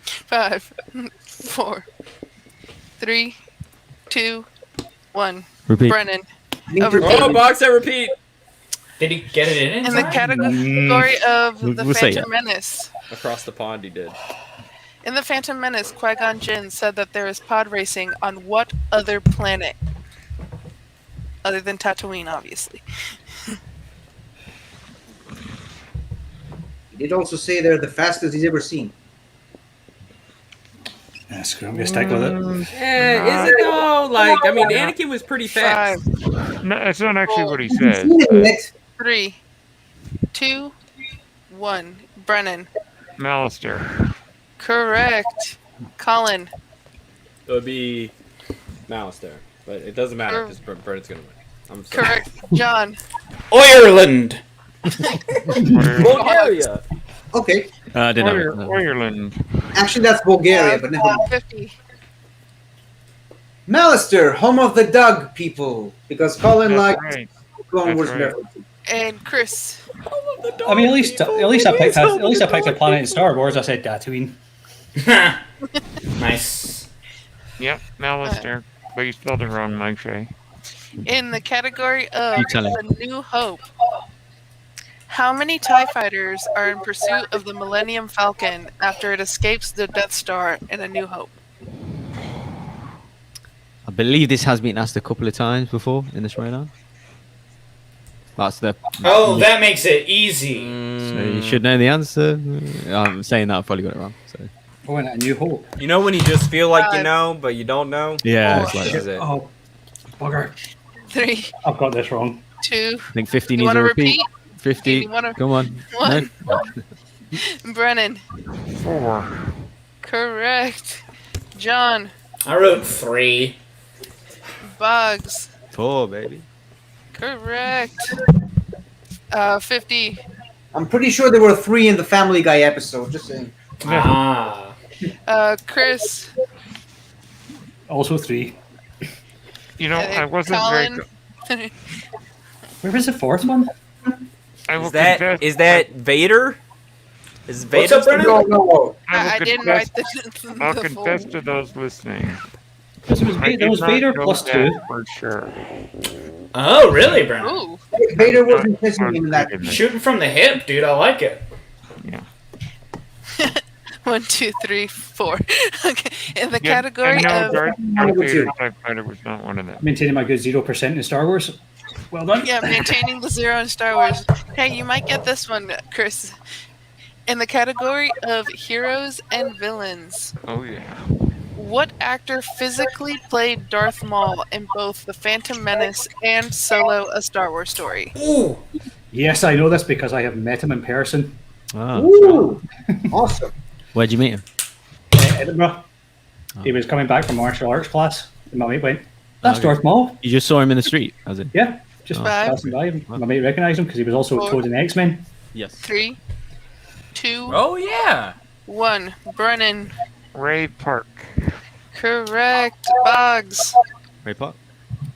5, 4, 3, 2, 1. Repeat. Brennan. Oh, box and repeat. Did he get it in In the time? category of the We'll say Phantom it. Menace. Across the pond, he did. In the Phantom Menace, Qui-Gon Jinn said that there is pod racing on what other planet? Other than Tatooine, obviously. He did also say they're the fastest he's ever seen. Yeah, screw it. I'm going to stick with it. Is it though? Like, I mean, Anakin was pretty fast. 5, No, that's not actually what he says. Seen it yet. 3, 2, 1. Brennan. Malister. Correct. Colin. It would be Malice there. But it doesn't matter because Brennan's going to win. I'm sorry. Correct. John. Ireland. Bulgaria. Okay. I didn't have it. No. Ireland. Actually, that's Bulgaria, but never mind. 50. Malister, home of the dog people. Because Colin That's liked right. Clone That's Wars right. references. And Chris. I mean, at least I picked a planet in Star Wars. I said Tatooine. Nice. Yep, Alistair. But you spelled it wrong, Mike Shay. In the category of You tell him. The New Hope, how many TIE fighters are in pursuit of the Millennium Falcon after it escapes the Death Star in A New Hope? I believe this has been asked a couple of times before in the Schmoedown. That's the. Oh, that makes it easy. So you should know the answer. I'm saying that I've probably got it wrong. So. Oh, and A New Hope. You know when you just feel like you know, but you don't know? Yeah, This it's like is that. it. Oh, bugger. 3, I've got this wrong. 2, I think 50 You needs wanna a repeat. repeat? 50. You wanna- Come on. 1. No. Brennan. 4. Correct. John. I wrote 3. Bugs. 4, baby. Correct. 50. I'm pretty sure there were 3 in the Family Guy episode. Just saying. Ah. Chris. Also 3. You know, I wasn't Colin. very. Where was the fourth one? I will Is that confess, is that Vader? Is What's Vader? up, Brennan? No. I didn't write the. I'll the confess full- to those listening. There was Vader plus 2. For sure. Oh, really, Brennan? Ooh. Vader wasn't missing in that. Shooting from the hip, dude. I like it. Yeah. 1, 2, 3, 4. Okay. In the Yeah, category and no, of. Darth Vader TIE Fighter was not one of them. Maintaining my good 0% in Star Wars. Well done. Yeah, maintaining the 0 in Star Wars. Hey, you might get this one, Chris. In the category of heroes and villains, Oh yeah. what actor physically played Darth Maul in both The Phantom Menace and Solo: A Star Wars Story? Ooh. Yes, I know this because I have met him in person. Oh. Ooh, awesome. Where'd you meet him? Edinburgh. He was coming back from martial arts class, and my mate went, "That's Okay. Darth Maul." You just saw him in the street, as in? Yeah, just 5. passing by him. My mate recognised him because he was also 4. Toad in X-Men. Yes. 3, 2, Oh yeah. 1. Brennan. Ray Park. Correct. Boggs. Ray Park?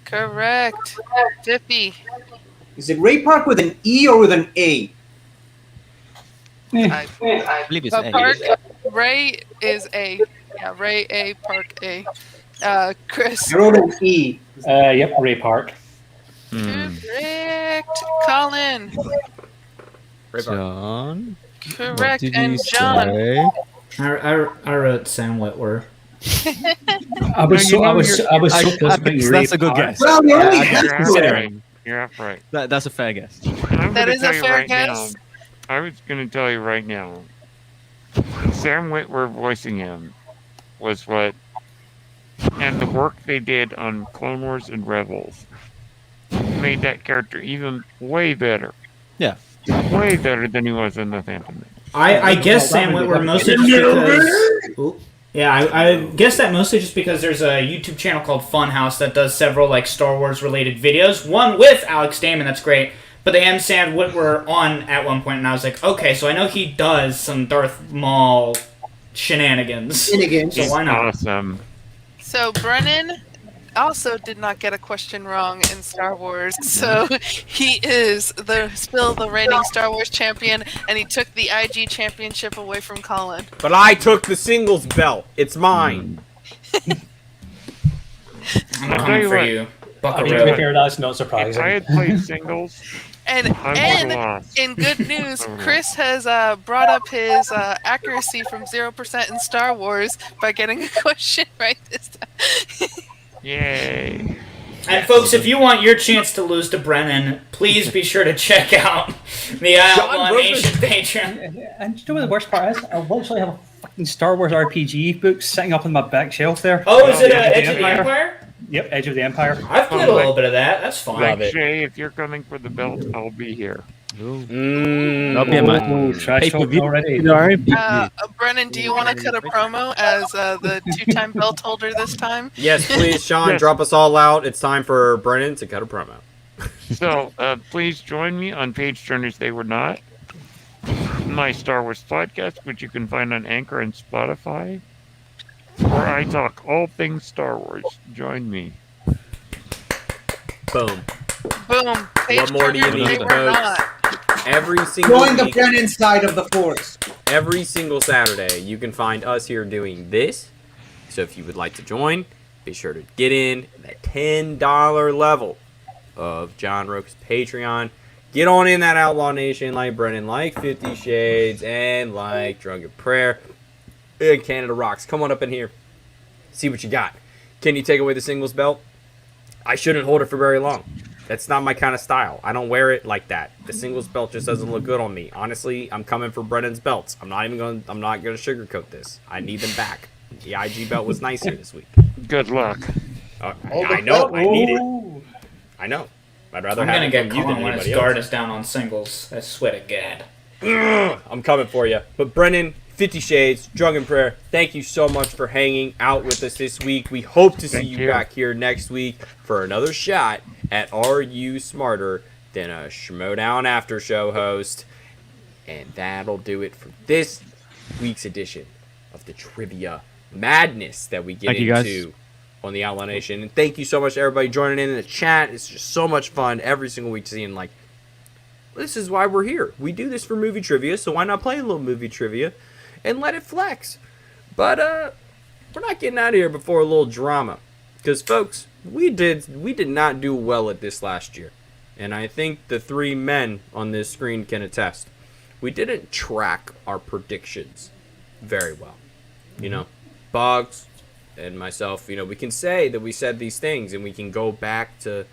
Correct. 50. Is it Ray Park with an E or with an A? I believe it's A. Park. Ray is A. Yeah, Ray A. Park A. Chris. I wrote an E. Yep, Ray Park. Correct. Colin. John? Correct. What did And you John. say? I wrote Sam Witwer. I was so close to being Ray That's a good Park. guess. Well, we only I have guess You're two. half right. You're half right. That's a fair guess. I'm That gonna is a tell you fair right guess. now. I was going to tell you right now. Sam Witwer voicing him was what, and the work they did on Clone Wars and Rebels made that character even way better. Yeah. Way better than he was in the Phantom Menace. I guess Sam Witwer mostly just because. Ooh. Yeah, I guess that mostly just because there's a YouTube channel called Funhouse that does several like Star Wars related videos. One with Alex Damon, that's great. But they had Sam Witwer on at one point, and I was like, okay, so I know he does some Darth Maul shenanigans. So why not? Awesome. So Brennan also did not get a question wrong in Star Wars. So he is still the reigning Star Wars champion, and he took the IG championship away from Colin. But I took the singles belt. It's mine. I'm coming for you. I mean, to be fair, that's not surprising. If I had played singles, And I would've lost. in good news, Chris has brought up his accuracy from 0% in Star Wars by getting a question right this time. Yay. And folks, if you want your chance to lose to Brennan, please be sure to check out the Outlaw Nation Patreon. And you know what the worst part is? I literally have a fucking Star Wars RPG book sitting up on my back shelf there. Oh, is it Edge of the Empire? Yep, Edge of the Empire. I've played a little bit of that. That's fine. Like Shay, if you're coming for the belt, I'll be here. That'll be a match. Trash talk already. Brennan, do you want to cut a promo as the two-time belt holder this time? Yes, please, Sean, Yes. drop us all out. It's time for Brennan to cut a promo. So, please join me on Page Turners They Were Not, my Star Wars podcast, which you can find on Anchor and Spotify, where I talk all things Star Wars. Join me. Boom. Boom. What more do you need, folks? Every single Join the week, Brennan side of the force. every single Saturday, you can find us here doing this. So if you would like to join, be sure to get in that $10 level of John Roke's Patreon. Get on in that Outlaw Nation like Brennan, like 50 Shades, and like Drunken Prayer. And Canada Rocks. Come on up in here. See what you got. Can you take away the singles belt? I shouldn't hold it for very long. That's not my kind of style. I don't wear it like that. The singles belt just doesn't look good on me. Honestly, I'm coming for Brennan's belts. I'm not gonna sugarcoat this. I need them back. The IG belt was nicer this week. Good luck. I know. I need it. I know. I'd rather I'm have gonna it get from you than Colin when his anybody guard else. is down on singles. I swear to God. I'm coming for you. But Brennan, 50 Shades, Drunken Prayer, thank you so much for hanging out with us this week. We hope to see you back here next week for another shot at Are You Smarter Than a Schmoedown Aftershow host? And that'll do it for this week's edition of the Trivia Madness that we get Thank you, into guys. on the Outlaw Nation. And thank you so much to everybody joining in the chat. It's just so much fun every single week seeing, like, this is why we're here. We do this for movie trivia, so why not play a little movie trivia and let it flex? But we're not getting out of here before a little drama, because folks, we did not do well at this last year, and I think the three men on this screen can attest. We didn't track our predictions very well. You know, Boggs and myself, you know, we can say that we said these things, and we can go back to,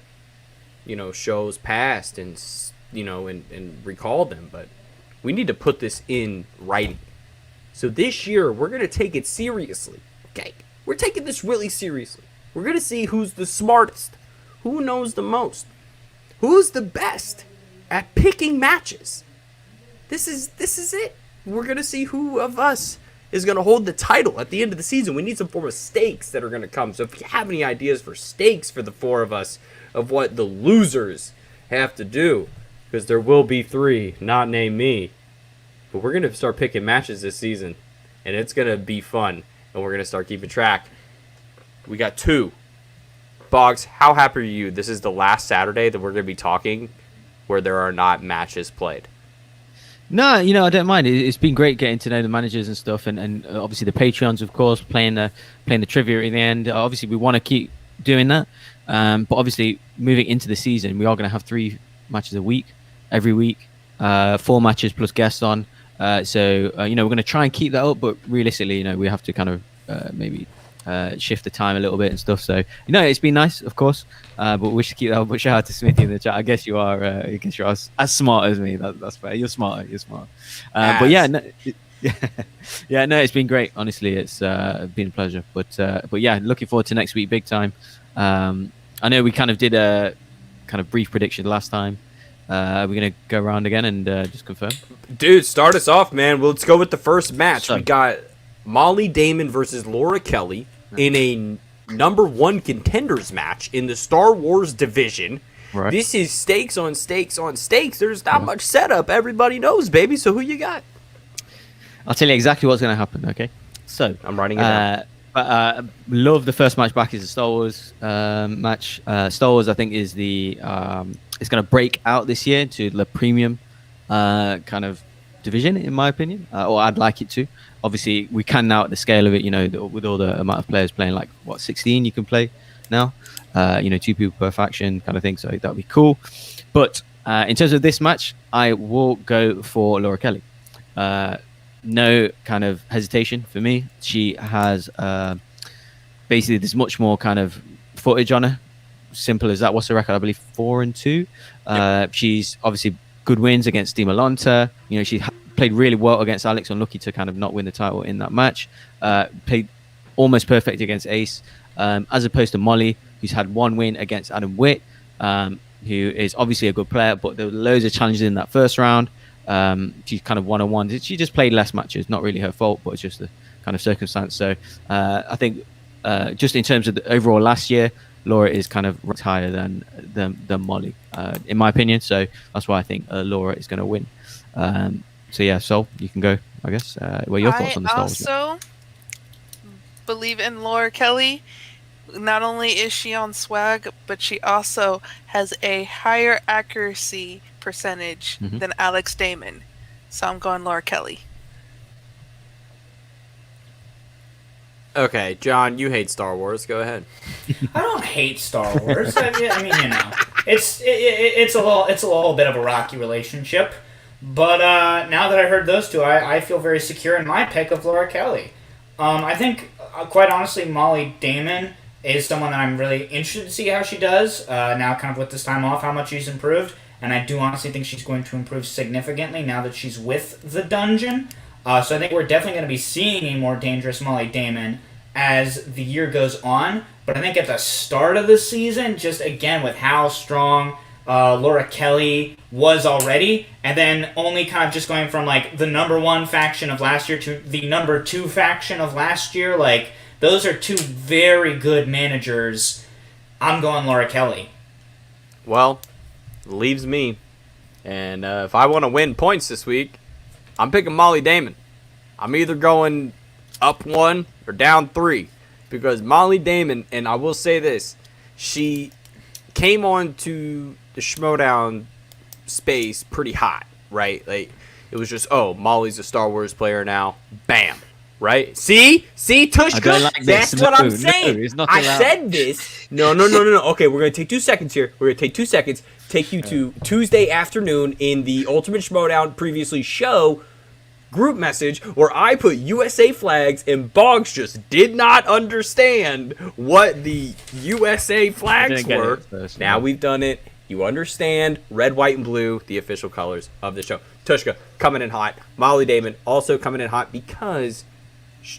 you know, shows past and, you know, and recall them, but we need to put this in writing. So this year, we're going to take it seriously, okay? We're taking this really seriously. We're going to see who's the smartest, who knows the most, who's the best at picking matches. This is it. We're going to see who of us is going to hold the title at the end of the season. We need some form of stakes that are going to come. So if you have any ideas for stakes for the four of us of what the losers have to do, because there will be three, not name me, but we're going to start picking matches this season, and it's going to be fun, and we're going to start keeping track. We got two. Boggs, how happy are you? This is the last Saturday that we're going to be talking where there are not matches played. No, you know, I don't mind. It's been great getting to know the managers and stuff, and obviously the Patreons, of course, playing the trivia at the end. Obviously, we want to keep doing that, but obviously, moving into the season, we are going to have 3 matches a week, every week, 4 matches plus guests on. So you know, we're going to try and keep that up, but realistically, you know, we have to kind of maybe shift the time a little bit and stuff. So, you know, it's been nice, of course, but we should keep that up. But shout out to Smithy in the chat. I guess you are as smart as me. That's fair. You're smarter. But yeah, no, yeah, no, it's been great. Honestly, it's been a pleasure. But yeah, looking forward to next week, big time. I know we kind of did a kind of brief prediction last time. We're gonna go around again and just confirm. Dude, start us off, man. Well, let's go with the first match. We got Molly Damon versus Laura Kelly in a #1 contenders match in the Star Wars division. Right. This is stakes on stakes on stakes. There's not much setup. Everybody knows, baby. So who you got? I'll tell you exactly what's going to happen. Okay, so I'm writing it down. Love the first match back is the Star Wars match. Star Wars, I think, is the it's going to break out this year to the premium kind of division, in my opinion, or I'd like it to. Obviously, we can now at the scale of it, you know, with all the amount of players playing, like 16 you can play now, you know, 2 people per faction kind of thing. So that'd be cool. But in terms of this match, I will go for Laura Kelly. No kind of hesitation for me. She has basically there's much more kind of footage on her. Simple as that. What's the record? I believe 4-2. She's obviously good wins against Dima Lonta. You know, she played really well against Alex, unlucky to kind of not win the title in that match. Played almost perfect against Ace, as opposed to Molly, who's had 1 win against Adam Witt, who is obviously a good player, but there were loads of challenges in that first round. She's kind of 1-on-1. She just played less matches, not really her fault, but it's just the kind of circumstance. So I think just in terms of the overall last year, Laura is kind of higher than Molly, in my opinion. So that's why I think Laura is going to win. So yeah, Sol, you can go, I guess. What are your thoughts on the Star Wars? I also believe in Laura Kelly. not only is she on swag, but she also has a higher accuracy percentage than Alex Damon. So I'm going Laura Kelly. Okay, John, you hate Star Wars. Go ahead. I don't hate Star Wars. I mean, you know, it's a little bit of a rocky relationship. But now that I heard those two, I feel very secure in my pick of Laura Kelly. I think, quite honestly, Molly Damon is someone that I'm really interested to see how she does. Now, kind of with this time off, how much she's improved. And I do honestly think she's going to improve significantly now that she's with the dungeon. So I think we're definitely going to be seeing a more dangerous Molly Damon as the year goes on. But I think at the start of the season, just again with how strong Laura Kelly was already, and then only kind of just going from like the number 1 faction of last year to the number 2 faction of last year, like those are 2 very good managers. I'm going Laura Kelly. Well, leaves me. And if I want to win points this week, I'm picking Molly Damon. I'm either going up 1 or down 3. Because Molly Damon, and I will say this, she came on to the Schmoedown space pretty hot, right? Like, it was just, oh, Molly's a Star Wars player now. Bam. Right? See, Tushka? Like That's this. what I'm No, saying. it's not I allowed. said this. No. Okay, we're going to take 2 seconds here. We're going to take 2 seconds. Take you to Tuesday afternoon in the Ultimate Schmoedown previously show group message where I put USA flags and Boggs just did not understand what the USA flags were. Now we've done it. You understand red, white, and blue, the official colors of the show. Tushka coming in hot. Molly Damon also coming in hot because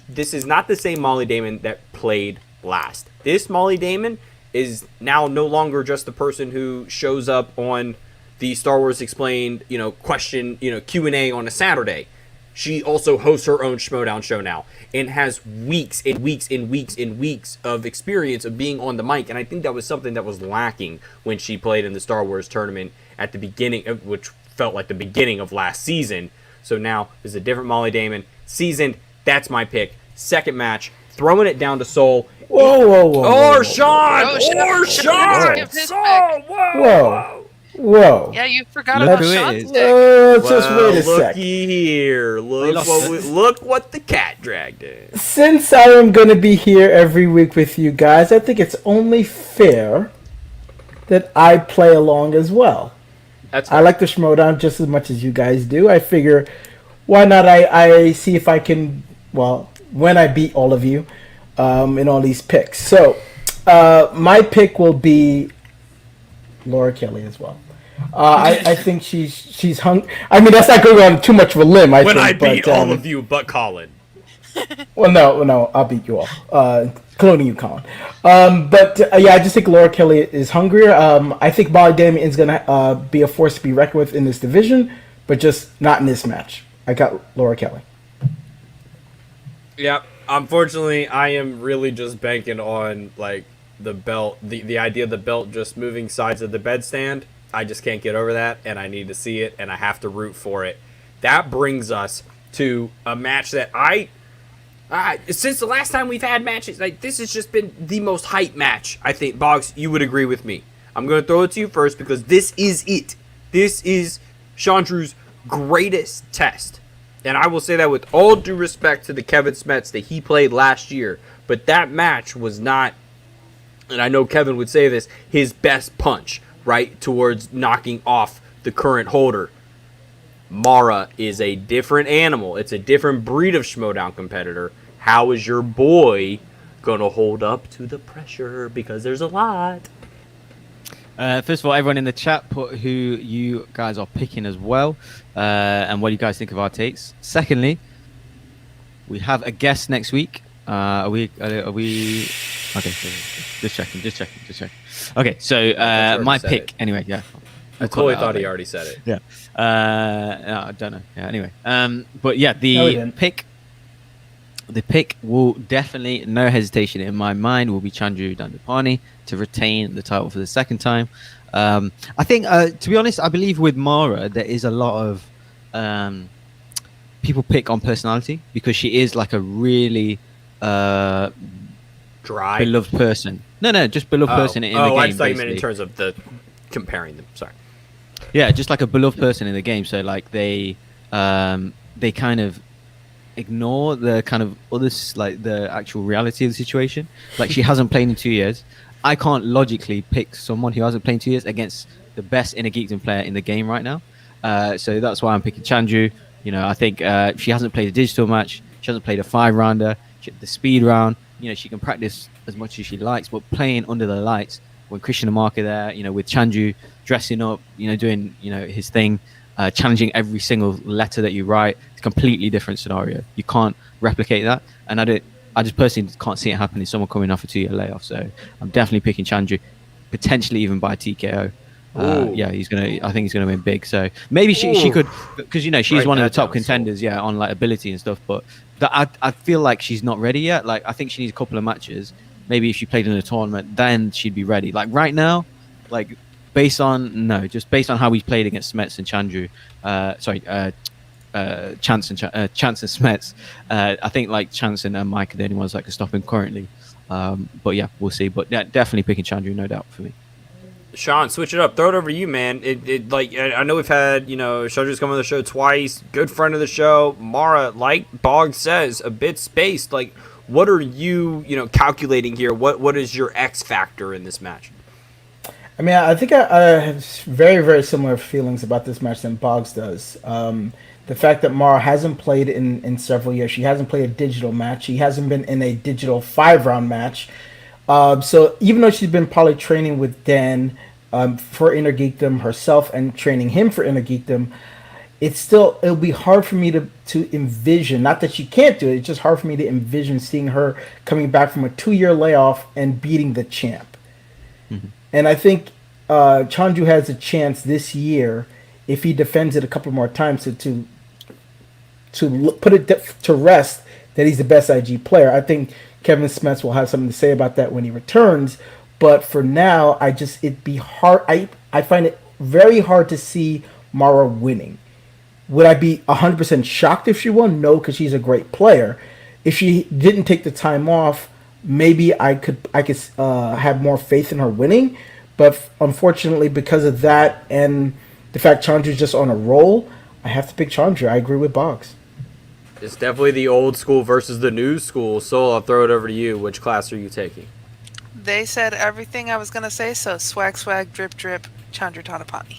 this is not the same Molly Damon that played last. This Molly Damon is now no longer just the person who shows up on the Star Wars Explained, question, Q&A on a Saturday. She also hosts her own Schmoedown show now and has weeks and weeks and weeks and weeks of experience of being on the mic. And I think that was something that was lacking when she played in the Star Wars tournament at the beginning, which felt like the beginning of last season. So now there's a different Molly Damon. Seasoned, that's my pick. Second match, throwing it down to Soul. Whoa. Sean! Whoa. Yeah, you forgot Look about who it Sean's is. pick. Just wait a sec. Looky here. Look what the cat dragged in. Since I am going to be here every week with you guys, I think it's only fair that I play along as well. I like the Schmoedown just as much as you guys do. I figure, why not I see if I can, when I beat all of you in all these picks. So, my pick will be Laura Kelly as well. I think she's hung. I mean, that's not going on too much of a limb. I beat all of you but Colin. Well, no, I'll beat you all, including you, Colin. I just think Laura Kelly is hungrier. I think Molly Damon is going to be a force to be reckoned with in this division, but just not in this match. I got Laura Kelly. Yeah, unfortunately, I am really just banking on the belt, the idea of the belt just moving sides of the bedstand. I just can't get over that, and I need to see it, and I have to root for it. That brings us to a match that since the last time we've had matches, this has just been the most hype match. I think, Boggs, you would agree with me. I'm going to throw it to you first because this is it. This is Chandru's greatest test. And I will say that with all due respect to the Kevin Smets that he played last year, but that match was not, and I know Kevin would say this, his best punch, right, towards knocking off the current holder. Mara is a different animal. It's a different breed of Schmoedown competitor. How is your boy going to hold up to the pressure? Because there's a lot. First of all, everyone in the chat, put who you guys are picking as well, and what you guys think of our takes. Secondly, we have a guest next week. Are we? Okay, just checking. Okay, so my pick. Anyway, yeah. Chloe thought he already said it. Yeah. No, I don't know. Yeah. Anyway. But yeah, the pick will definitely, no hesitation in my mind, will be Chandru Dandapani to retain the title for the second time. I think, to be honest, I believe with Mara there is a lot of people pick on personality because she is like a really Dry. beloved person. No, just beloved person in the game. I just thought you meant in basically. terms of the comparing them. Sorry. Yeah, just like a beloved person in the game. So like they kind of ignore the kind of others, like the actual reality of the situation. Like she hasn't played in 2 years. I can't logically pick someone who hasn't played in 2 years against the best Inner Geekdom player in the game right now. So that's why I'm picking Chanju. You know, I think she hasn't played a digital match. She hasn't played a 5-rounder. The speed round. You know, she can practice as much as she likes, but playing under the lights when Christian and Mark are there, you know, with Chanju dressing up, you know, doing, you know, his thing, challenging every single letter that you write. It's a completely different scenario. You can't replicate that. And I just personally can't see it happening. Someone coming off a 2-year layoff. So I'm definitely picking Chanju, potentially even by TKO. Yeah, I think he's gonna win big. So maybe she could, because you know she's one of the top contenders, on like ability and stuff. But I feel like she's not ready yet. Like I think she needs a couple of matches. Maybe if she played in a tournament, then she'd be ready. Like right now, like based on how we played against Smets and Chanju, Chance and Smets, I think like Chance and Mike are the only ones that can stop him currently. But yeah, we'll see. But yeah, definitely picking Chanju, no doubt for me. Sean, switch it up. Throw it over to you, man. It like I know we've had, you know, Shoju's come on the show twice. Good friend of the show. Mara, like Boggs says, a bit spaced. Like, what are you, you know, calculating here? What is your X factor in this match? I mean, I think I have very, very similar feelings about this match than Boggs does. The fact that Mara hasn't played in several years. She hasn't played a digital match. She hasn't been in a digital 5-round match. So even though she's been probably training with Dan for Inner Geekdom herself and training him for Inner Geekdom, it'll be hard for me to envision, not that she can't do it, it's just hard for me to envision seeing her coming back from a 2-year layoff and beating the champ. Mm-hmm. And I think Chanju has a chance this year, if he defends it a couple more times, to put it to rest that he's the best IG player. I think Kevin Smets will have something to say about that when he returns. But for now, it'd be hard. I find it very hard to see Mara winning. Would I be 100% shocked if she won? No, because she's a great player. If she didn't take the time off, maybe I could have more faith in her winning. But unfortunately, because of that and the fact Chandra's just on a roll, I have to pick Chandra. I agree with Boggs. It's definitely the old school versus the new school. Sol, I'll throw it over to you. Which class are you taking? They said everything I was going to say, so swag, drip, drip, Chandra Tanapani.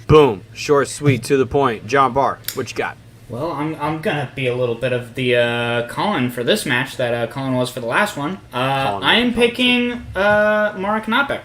Boom. Short, sweet, to the point. John Barr, what you got? Well, I'm going to be a little bit of the Colin for this match that Colin was for the last one. I am picking Mara Knopek.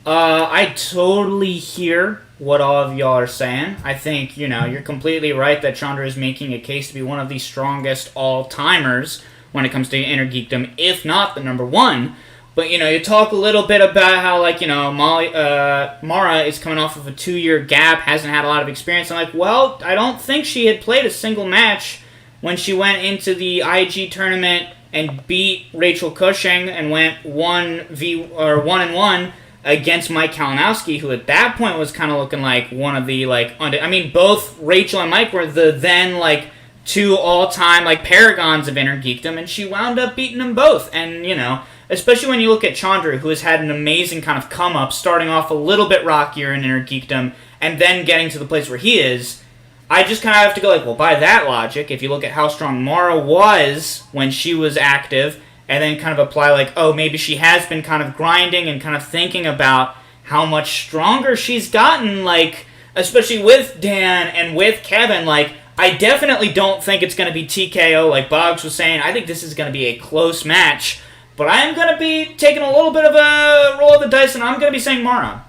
I totally hear what all of y'all are saying. I think, you know, you're completely right that Chandra is making a case to be one of the strongest all-timers when it comes to Inner Geekdom, if not the number one. But, you know, you talk a little bit about how, like, you know, Mara is coming off of a 2-year gap, hasn't had a lot of experience. I'm like, well, I don't think she had played a single match when she went into the IG tournament and beat Rachel Cushing and went 1-1 against Mike Kalinowski, who at that point was kind of looking like one of the, like, I mean, both Rachel and Mike were the then, like, 2 all-time, like, paragons of Inner Geekdom, and she wound up beating them both. And, you know, especially when you look at Chandra, who has had an amazing kind of come-up, starting off a little bit rockier in Inner Geekdom, and then getting to the place where he is, I just kind of have to go, like, well, by that logic, if you look at how strong Mara was when she was active, and then kind of apply, like, oh, maybe she has been kind of grinding and kind of thinking about how much stronger she's gotten, like, especially with Dan and with Kevin, like, I definitely don't think it's going to be TKO, like Boggs was saying. I think this is going to be a close match, but I am going to be taking a little bit of a roll of the dice, and I'm going to be saying Mara.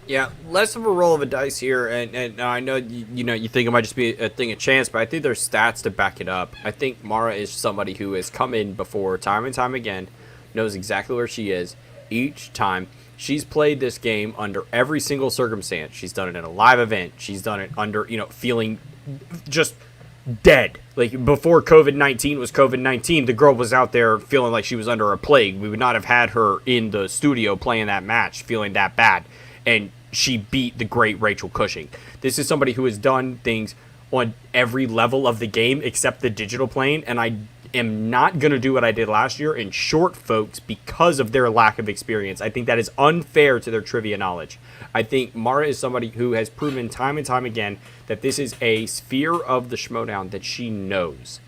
Yeah, less of a roll of a dice here, and I know you think it might just be a thing of chance, but I think there's stats to back it up. I think Mara is somebody who has come in before time and time again, knows exactly where she is each time. She's played this game under every single circumstance. She's done it in a live event. She's done it under, you know, feeling just dead. Like, before COVID-19 was COVID-19, the girl was out there feeling like she was under a plague. We would not have had her in the studio playing that match feeling that bad. And she beat the great Rachel Cushing. This is somebody who has done things on every level of the game except the digital plane, and am not going to do what I did last year and short folks because of their lack of experience. I think that is unfair to their trivia knowledge. I think Mara is somebody who has proven time and time again that this is a sphere of the Schmoedown that she knows.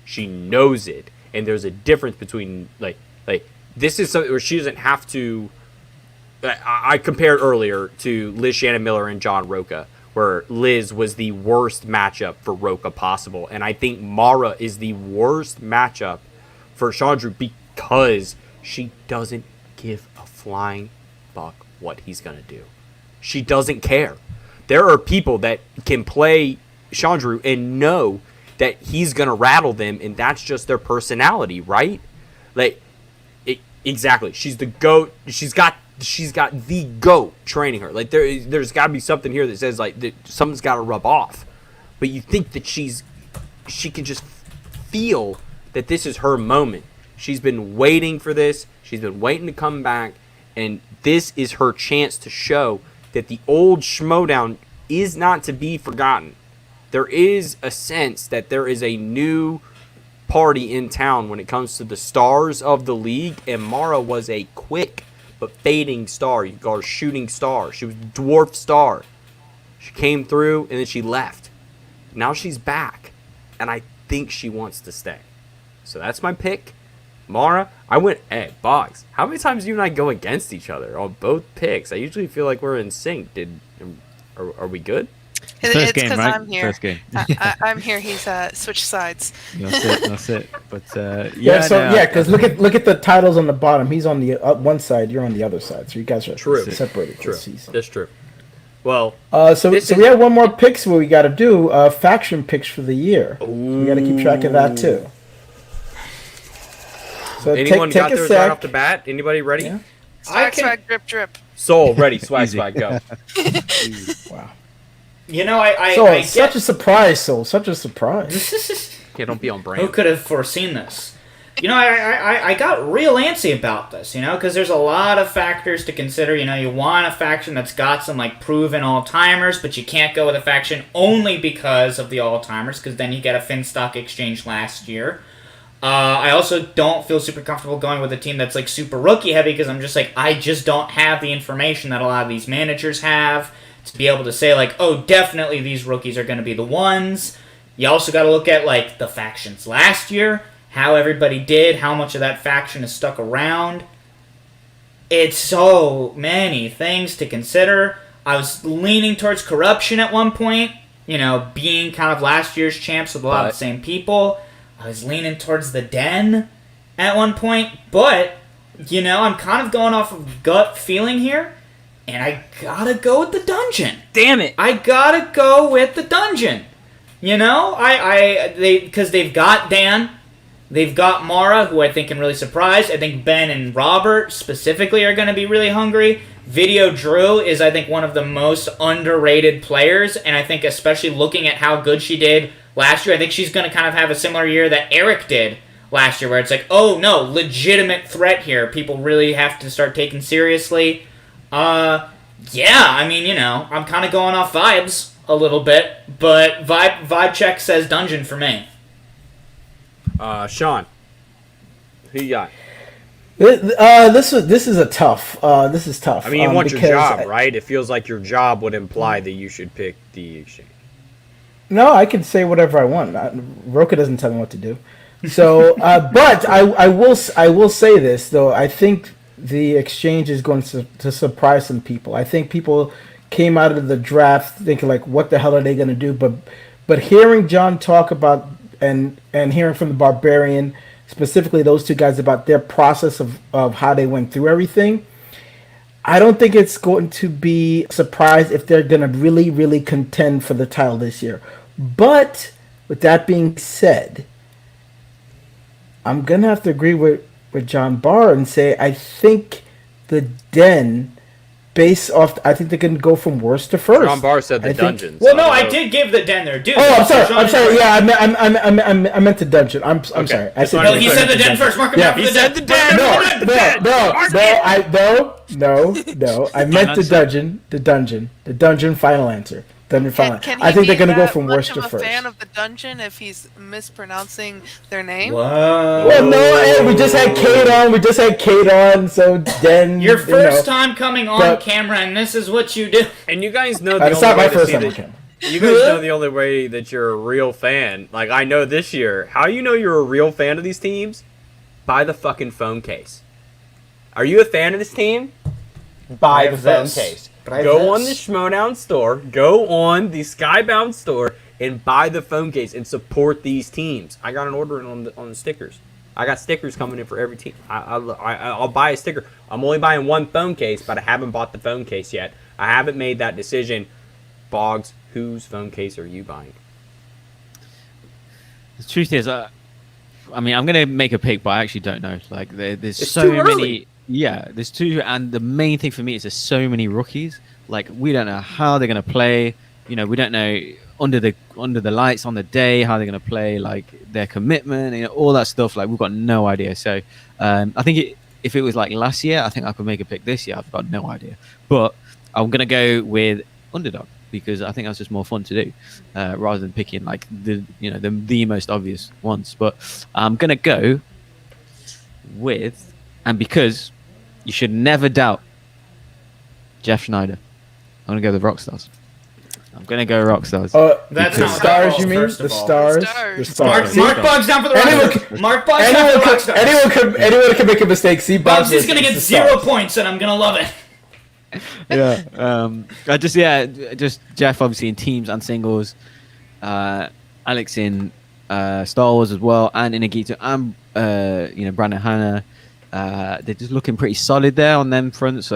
She knows it. And there's a difference between, like this is something where she doesn't have to... I compared earlier to Liz Shannon Miller and John Roca, where Liz was the worst matchup for Roca possible. And I think Mara is the worst matchup for Chandru because she doesn't give a flying fuck what he's going to do. She doesn't care. There are people that can play Chandru and know that he's going to rattle them, and that's just their personality, right? Exactly. She's the GOAT. She's got the GOAT training her. There's got to be something here that says that something's got to rub off. But you think that she can just feel that this is her moment. She's been waiting for this. She's been waiting to come back, and this is her chance to show that the old Schmoedown is not to be forgotten. There is a sense that there is a new party in town when it comes to the stars of the league, and Mara was a quick but fading star. You call her shooting star. She was a dwarf star. She came through and then she left. Now she's back, and I think she wants to stay. So that's my pick. Mara, hey, Boggs, how many times do you and I go against each other on both picks? I usually feel like we're in sync. Are we good? It's because right? I'm here. First game. I'm here. He's switched sides. That's it. But because look at the titles on the bottom. He's on the one side. You're on the other side. So you guys are separated. True. That's true. Well, so we have one more picks. What we got to do faction picks for the year. We got to keep track of that too. So anyone take got a theirs sec. right off the bat? Anybody ready? Yeah. Swag, drip, drip. Soul ready. Swag, go. Wow. You know, I Soul, such a surprise, Soul. Such a surprise. Yeah, don't be on brand. Who could have foreseen this? You know, I got real antsy about this, because there's a lot of factors to consider. You want a faction that's got some, proven all-timers, but you can't go with a faction only because of the all-timers, because then you get a Finstock exchange last year. I also don't feel super comfortable going with a team that's, super rookie-heavy, because I'm just I just don't have the information that a lot of these managers have to be able to say, oh, definitely these rookies are going to be the ones. You also got to look at, the factions last year, how everybody did, how much of that faction is stuck around. It's so many things to consider. I was leaning towards Korruption at one point, being kind of last year's champs with a lot of the same people. I was leaning towards the Den at one point, but, I'm kind of going off of gut feeling here, and I gotta go with the Dungeon. Damn it! I gotta go with the Dungeon. Because they've got Dan, they've got Mara, who I think can really surprise. I think Ben and Robert specifically are going to be really hungry. Video Drew is, I think, one of the most underrated players, and I think especially looking at how good she did last year, I think she's going to kind of have a similar year that Eric did last year, where it's oh no, legitimate threat here. People really have to start taking seriously. I'm kind of going off vibes a little bit, but vibe check says Dungeon for me. Sean, who you got? This is a tough. This is tough. I mean, you want your job, right? It feels like your job would imply that you should pick the exchange. No, I can say whatever I want. Roka doesn't tell me what to do. So, but I will say this though. I think the exchange is going to surprise some people. I think people came out of the draft thinking what the hell are they going to do? But hearing John talk about and hearing from the Barbarian, specifically those two guys about their process of how they went through everything, I don't think it's going to be a surprise if they're going to really, really contend for the title this year. But with that being said, I'm going to have to agree with John Barr and say I think the Den, based off, I think they can go from worst to first. John Barr said the Dungeon. Well, no, I did give the Den there, dude. Oh, I'm sorry. Yeah, I meant the Dungeon. I'm sorry. I said no, he said the Den first. Mark him out for the Den. He said the Den. No. I meant the Dungeon. The Dungeon. Final answer. Dungeon Final. Can I he think they're be going to go that from much worst of to a first. fan of the dungeon if he's mispronouncing their name? Whoa. Well, no, hey, we just had Kate on. So then Your first time coming on camera, and this is what you do. And you guys know the it's only not my way to first see time on that. camera. You guys know the only way that you're a real fan. Like, I know this year. How you know you're a real fan of these teams? Buy the fucking phone case. Are you a fan of this team? Buy the phone case. Go on the Schmoedown store. Go on the Skybound store and buy the phone case and support these teams. I got an order on the stickers. I got stickers coming in for every team. I'll buy a sticker. I'm only buying one phone case, but I haven't bought the phone case yet. I haven't made that decision. Boggs, whose phone case are you buying? The truth is, I mean, I'm gonna make a pick, but I actually don't know. Like, there's It's so too many. early. Yeah, there's two, and the main thing for me is there's so many rookies. Like, we don't know how they're gonna play. You know, we don't know under the lights on the day how they're gonna play. Like, their commitment, you know, all that stuff. Like, we've got no idea. So, I think if it was like last year, I think I could make a pick. This year, I've got no idea. But I'm gonna go with underdog, because I think that's just more fun to do, rather than picking like the most obvious ones. But I'm gonna go with, and because you should never doubt Jeff Schneider, I'm gonna go with Rockstars. I'm gonna go Rockstars. That's the not stars, what you that mean? was, The first of all. stars. The stars. Mark Boggs down for the Rockstars. Mark Boggs down for the Rockstars. Anyone can make a mistake. See, Boggs is gonna get 0 points, and I'm gonna love it. Yeah. Just Jeff obviously in teams and singles, Alex in Star Wars as well, and in Agito, and Brandon Hanna. They're just looking pretty solid there on them fronts.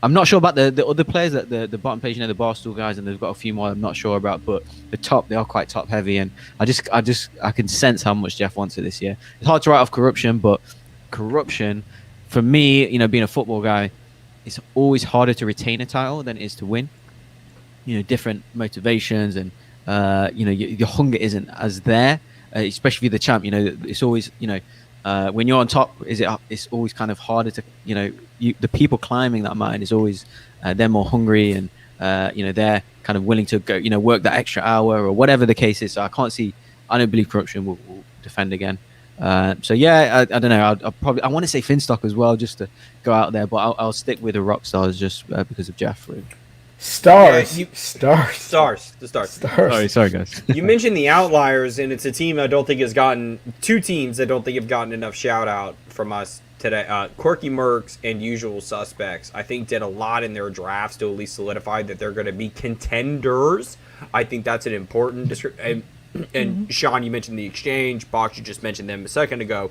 I'm not sure about the other players at the bottom page, the Barstool guys, and they've got a few more I'm not sure about, but they are quite top heavy, and I can sense how much Jeff wants it this year. It's hard to write off Korruption, but Korruption, for me, being a football guy, it's always harder to retain a title than it is to win. Different motivations, and your hunger isn't as there, especially the champ. It's always when you're on top, it's always kind of harder to the people climbing that mountain is always they're more hungry, and they're kind of willing to go work that extra hour or whatever the case is. So I don't believe Korruption will defend again. So yeah, I don't know. I want to say Finstock as well, just to go out there, but I'll stick with the Rockstars just because of Jeff. Really. Stars. Yeah, The stars. Sorry, guys. You mentioned the outliers, and it's a team I don't think has gotten two teams I don't think have gotten enough shout out from us today. Quirky Mercs and Usual Suspects, I think, did a lot in their drafts to at least solidify that they're going to be contenders. I think that's an important description. And Sean, you mentioned the Exchange. Box, you just mentioned them a second ago.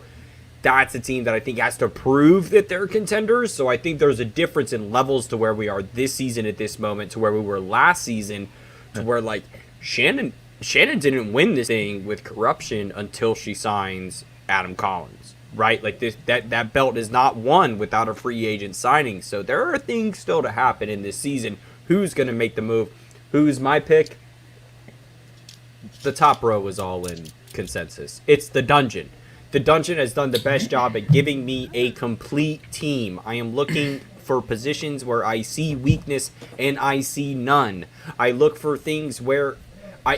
That's a team that I think has to prove that they're contenders. So I think there's a difference in levels to where we are this season at this moment to where we were last season, to where like Shannon didn't win this thing with Korruption until she signs Adam Collins, right? Like that belt is not won without a free agent signing. So there are things still to happen in this season. Who's going to make the move? Who's my pick? The top row is all in consensus. It's the Dungeon. The Dungeon has done the best job at giving me a complete team. I am looking for positions where I see weakness and I see none. I look for things where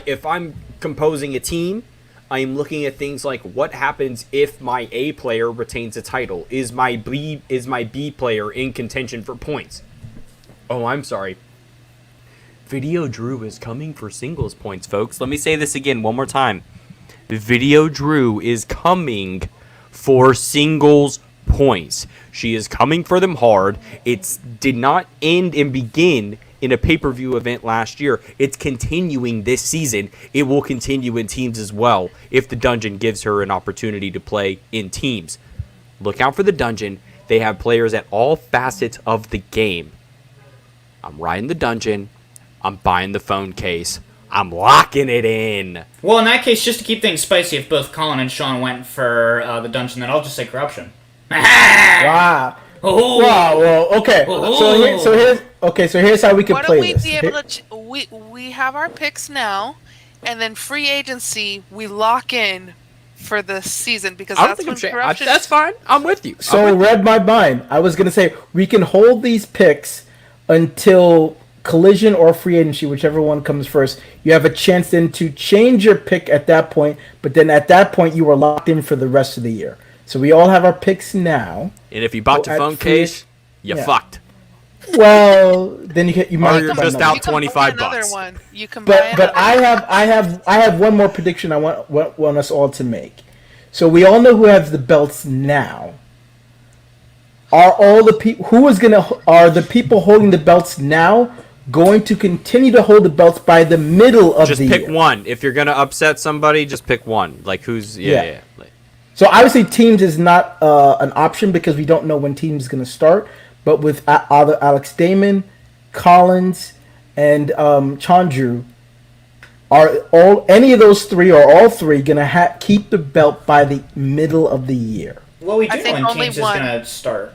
if I'm composing a team, I am looking at things like what happens if my A player retains a title? Is my B player in contention for points? Oh, I'm sorry. Video Drew is coming for singles points, folks. Let me say this again one more time. Video Drew is coming for singles points. She is coming for them hard. It did not end and begin in a pay-per-view event last year. It's continuing this season. It will continue in teams as well if the Dungeon gives her an opportunity to play in teams. Look out for the Dungeon. They have players at all facets of the game. I'm riding the Dungeon. I'm buying the phone case. I'm locking it in. Well, in that case, just to keep things spicy, if both Colin and Sean went for the Dungeon, then I'll just say Korruption. Wow. Oh. Wow. Well, okay. So here's how we can play this. Be able to we have our picks now, and then free agency we lock in for the season because that's when Korruption. That's fine. I'm with you. So read my mind. I was gonna say we can hold these picks until Collision or free agency, whichever one comes first, you have a chance then to change your pick at that point. But then at that point, you are locked in for the rest of the year. So we all have our picks now. And if you bought the phone case, you fucked. Well, then you might. Or you're just out $25. You can but I have one more prediction I want us all to make. So we all know who has the belts now. Are all the people are the people holding the belts now going to continue to hold the belts by the middle of the year? Just pick one. If you're gonna upset somebody, just pick one. Like who's yeah. So obviously teams is not an option because we don't know when teams is gonna start. But with either Alex Damon, Collins, and Chandru, are any of those three or all three gonna keep the belt by the middle of the year? Well, we do I think know when only teams is one. gonna start.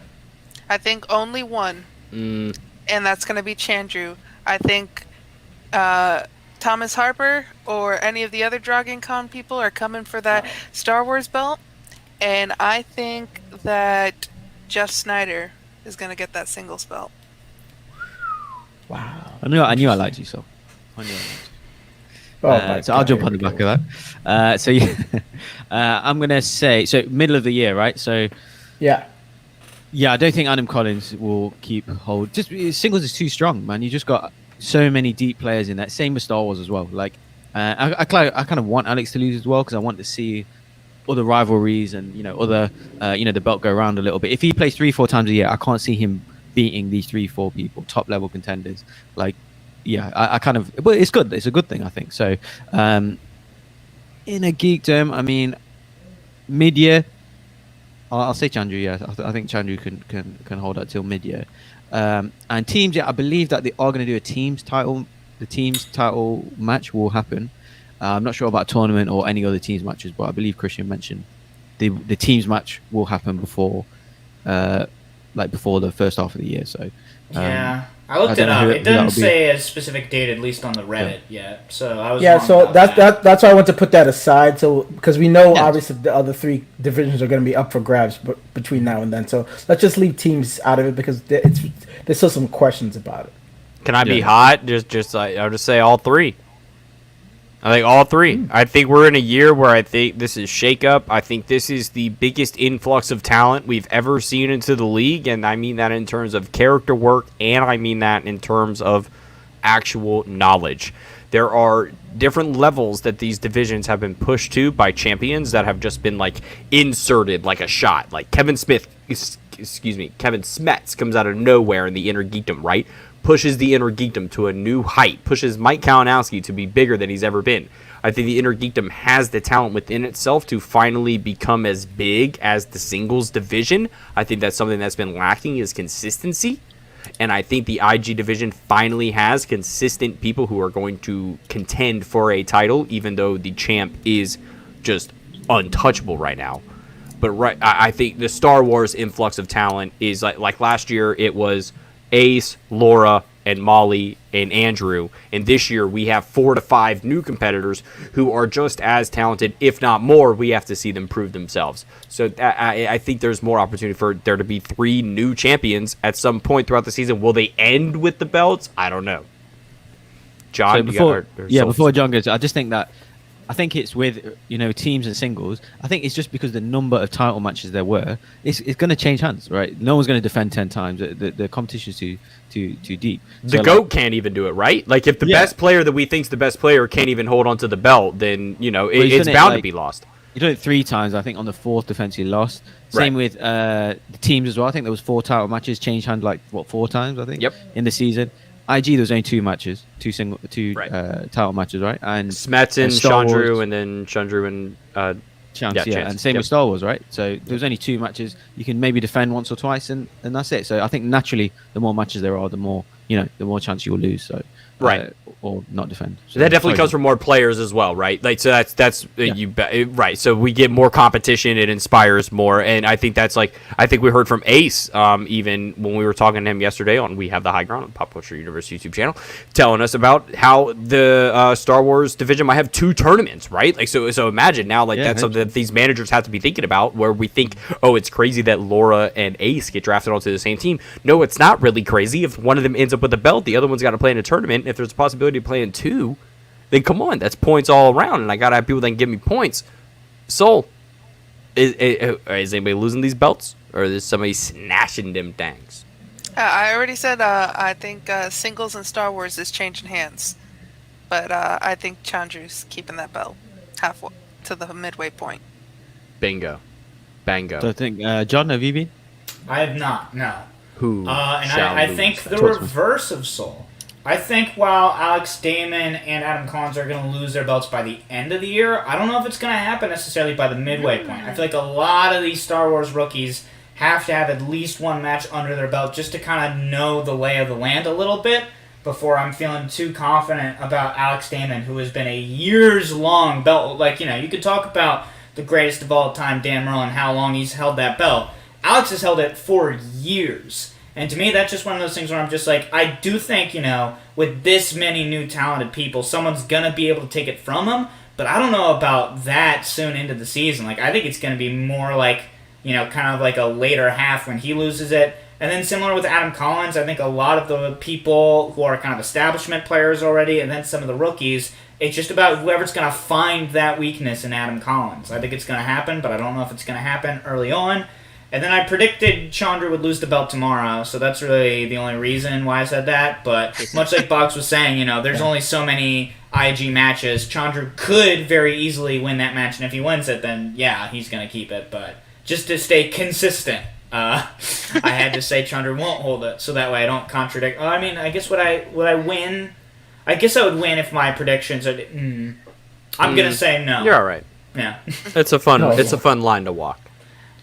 I think only one, and that's going to be Chandru. I think Thomas Harper or any of the other Dragon Con people are coming for that Star Wars belt, and I think that Jeff Snyder is going to get that singles belt. Wow! I knew I liked you, so. I knew I liked you. So I'll jump on the back of that. So yeah, I'm gonna say so middle of the year, right? So yeah, I don't think Adam Collins will keep hold. Just singles is too strong, man. You just got so many deep players in that. Same with Star Wars as well. Like I kind of want Alex to lose as well because I want to see other rivalries and other the belt go around a little bit. If he plays 3-4 times a year, I can't see him beating these 3-4 people, top level contenders. Like. Yeah, I kind of. Well, it's good. It's a good thing, I think. So, in a geekdom, I mean, mid-year, I'll say Chandru. Yeah, I think Chandru can hold that till mid-year. And teams, I believe that they are going to do a teams title. The teams title match will happen. I'm not sure about tournament or any other teams matches, but I believe Christian mentioned the teams match will happen before the first half of the year. So. Yeah. I looked it up. It doesn't say a specific date, at least on the Reddit yet. So I was wrong so about that's why I want to put that aside. So because we know obviously the other three divisions are going to be up for grabs, but between now and then, so let's just leave teams out of it because there's still some questions about it. Can I be hot? I'll just say all three. I think all three. I think we're in a year where I think this is shake-up. I think this is the biggest influx of talent we've ever seen into the league, and I mean that in terms of character work, and I mean that in terms of actual knowledge. There are different levels that these divisions have been pushed to by champions that have just been, inserted like a shot. Like Kevin Smets comes out of nowhere in the Inner Geekdom, right? Pushes the Inner Geekdom to a new height, pushes Mike Kalinowski to be bigger than he's ever been. I think the Inner Geekdom has the talent within itself to finally become as big as the singles division. I think that's something that's been lacking is consistency. And I think the IG division finally has consistent people who are going to contend for a title, even though the champ is just untouchable right now. But I think the Star Wars influx of talent is like last year it was Ace, Laura, and Molly, and Andrew. And this year we have 4 to 5 new competitors who are just as talented, if not more. We have to see them prove themselves. So I think there's more opportunity for there to be 3 new champions at some point throughout the season. Will they end with the belts? I don't know. John, so before John goes, I just think that I think it's with teams and singles. I think it's just because the number of title matches there were, it's going to change hands, right? No one's going to defend 10 times. The competition's too deep. The GOAT can't even do it, right? Like if the best player that we think's the best player can't even hold onto the belt, then it's bound to be lost. You done it 3 times. I think on the 4th defense he lost. Same with the teams as well. I think there was 4 title matches change hands 4 times. I think. Yep. In the season. IG, there was only 2 matches, 2 title matches, right? And Smets and Chandru, and then Chandru and Chance, and same with Star Wars, right? So there was only 2 matches. You can maybe defend once or twice, and that's it. So I think naturally, the more matches there are, the more the more chance you will lose. So or not defend. So that definitely comes from more players as well, right? Like, so that's right. So we get more competition, it inspires more, and I think that's like I think we heard from Ace, even when we were talking to him yesterday on We Have the High Ground on Pop Culture Universe YouTube channel, telling us about how the Star Wars division might have 2 tournaments, right? Like, so imagine now, like that's something that these managers have to be thinking about, where we think, oh, it's crazy that Laura and Ace get drafted onto the same team. No, it's not really crazy. If one of them ends up with a belt, the other one's got to play in a tournament. If there's a possibility of playing 2, then come on, that's points all around, and I gotta have people that can give me points. Soul, is anybody losing these belts, or is somebody snatching them things? I already said I think singles and Star Wars is changing hands, but I think Chandru's keeping that belt halfway to the midway point. Bingo, bango. So I think John, have you been? I have not. No. Who? And I think the reverse of Soul. I think while Alex Damon and Adam Collins are going to lose their belts by the end of the year, I don't know if it's going to happen necessarily by the midway point. I feel like a lot of these Star Wars rookies have to have at least one match under their belt just to kind of know the lay of the land a little bit before I'm feeling too confident about Alex Damon, who has been a years-long belt. Like, you could talk about the greatest of all time, Dan Merlin, how long he's held that belt. Alex has held it for years. And to me, that's just one of those things where I'm just like, I do think, with this many new talented people, someone's going to be able to take it from him. But I don't know about that soon into the season. Like, I think it's going to be more like, kind of like a later half when he loses it. And then similar with Adam Collins, I think a lot of the people who are kind of establishment players already, and then some of the rookies, it's just about whoever's going to find that weakness in Adam Collins. I think it's going to happen, but I don't know if it's going to happen early on. And then I predicted Chandra would lose the belt tomorrow, so that's really the only reason why I said that. But much like Boggs was saying, there's only so many IG matches. Chandra could very easily win that match, and if he wins it, then yeah, he's going to keep it. But just to stay consistent, I had to say Chandra won't hold it, so that way I don't contradict. I mean, I guess would I win? I guess I would win if my predictions are. I'm going to say no. You're all right. Yeah. It's a fun line to walk.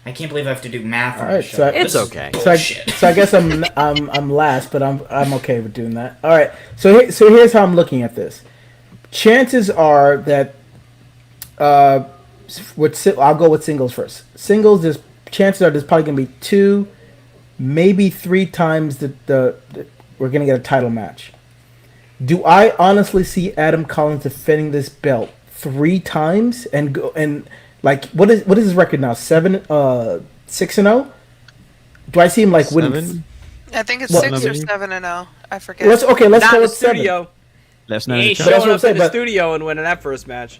I can't believe I have to do math. All right, so it's okay. So I guess I'm last, but I'm okay with doing that. All right, so here's how I'm looking at this. Chances are that I'll go with singles first. Singles, chances are there's probably gonna be 2, maybe 3 times that we're gonna get a title match. Do I honestly see Adam Collins defending this belt 3 times and go and? Like, what is his record now? 6-0? Do I see him like winning? I think it's 6 or 7-0. I forget. Let's not go in the with studio. Let's know. He ain't showing up in the studio and winning that first match.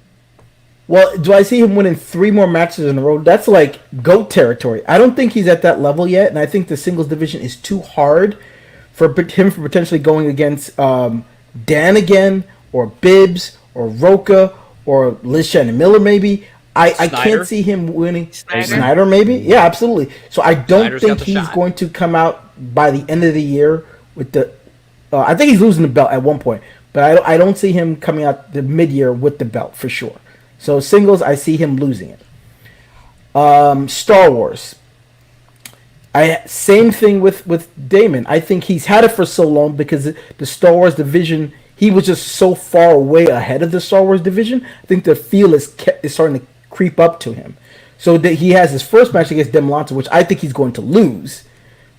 Well, do I see him winning 3 more matches in a row? That's like GOAT territory. I don't think he's at that level yet, and I think the singles division is too hard for him for potentially going against Dan again, or Bibbs, or Roca, or Liz Shannon Miller maybe. I can't see him winning. Snyder maybe? Yeah, absolutely. So I don't think he's going to come out by the end of the year with the... I think he's losing the belt at one point, but I don't see him coming out the mid-year with the belt for sure. So singles, I see him losing it. Star Wars. Same thing with Damon. I think he's had it for so long because the Star Wars division... He was just so far away ahead of the Star Wars division. I think the feel is starting to creep up to him. So that he has his first match against Demolanta, which I think he's going to lose.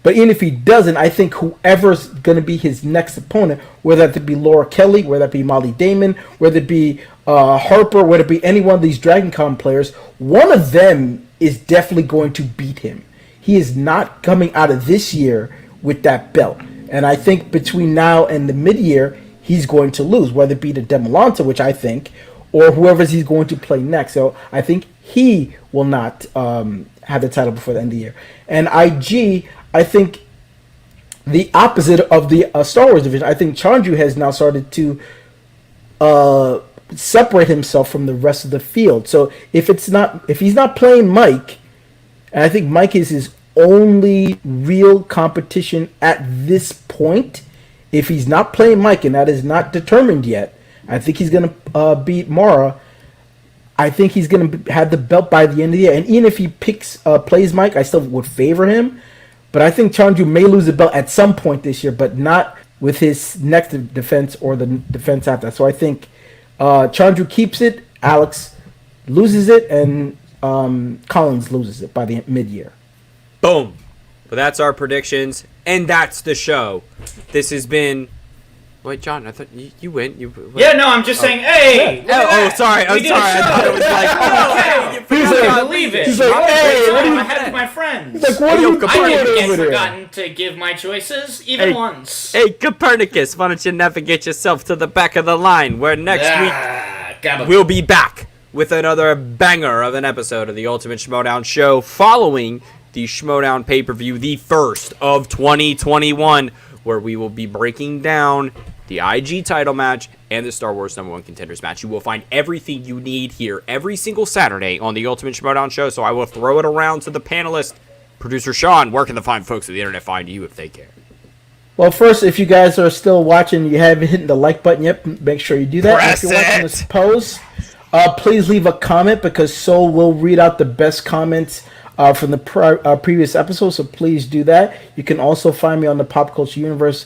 But even if he doesn't, I think whoever's going to be his next opponent, whether that be Laura Kelly, whether that be Molly Damon, whether it be Harper, whether it be any one of these Dragon Con players, one of them is definitely going to beat him. He is not coming out of this year with that belt. And I think between now and the mid-year, he's going to lose, whether it be to Demolanta, which I think, or whoever he's going to play next. So I think he will not have the title before the end of the year. And IG, I think the opposite of the Star Wars division. I think Chandru has now started to separate himself from the rest of the field. So if he's not playing Mike, and I think Mike is his only real competition at this point. If he's not playing Mike, and that is not determined yet, I think he's going to beat Mara. I think he's going to have the belt by the end of the year. And even if he plays Mike, I still would favor him. But I think Chandru may lose the belt at some point this year, but not with his next defense or the defense after. So I think Chandru keeps it, Alex loses it, and Collins loses it by the mid-year. Boom. But that's our predictions, and that's the show. This has been. Wait, John, I thought you went. Yeah, no, I'm just saying, hey! Sorry. I'm sorry. I thought it was like, I can't believe it. He's like, hey, what are you... I had it with my friends. He's like, what are you doing I didn't over get there? forgotten to give my choices, even once. Hey, Copernicus, why don't you navigate yourself to the back of the line, where next week we'll be back with another banger of an episode of the Ultimate Schmoedown Show following the Schmoedown pay-per-view, the first of 2021, where we will be breaking down the IG title match and the Star Wars #1 Contenders match. You will find everything you need here every single Saturday on the Ultimate Schmoedown Show, so I will throw it around to the panelist. Producer Sean, where can the fine folks of the internet find you if they care? Well, first, if you guys are still watching, you haven't hit the like button yet, make sure you do that. Press if you're watching it. this post, please leave a comment, because Sol will read out the best comments from the previous episode, so please do that. You can also find me on the Pop Culture Universe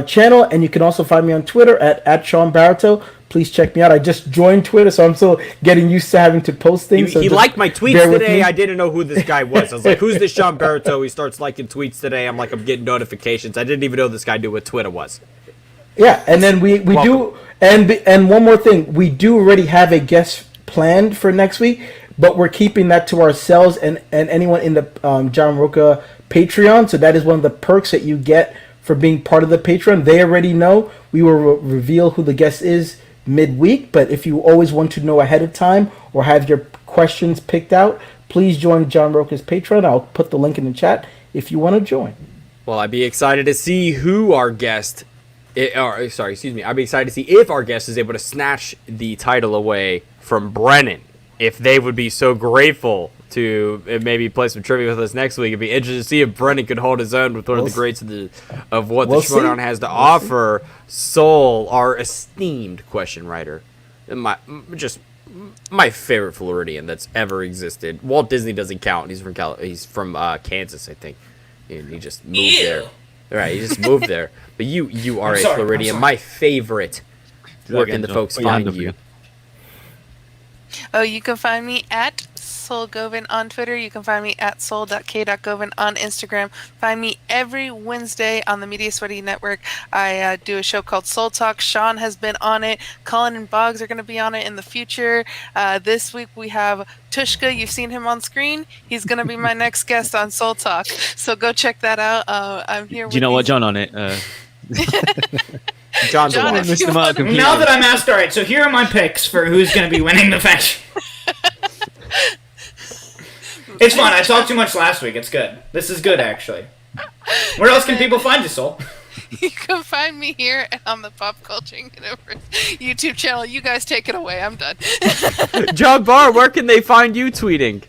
channel, and you can also find me on Twitter at Sean Barreto. Please check me out. I just joined Twitter, so I'm still getting used to having to post things. He liked my tweets today. I didn't know who this guy was. I was like, who's this Sean Barreto? He starts liking tweets today. I'm like, I'm getting notifications. I didn't even know this guy knew what Twitter was. Yeah, and then we do, and one more thing, we do already have a guest planned for next week, but we're keeping that to ourselves and anyone in the John Roca Patreon. So that is one of the perks that you get for being part of the Patreon. They already know. We will reveal who the guest is midweek, but if you always want to know ahead of time or have your questions picked out, please join John Roca's Patreon. I'll put the link in the chat if you want to join. Well, I'd be excited to see who our guest... I'd be excited to see if our guest is able to snatch the title away from Brennan. If they would be so grateful to maybe play some trivia with us next week. It'd be interesting to see if Brennan could hold his own with one of the greats of what the Schmoedown has to offer. Sol, our esteemed question writer, my favorite Floridian that's ever existed. Walt Disney doesn't count. He's from Kansas, I think, and he just moved there. All right, he just moved there. But you are a Floridian, my favorite. Where can the folks find you? Oh, you can find me at SolGovan on Twitter. You can find me at sol.k.govan on Instagram. Find me every Wednesday on the Media Sweaty Network. I do a show called Soul Talk. Sean has been on it. Colin and Boggs are going to be on it in the future. This week we have Tushka. You've seen him on screen. He's going to be my next guest on Soul Talk. So go check that out. I'm here. Do you know what John on it? John's John, now that I'm asked, all right, so here are my picks for who's going to be winning the match. It's fun. I talked too much last week. It's good. This is good, actually. Where else can people find you, Sol? You can find me here on the Pop Culture Universe YouTube channel. You guys take it away. I'm done. John Barr, where can they find you tweeting?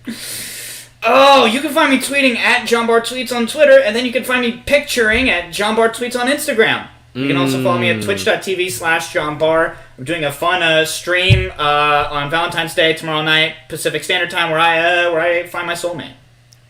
Oh, you can find me tweeting at John Barr Tweets on Twitter, and then you can find me picturing at John Barr Tweets on Instagram. You can also follow me at twitch.tv/John Barr. I'm doing a fun stream on Valentine's Day tomorrow night, Pacific Standard Time, where I find my soulmate.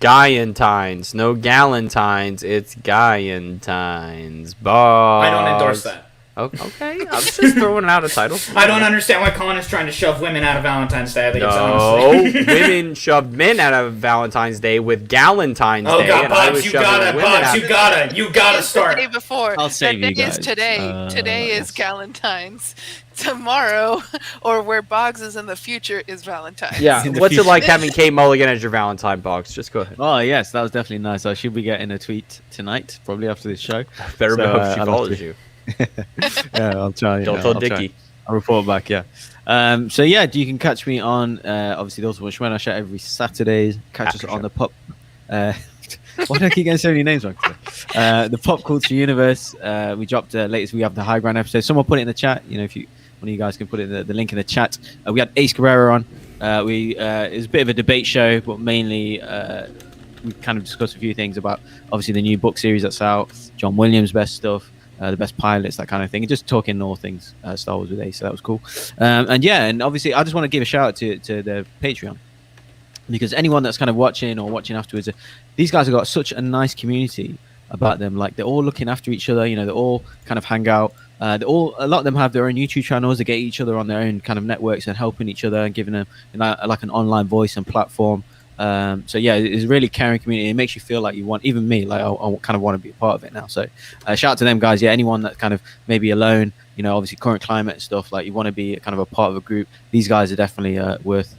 Gallantines, no Galentines, it's Gallantines. I don't endorse that. Okay, I'm just throwing out a title. I don't understand why Colin is trying to shove women out of Valentine's Day. I think it's honestly. Women shoved men out of Valentine's Day with Galentine's Day. Oh God, Bobs, you gotta start. The day before. I'll save that you day guys. is today. Today is Galentine's. Tomorrow, or where Boggs is in the future, is Valentine's. Yeah, what's it like having Kate Mulligan as your Valentine, Boggs? Just go ahead. Oh, yes, that was definitely nice. I should be getting a tweet tonight, probably after this show. Better hope she follows you. Yeah, I'll try. Don't tell Dickie. I'll report back, yeah. So, yeah, you can catch me on, obviously, the Ultimate Schmoedown Show every Saturday. Catch us on the Pop... why do I keep getting so many names wrong today? The Pop Culture Universe. We dropped latest. We have the High Ground episode. Someone put it in the chat. You know, if one of you guys can put it the link in the chat. We had Ace Guerrero on. It was a bit of a debate show, but mainly we kind of discussed a few things about obviously the new book series that's out, John Williams' best stuff, the best pilots, that kind of thing, and just talking all things Star Wars with Ace. So that was cool. And obviously I just want to give a shout out to the Patreon. Because anyone that's kind of watching or watching afterwards, these guys have got such a nice community about them. Like they're all looking after each other. You know, they all kind of hang out. A lot of them have their own YouTube channels. They get each other on their own kind of networks and helping each other and giving them like an online voice and platform. So yeah, it's a really caring community. It makes you feel like you want, even me, like I kind of want to be a part of it now. So shout out to them guys. Yeah, anyone that's kind of maybe alone, you know, obviously current climate and stuff, like you want to be kind of a part of a group. These guys are definitely worth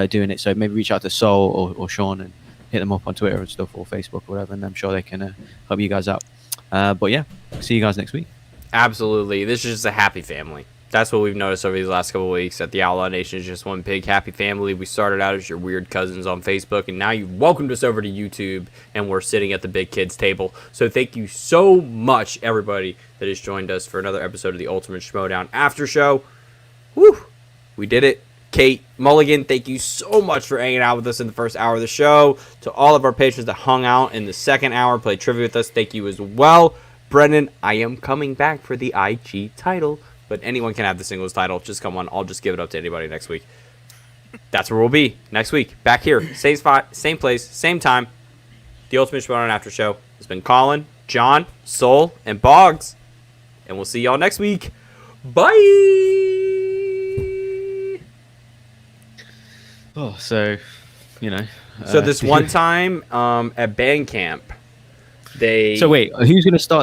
doing it. So maybe reach out to Sol or Sean and hit them up on Twitter and stuff or Facebook or whatever, and I'm sure they can help you guys out. But yeah, see you guys next week. Absolutely. This is just a happy family. That's what we've noticed over these last couple of weeks, that the Outlaw Nation is just one big happy family. We started out as your weird cousins on Facebook, and now you've welcomed us over to YouTube, and we're sitting at the big kids table. So thank you so much, everybody, that has joined us for another episode of the Ultimate Schmoedown Aftershow. Woo! We did it. Kate Mulligan, thank you so much for hanging out with us in the first hour of the show. To all of our patrons that hung out in the second hour, played trivia with us, thank you as well. Brendan, I am coming back for the IG title, but anyone can have the singles title. Just come on. I'll just give it up to anybody next week. That's where we'll be next week. Back here. Same spot, same place, same time. The Ultimate Schmoedown After Show has been Colin, John, Soul, and Boggs. And we'll see y'all next week. Bye! Oh, so, you know. So this one time at band camp, they... So wait, who's going to start